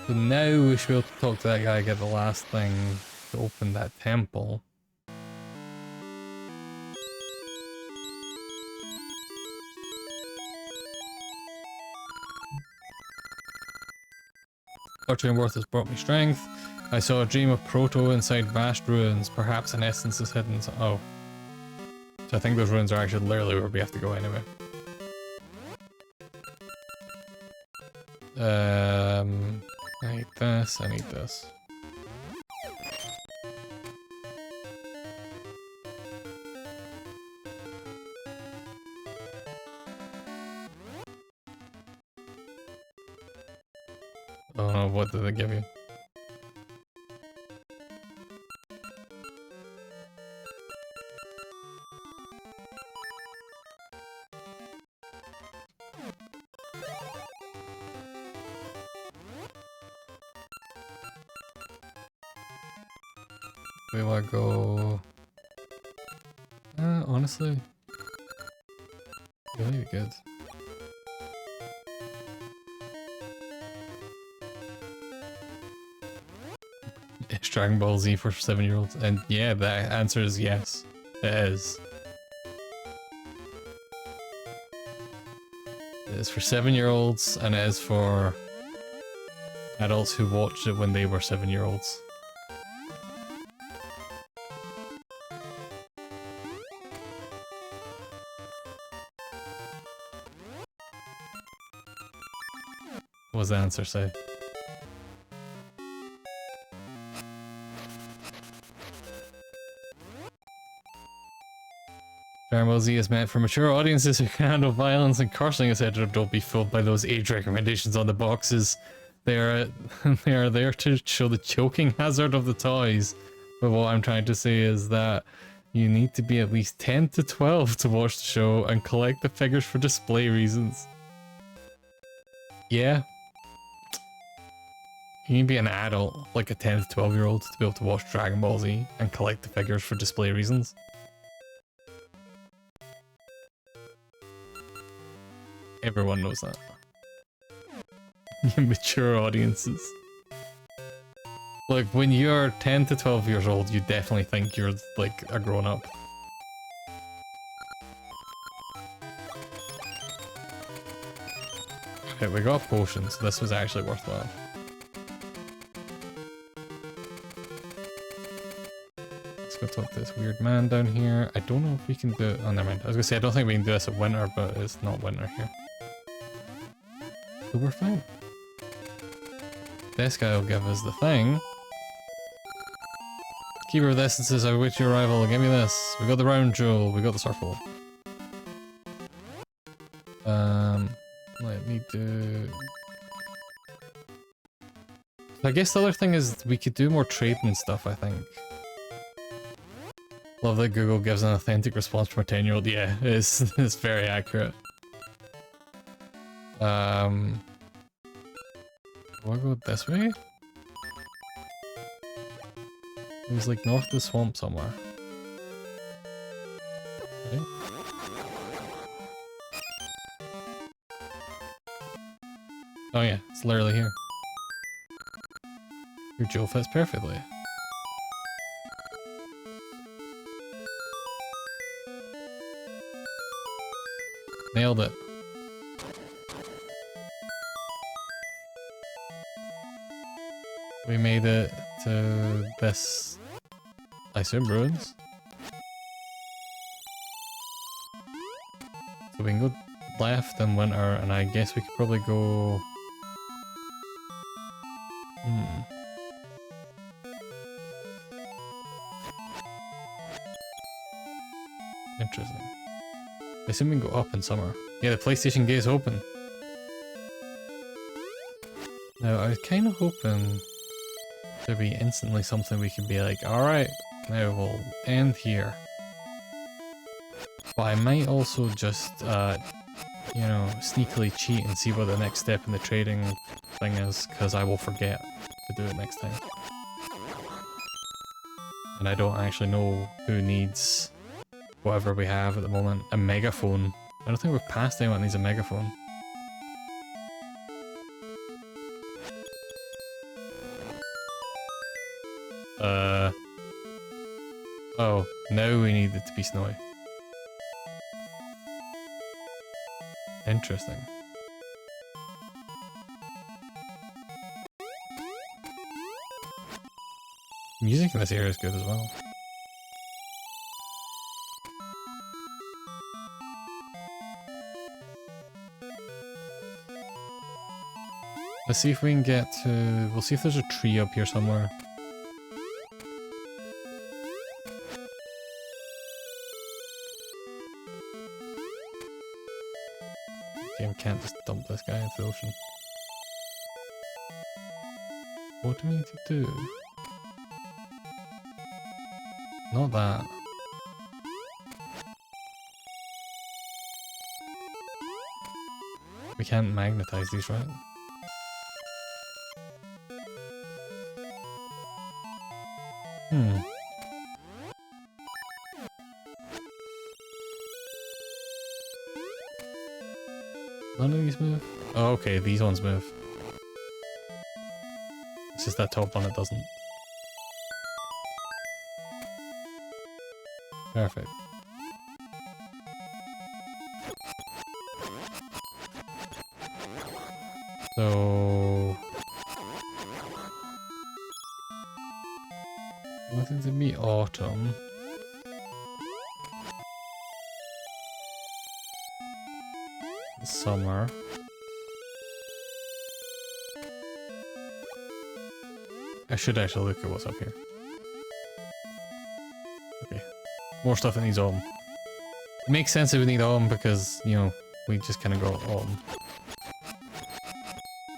So now we should be able to talk to that guy, get the last thing to open that temple. Nurturing Warmth has brought me strength. I saw a dream of Proto inside vast ruins. Perhaps an essence is hidden. Oh. So I think those ruins are actually literally where we have to go anyway. I need this, I need this. Oh no, what did they give you? We want to go... honestly... really good. It's Dragon Ball Z for 7-year-olds? And yeah, the answer is yes. It is. It is for 7-year-olds, and it is for adults who watched it when they were 7-year-olds. What does the answer say? Dragon Ball Z is meant for mature audiences who can handle violence and cursing, etc. Don't be fooled by those age recommendations on the boxes. They're they are there to show the choking hazard of the toys. But what I'm trying to say is that you need to be at least 10 to 12 to watch the show and collect the figures for display reasons. Yeah. You need to be an adult, like a 10 to 12 year old, to be able to watch Dragon Ball Z and collect the figures for display reasons. Everyone knows that. Mature audiences. Like, when you're 10 to 12 years old, you definitely think you're, like, a grown-up. Okay, we got a potion, so this was actually worthwhile. Let's go talk to this weird man down here. I don't know if we can do it. Oh, never mind. I was gonna say, I don't think we can do this at winter, but it's not winter here. So we're fine. This guy will give us the thing. Keeper of the Essences, I await your arrival. Give me this. We got the round jewel. We got the circle. Let me do... I guess the other thing is we could do more trading and stuff, I think. Love that Google gives an authentic response from a 10-year-old. Yeah, it's very accurate. Do I go this way? It was like north of the swamp somewhere. Right? Oh yeah, it's literally here. Your jewel fits perfectly. Nailed it. We made it to this, I assume, ruins. So we can go left in winter, and I guess we could probably go... Interesting. I assume we can go up in summer. Yeah, the PlayStation gate is open. Now, I was kind of hoping there'd be instantly something we could be like, alright, now we'll end here. But I might also just, you know, sneakily cheat and see what the next step in the trading thing is, because I will forget to do it next time. And I don't actually know who needs whatever we have at the moment. A megaphone. I don't think we've passed anyone that needs a megaphone. Oh, now we need it to be snowy. Interesting. Music in this area is good as well. Let's see if we can get to... We'll see if there's a tree up here somewhere. Okay, we can't just dump this guy into the ocean. What do we need to do? Not that. We can't magnetize these, right? None of these move? Oh, okay, these ones move. It's just that top one that doesn't. Perfect. So... nothing to meet autumn. Summer. I should actually look at what's up here. Okay. More stuff that needs autumn. It makes sense that we need autumn because, you know, we just kind of go autumn.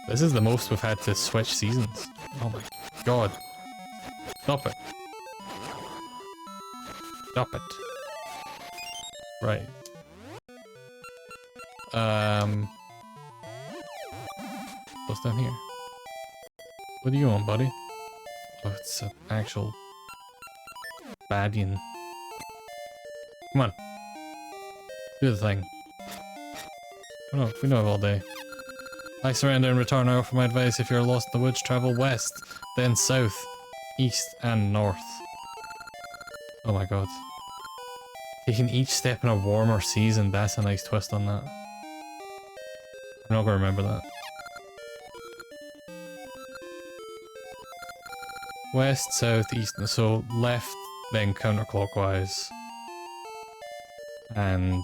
This is the most we've had to switch seasons. Oh my god. Stop it. Stop it. Right. What's down here? What are you on, buddy? Oh, it's an actual Badian. Come on. Do the thing. We know it all day. I surrender and return. I offer my advice. If you're lost in the woods, travel west, then south, east, and north. Oh my god. Taking each step in a warmer season, that's a nice twist on that. I'm not gonna remember that. West, south, east, and so left, then counterclockwise. And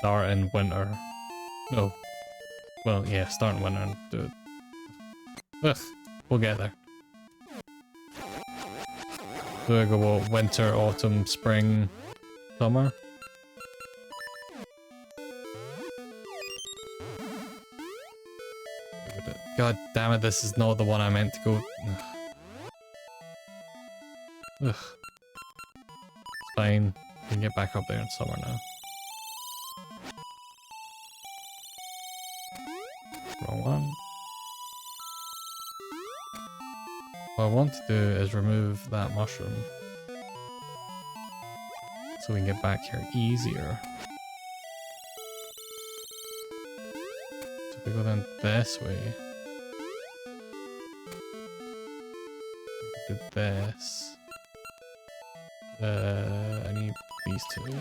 start in winter. No. Well, yeah, start in winter and do it. Ugh, we'll get there. So I go what, winter, autumn, spring, summer. God damn it, this is not the one I meant to go. Ugh. It's fine. We can get back up there in summer now. Wrong one. What I want to do is remove that mushroom. So we can get back here easier. So if we go down this way. We do this. I need these two.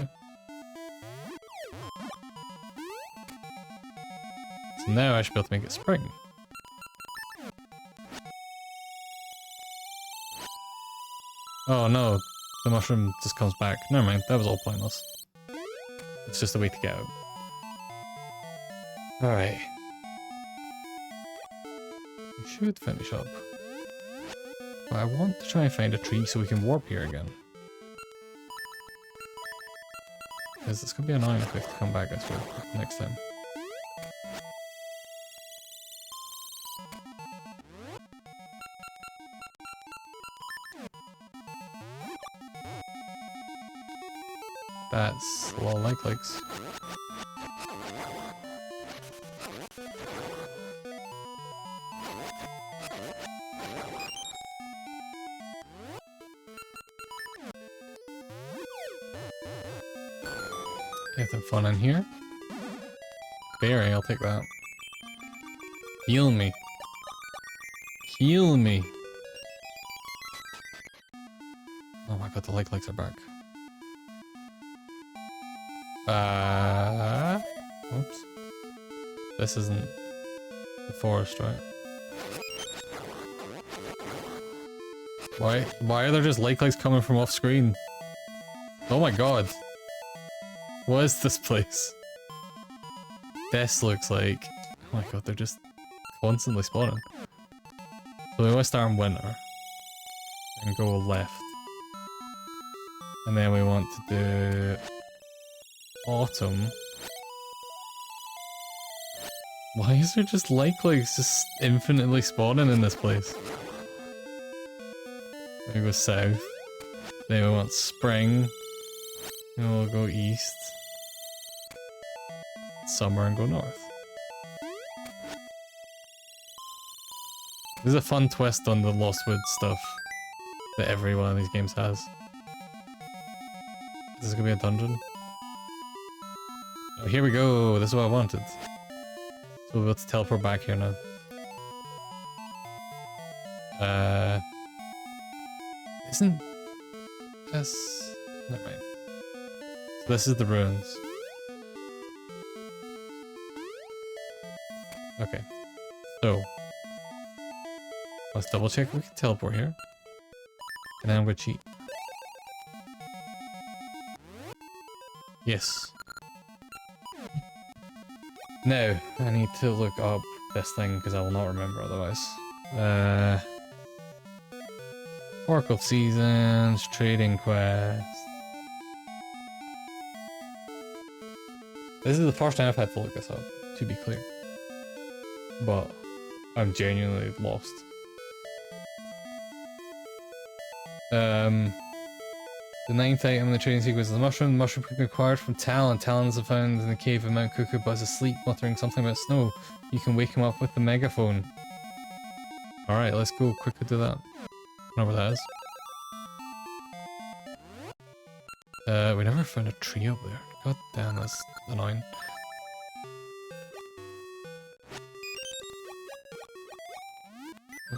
So now I should be able to make it spring. Oh no, the mushroom just comes back. Never mind, that was all pointless. It's just a way to get out. Alright. We should finish up. But I want to try and find a tree so we can warp here again. Because it's going to be annoying if we have to come back this way next time. That's a lot of like likes. Anything fun in here? Berry, I'll take that. Heal me. Heal me. Oh my god, the like likes are back. Oops. This isn't the forest, right? Why are there just like likes coming from off screen? Oh my god. What is this place? This looks like... Oh my god, they're just constantly spawning. So we want to start in winter. And go left. And then we want to do... autumn. Why is there just like likes just infinitely spawning in this place? Then we go south. Then we want spring. Then we'll go east. Summer and go north. This is a fun twist on the Lost Woods stuff that every one of these games has. Is this gonna be a dungeon? Oh, here we go. This is what I wanted. So we'll be able to teleport back here now. Isn't this... Never mind. So this is the ruins. Okay. So. Let's double check if we can teleport here. And then I'm gonna cheat. Yes. Now, I need to look up this thing because I will not remember otherwise. Oracle of Seasons, Trading Quest. This is the first time I've had to look this up, to be clear. But I'm genuinely lost. The ninth item in the training sequence is the mushroom. The mushroom can be acquired from Talon. Talons are found in the cave of Mount Cuckoo, but is asleep, muttering something about snow. You can wake him up with the megaphone. Alright, let's go quickly do that. I don't know where that is. We never found a tree up there. God damn, that's annoying. I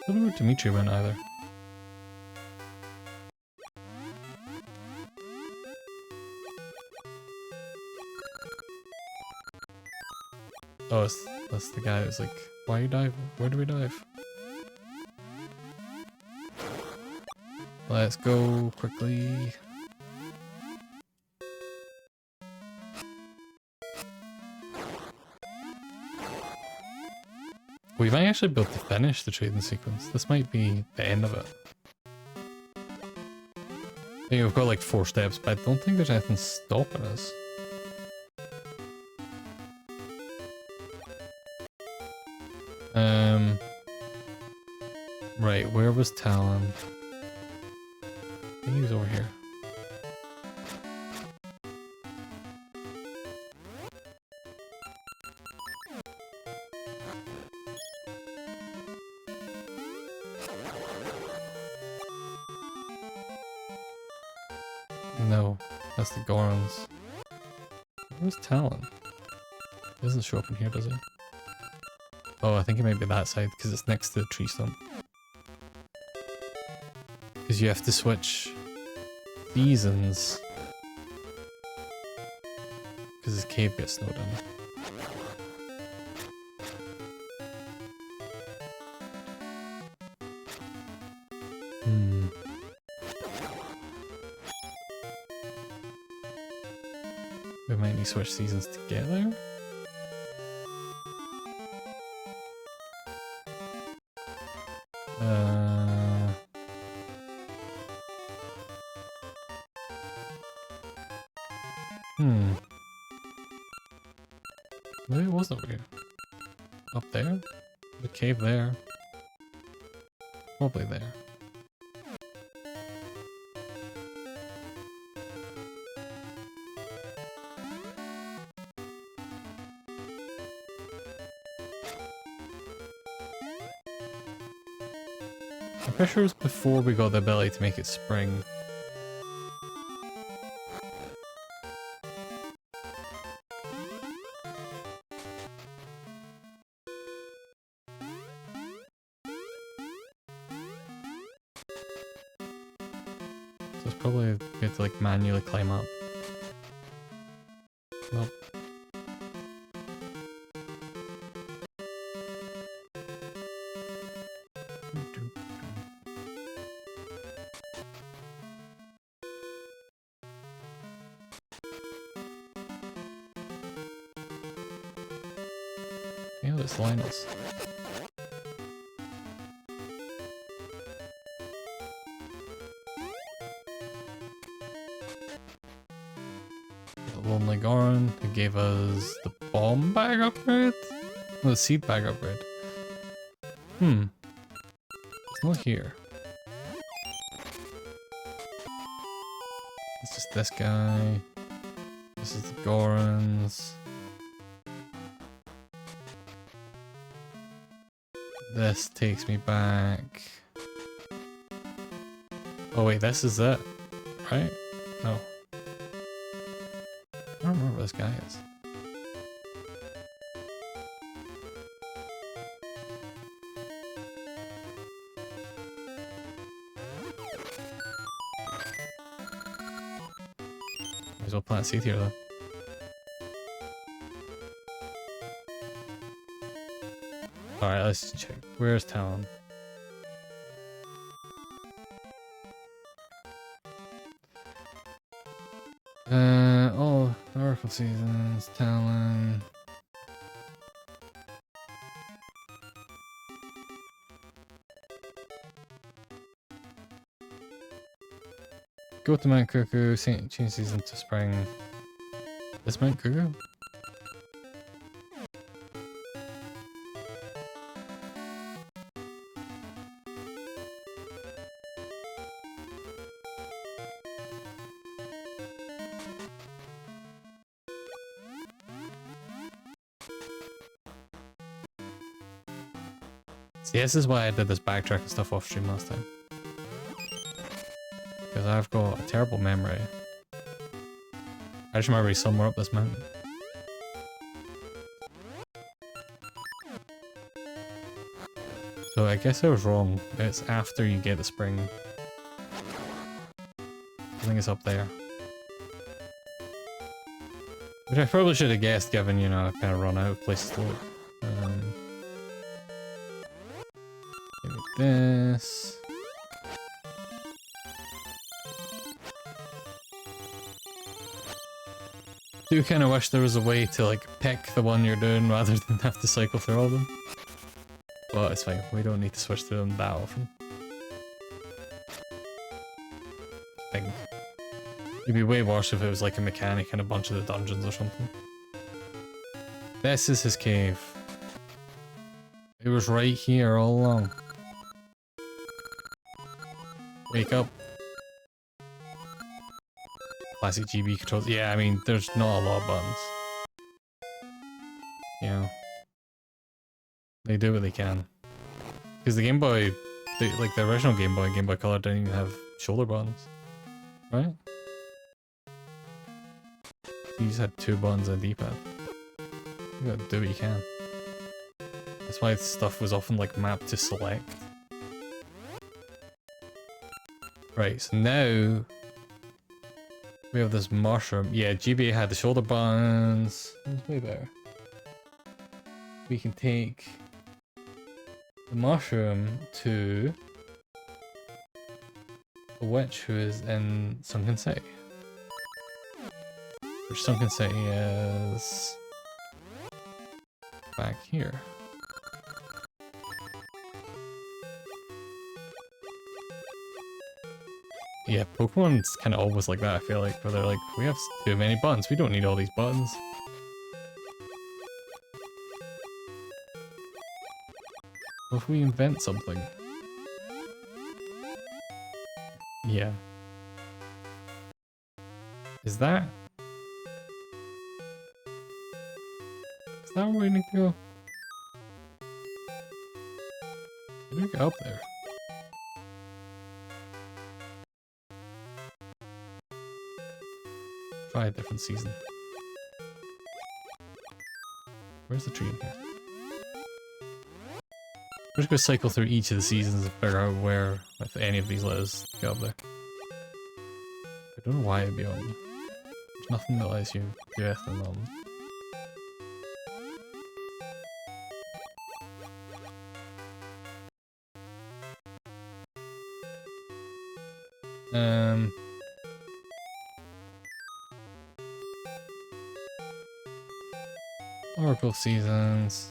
don't know where Dimitri went either. Oh, that's the guy that's like, why you dive? Where do we dive? Let's go quickly. We might actually be able to finish the trading sequence. This might be the end of it. I think we've got like 4 steps, but I don't think there's anything stopping us. Right, where was Talon? I think he was over here. No, that's the Gorons. Where's Talon? He doesn't show up in here, does he? Oh, I think it might be that side because it's next to the tree stump. Because you have to switch seasons. Because this cave gets snowed in. We might need to switch seasons to get there. Maybe it wasn't weird. Up there? The cave there. Probably there. I'm pretty sure it was before we got the ability to make it spring. So it's probably we have to like manually climb up. Nope. Yeah, let's line us. The Lonely Goron, who gave us the bomb bag upgrade? No, the seed bag upgrade. It's not here. It's just this guy. This is the Gorons. This takes me back. Oh wait, this is it, right? No. I don't remember where this guy is. Might as well plant a seed here though. Alright, let's check. Where's Talon? Oh, Oracle Seasons, Talon. Go to Mount Cuckoo, change season to spring. This Mount Cuckoo? See, this is why I did this backtracking stuff off stream last time. Because I've got a terrible memory. I just remember he's somewhere up this mountain. So I guess I was wrong. It's after you get the spring. I think it's up there. Which I probably should have guessed given, you know, I've kind of run out of places to look. Give me this. I do kind of wish there was a way to like pick the one you're doing rather than have to cycle through all of them. But it's fine, we don't need to switch through them that often. I think. It'd be way worse if it was like a mechanic in a bunch of the dungeons or something. This is his cave. It was right here all along. Wake up. Classic GB controls. Yeah, I mean, there's not a lot of buttons. Yeah. They do what they can. Because the Game Boy, like the original Game Boy and Game Boy Color didn't even have shoulder buttons. Right? You just had 2 buttons and a D-pad. You gotta do what you can. That's why stuff was often like mapped to select. Right, so now we have this mushroom. Yeah, GBA had the shoulder buttons. It's way better. We can take the mushroom to a witch who is in Sunken City. Which Sunken City is back here. Yeah, Pokemon's kind of always like that, I feel like, where they're like, we have too many buttons, we don't need all these buttons. What if we invent something? Yeah. Is that where we need to go? How do we get up there? Try a different season. Where's the tree in here? We're just gonna cycle through each of the seasons and figure out where, if any of these let us get up there. I don't know why it'd be on them. There's nothing that lets you do anything on them. Oracle seasons.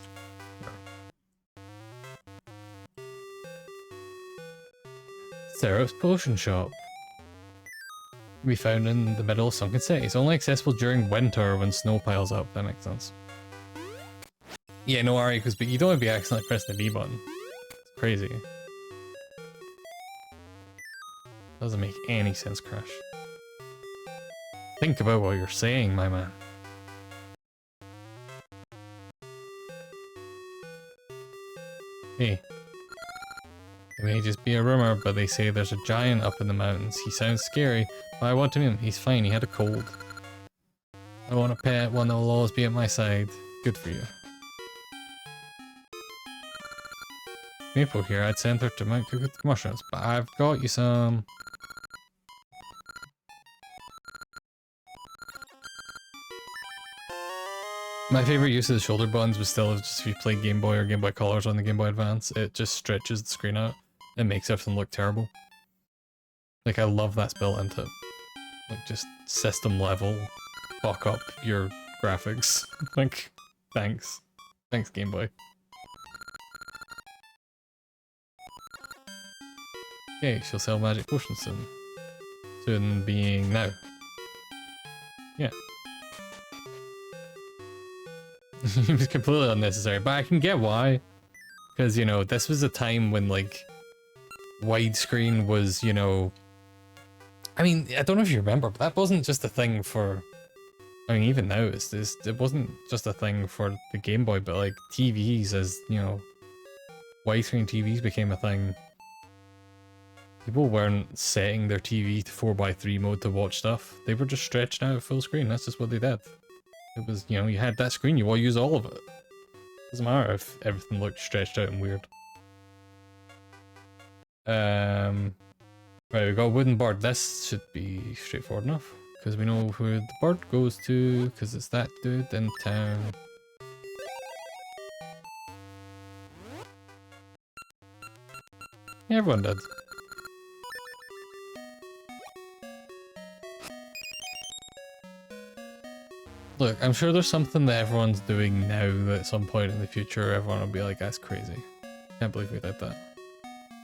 Seraph's Potion Shop. Can be found in the middle of Sunken City. It's only accessible during winter when snow piles up. That makes sense. Yeah, no worry, because you don't want to be accidentally pressing the B button. It's crazy. Doesn't make any sense, Crash. Think about what you're saying, my man. Hey. It may just be a rumor, but they say there's a giant up in the mountains. He sounds scary, but I want to meet him. He's fine, he had a cold. I want a pet, one that will always be at my side. Good for you. Maple here, I'd send her to Mount Cook with mushrooms, but I've got you some. My favorite use of the shoulder buttons was still just if you play Game Boy or Game Boy Colors on the Game Boy Advance, it just stretches the screen out. It makes everything look terrible. Like, I love that's built into it. Like, just system level, fuck up your graphics. Like, thanks. Thanks, Game Boy. Okay, she'll sell magic potions soon. Soon being now. Yeah. It was completely unnecessary, but I can get why. Because, you know, this was a time when, like, widescreen was, you know... I mean, I don't know if you remember, but that wasn't just a thing for... I mean, even now, it wasn't just a thing for the Game Boy, but, like, TVs as, you know, widescreen TVs became a thing, people weren't setting their TV to 4:3 mode to watch stuff. They were just stretching out full screen. That's just what they did. It was, you know, you had that screen, you want to use all of it. Doesn't matter if everything looked stretched out and weird. Right, we got a wooden bird. This should be straightforward enough, because we know who the bird goes to, because it's that dude in town. Yeah, everyone did. Look, I'm sure there's something that everyone's doing now that at some point in the future everyone will be like, that's crazy. Can't believe we did that.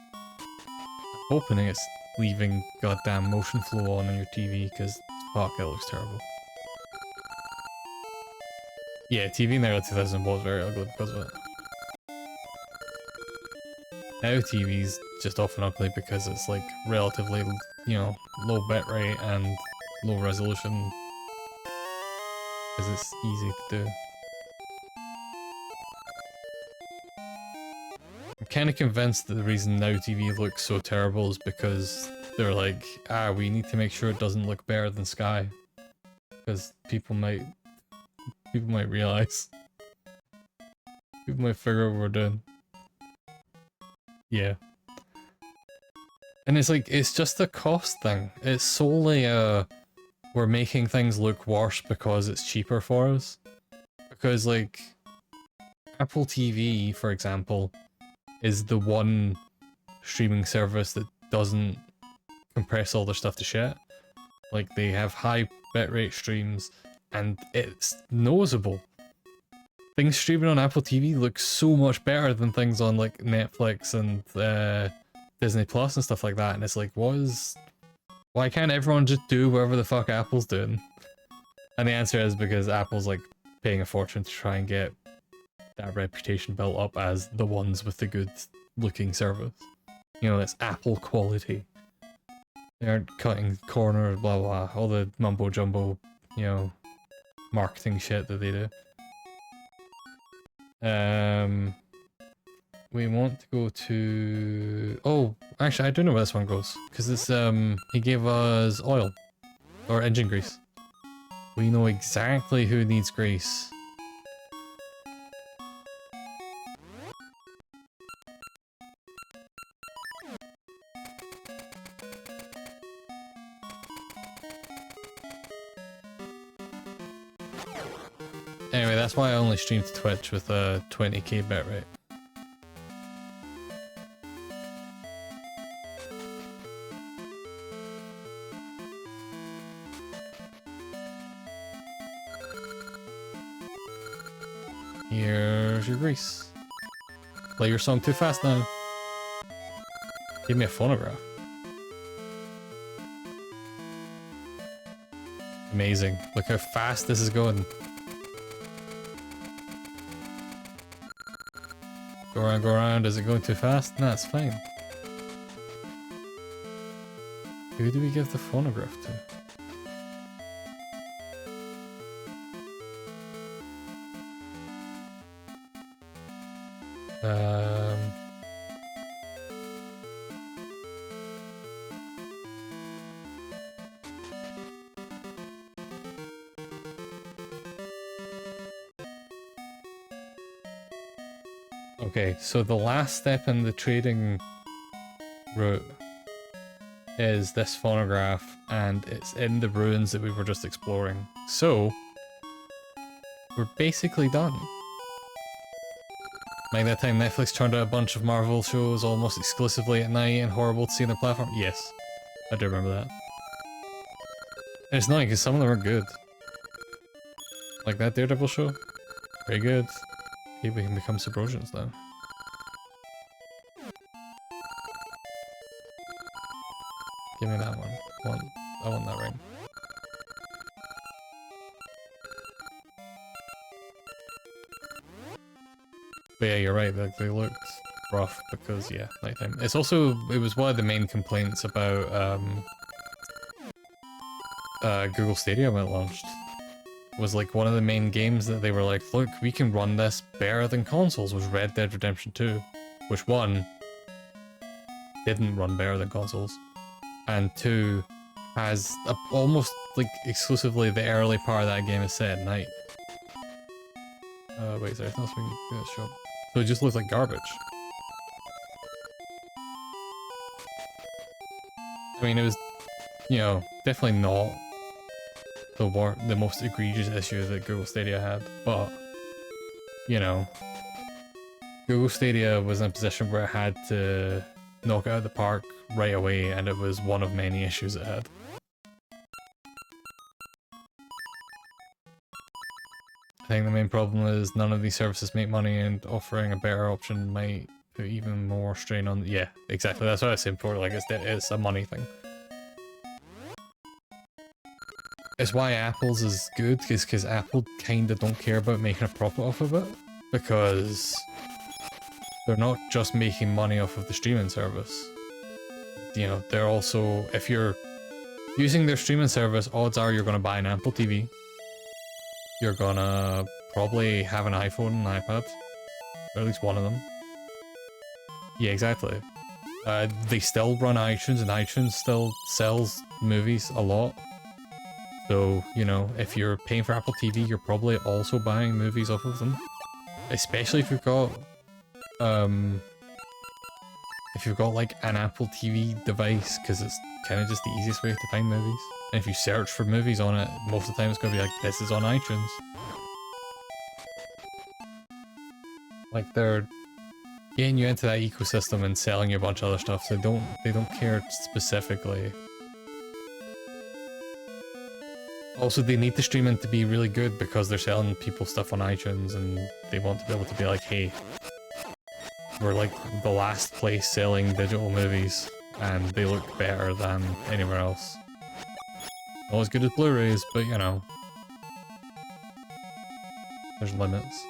I'm hoping it's leaving goddamn motion flow on your TV, because fuck, it looks terrible. Yeah, TV in the early 2000s was very ugly because of it. Now TV's just often ugly because it's like relatively, you know, low bitrate and low resolution. Because it's easy to do. I'm kind of convinced that the reason now TV looks so terrible is because they're like, we need to make sure it doesn't look better than Sky. Because people might realize. People might figure out what we're doing. Yeah. And it's like, it's just a cost thing. It's solely we're making things look worse because it's cheaper for us. Because like, Apple TV, for example, is the one streaming service that doesn't compress all their stuff to shit. Like, they have high bitrate streams, and it's noticeable. Things streaming on Apple TV look so much better than things on like Netflix and Disney Plus and stuff like that, and it's like, why can't everyone just do whatever the fuck Apple's doing? And the answer is because Apple's like paying a fortune to try and get that reputation built up as the ones with the good looking service. You know, it's Apple quality. They aren't cutting corners, blah blah, all the mumbo jumbo, you know, marketing shit that they do. We want to go to... Oh, actually I do know where this one goes. Because it's, he gave us oil. Or engine grease. We know exactly who needs grease. Anyway, that's why I only stream to Twitch with a 20k bitrate. Here's your grease. Play your song too fast now. Give me a phonograph. Amazing. Look how fast this is going. Go around, go around. Is it going too fast? Nah, it's fine. Who do we give the phonograph to? Okay, so the last step in the trading route is this phonograph, and it's in the ruins that we were just exploring. So, we're basically done. Like that time Netflix turned out a bunch of Marvel shows almost exclusively at night and horrible to see on their platform? Yes, I do remember that. And it's annoying because some of them are good. Like that Daredevil show? Very good. Maybe we can become Subrosians now. Give me that one. I want that ring. But yeah, you're right, they looked rough because, yeah, nighttime. It's also, it was one of the main complaints about Google Stadia when it launched. Was like one of the main games that they were like, look, we can run this better than consoles, was Red Dead Redemption 2. which one, didn't run better than consoles, and two, has almost like exclusively the early part of that game is set at night. Wait, is there anything else we can do this shop? So it just looks like garbage. I mean, it was, you know, definitely not the most egregious issue that Google Stadia had, but, you know, Google Stadia was in a position where it had to knock it out of the park right away, and it was one of many issues it had. I think the main problem is none of these services make money, and offering a better option might put even more strain on... Yeah, exactly, that's what I was saying before, like, it's a money thing. It's why Apple's is good, because Apple kinda don't care about making a profit off of it, because they're not just making money off of the streaming service. You know, they're also, if you're using their streaming service, odds are you're gonna buy an Apple TV. You're gonna probably have an iPhone and an iPad, or at least one of them. Yeah, exactly. They still run iTunes, and iTunes still sells movies a lot. So, you know, if you're paying for Apple TV, you're probably also buying movies off of them. Especially if you've got, like an Apple TV device, because it's kind of just the easiest way to find movies. And if you search for movies on it, most of the time it's going to be like, this is on iTunes. Like, they're getting you into that ecosystem and selling you a bunch of other stuff, so they don't care specifically. Also, they need the streaming to be really good because they're selling people stuff on iTunes, and they want to be able to be like, hey, we're like the last place selling digital movies, and they look better than anywhere else. Not as good as Blu-rays, but you know, there's limits.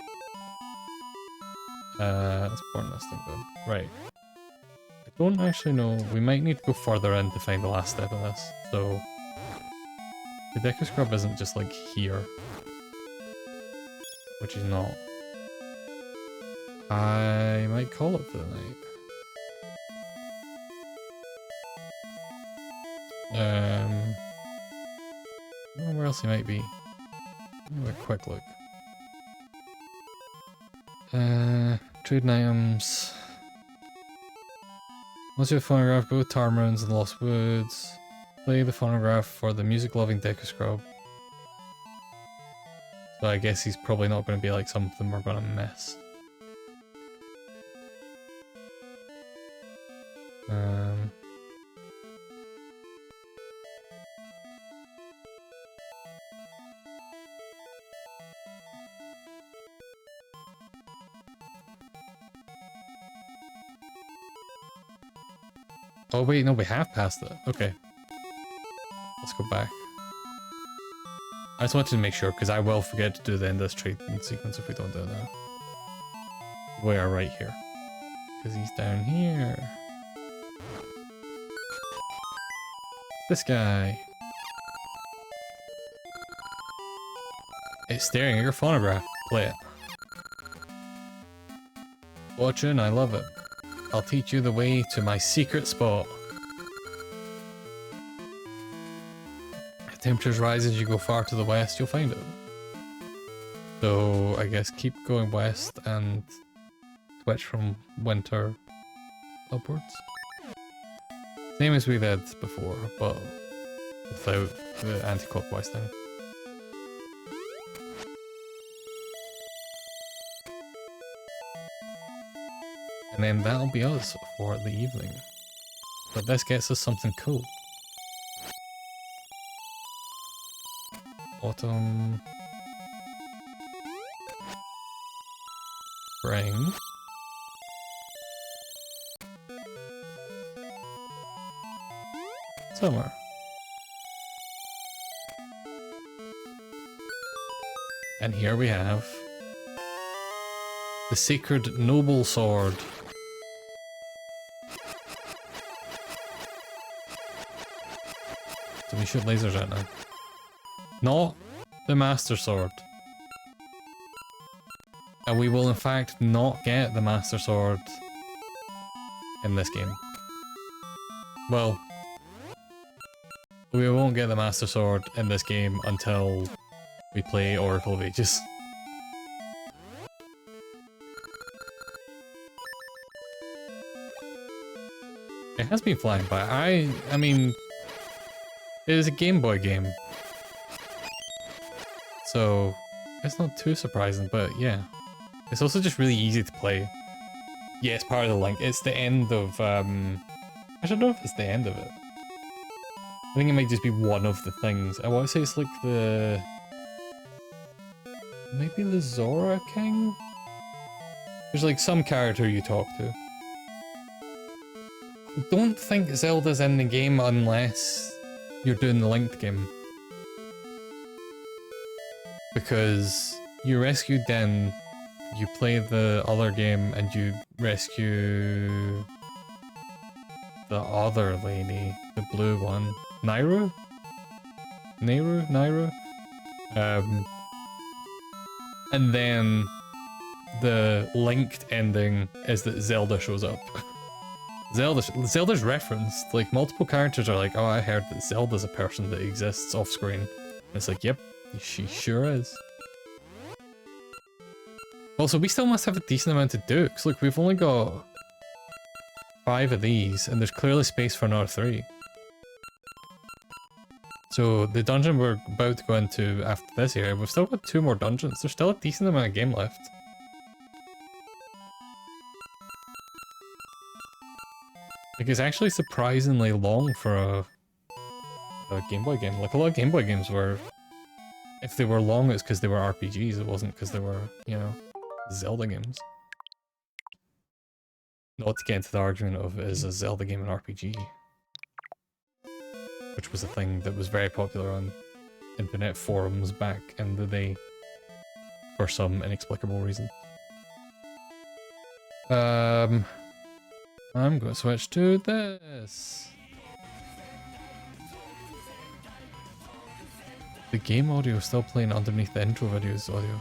Let's burn this thing down. Right. I don't actually know. We might need to go further in to find the last step of this, so... The Deku Scrub isn't just like here, which is not. I might call it for the night. I don't know where else he might be. Have a quick look. Trading items. Once you have a phonograph, go to Tarmoons and Lost Woods. Play the phonograph for the music-loving Deku Scrub. So I guess he's probably not going to be like something we're going to miss. Oh wait, no, we have passed it. Okay. Let's go back. I just wanted to make sure, because I will forget to do the end of this treatment sequence if we don't do that. We are right here. Because he's down here. This guy. It's staring at your phonograph. Play it. Watching, I love it. I'll teach you the way to my secret spot. If temperatures rise as you go far to the west, you'll find it. So I guess keep going west and switch from winter upwards. Same as we did before, but without the anti-clockwise thing. And then that'll be us for the evening. But this gets us something cool. Autumn. Spring. Summer. And here we have the Sacred Noble Sword. So we shoot lasers at now. Not the Master Sword. And we will in fact not get the Master Sword in this game. Well, we won't get the Master Sword in this game until we play Oracle of Ages. It has been flying by. I mean, it is a Game Boy game. So, it's not too surprising, but yeah. It's also just really easy to play. Yeah, it's part of the link. It's the end of, I don't know if it's the end of it. I think it might just be one of the things. I want to say it's like the... maybe the Zora King? There's like some character you talk to. I don't think Zelda's in the game unless you're doing the linked game. Because you rescue Den, you play the other game, and you rescue the other lady, the blue one. Nairu? Nairu? And then the linked ending is that Zelda shows up. Zelda's referenced. Like, multiple characters are like, oh, I heard that Zelda's a person that exists off screen. And it's like, yep, she sure is. Also, we still must have a decent amount to do, because look, we've only got 5 of these, and there's clearly space for another 3. So, the dungeon we're about to go into after this here, we've still got 2 more dungeons. There's still a decent amount of game left. Like, it's actually surprisingly long for a Game Boy game. Like, a lot of Game Boy games were... if they were long, it's because they were RPGs, it wasn't because they were, you know, Zelda games. Not to get into the argument of, is a Zelda game an RPG? Which was a thing that was very popular on internet forums back in the day. For some inexplicable reason. I'm going to switch to this. The game audio is still playing underneath the intro video's audio.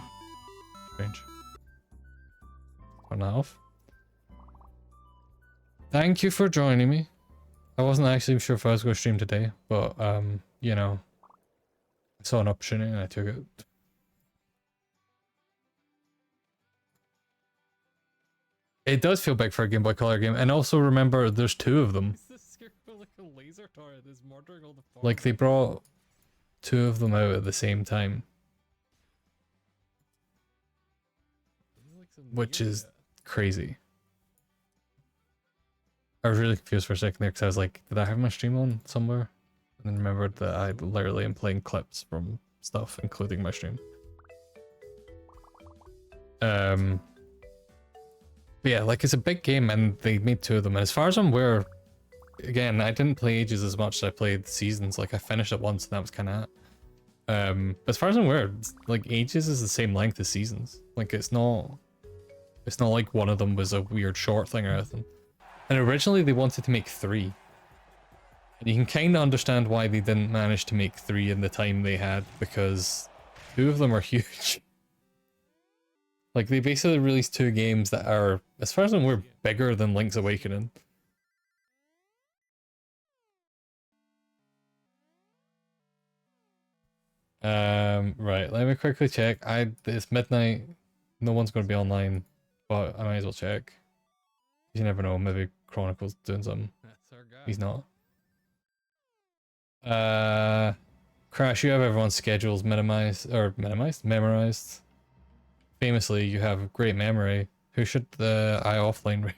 Strange. Turn that off. Thank you for joining me. I wasn't actually sure if I was going to stream today, but, you know, I saw an opportunity and I took it. It does feel big for a Game Boy Color game, and also remember, there's 2 of them. Like, they brought 2 of them out at the same time. Which is crazy. I was really confused for a second there, because I was like, did I have my stream on somewhere? And then remembered that I literally am playing clips from stuff, including my stream. But yeah, like, it's a big game, and they made 2 of them. And as far as I'm aware, again, I didn't play Ages as much as I played Seasons. Like, I finished it once, and that was kind of it. But as far as I'm aware, like, Ages is the same length as Seasons. Like, it's not like one of them was a weird short thing or anything. And originally they wanted to make 3. And you can kind of understand why they didn't manage to make 3 in the time they had, because 2 of them are huge. Like, they basically released 2 games that are, as far as I'm aware, bigger than Link's Awakening. Right, let me quickly check. It's midnight. No one's going to be online, but I might as well check. You never know, maybe Chronicle's doing something. That's our guy. He's not. Crash, you have everyone's schedules memorized. Famously, you have great memory. Who should the eye offline rate?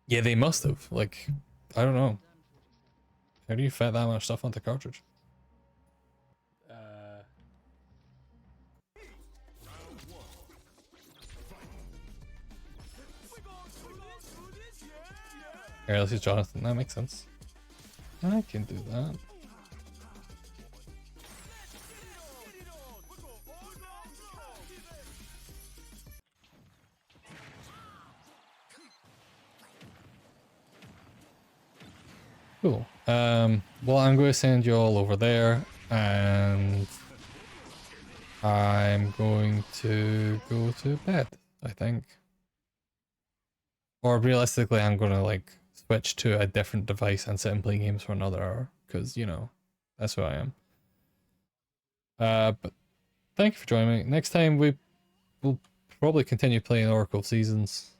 Yeah, they must have. Like, I don't know. How do you fit that much stuff onto cartridge? Here, let's use Jonathan. That makes sense. I can do that. Cool. Well, I'm going to send you all over there, and I'm going to go to bed. I think. Or realistically, I'm gonna like switch to a different device and sit and play games for another hour, because you know, that's who I am. But thank you for joining me. Next time we will probably continue playing Oracle of Seasons,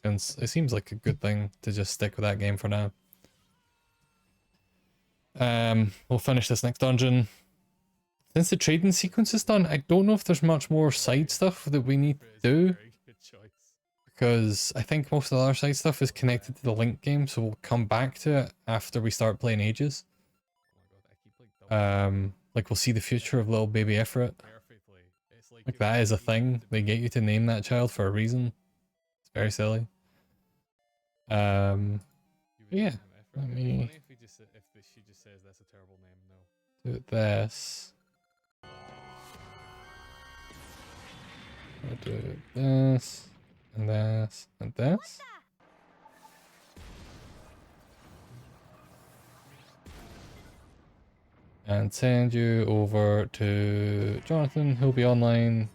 since it seems like a good thing to just stick with that game for now. We'll finish this next dungeon. Since the trading sequence is done, I don't know if there's much more side stuff that we need to do, because I think most of the other side stuff is connected to the Link game, so we'll come back to it after we start playing Ages. Like we'll see the future of little baby Ifrit. Like that is a thing. They get you to name that child for a reason. It's very silly. Yeah. Let me do this. I'll do this, and this, and this. And send you over to Jonathan, who'll be online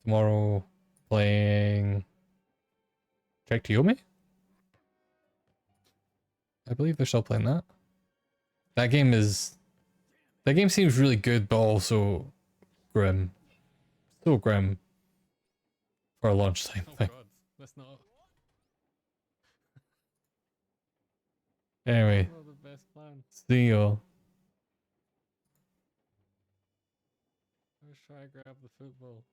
tomorrow playing Trek to Yomi? I believe they're still playing that. That game seems really good, but also grim. So grim for a lunchtime thing. God, that's not. Anyway, the best plan. See y'all. Let's try to grab the football.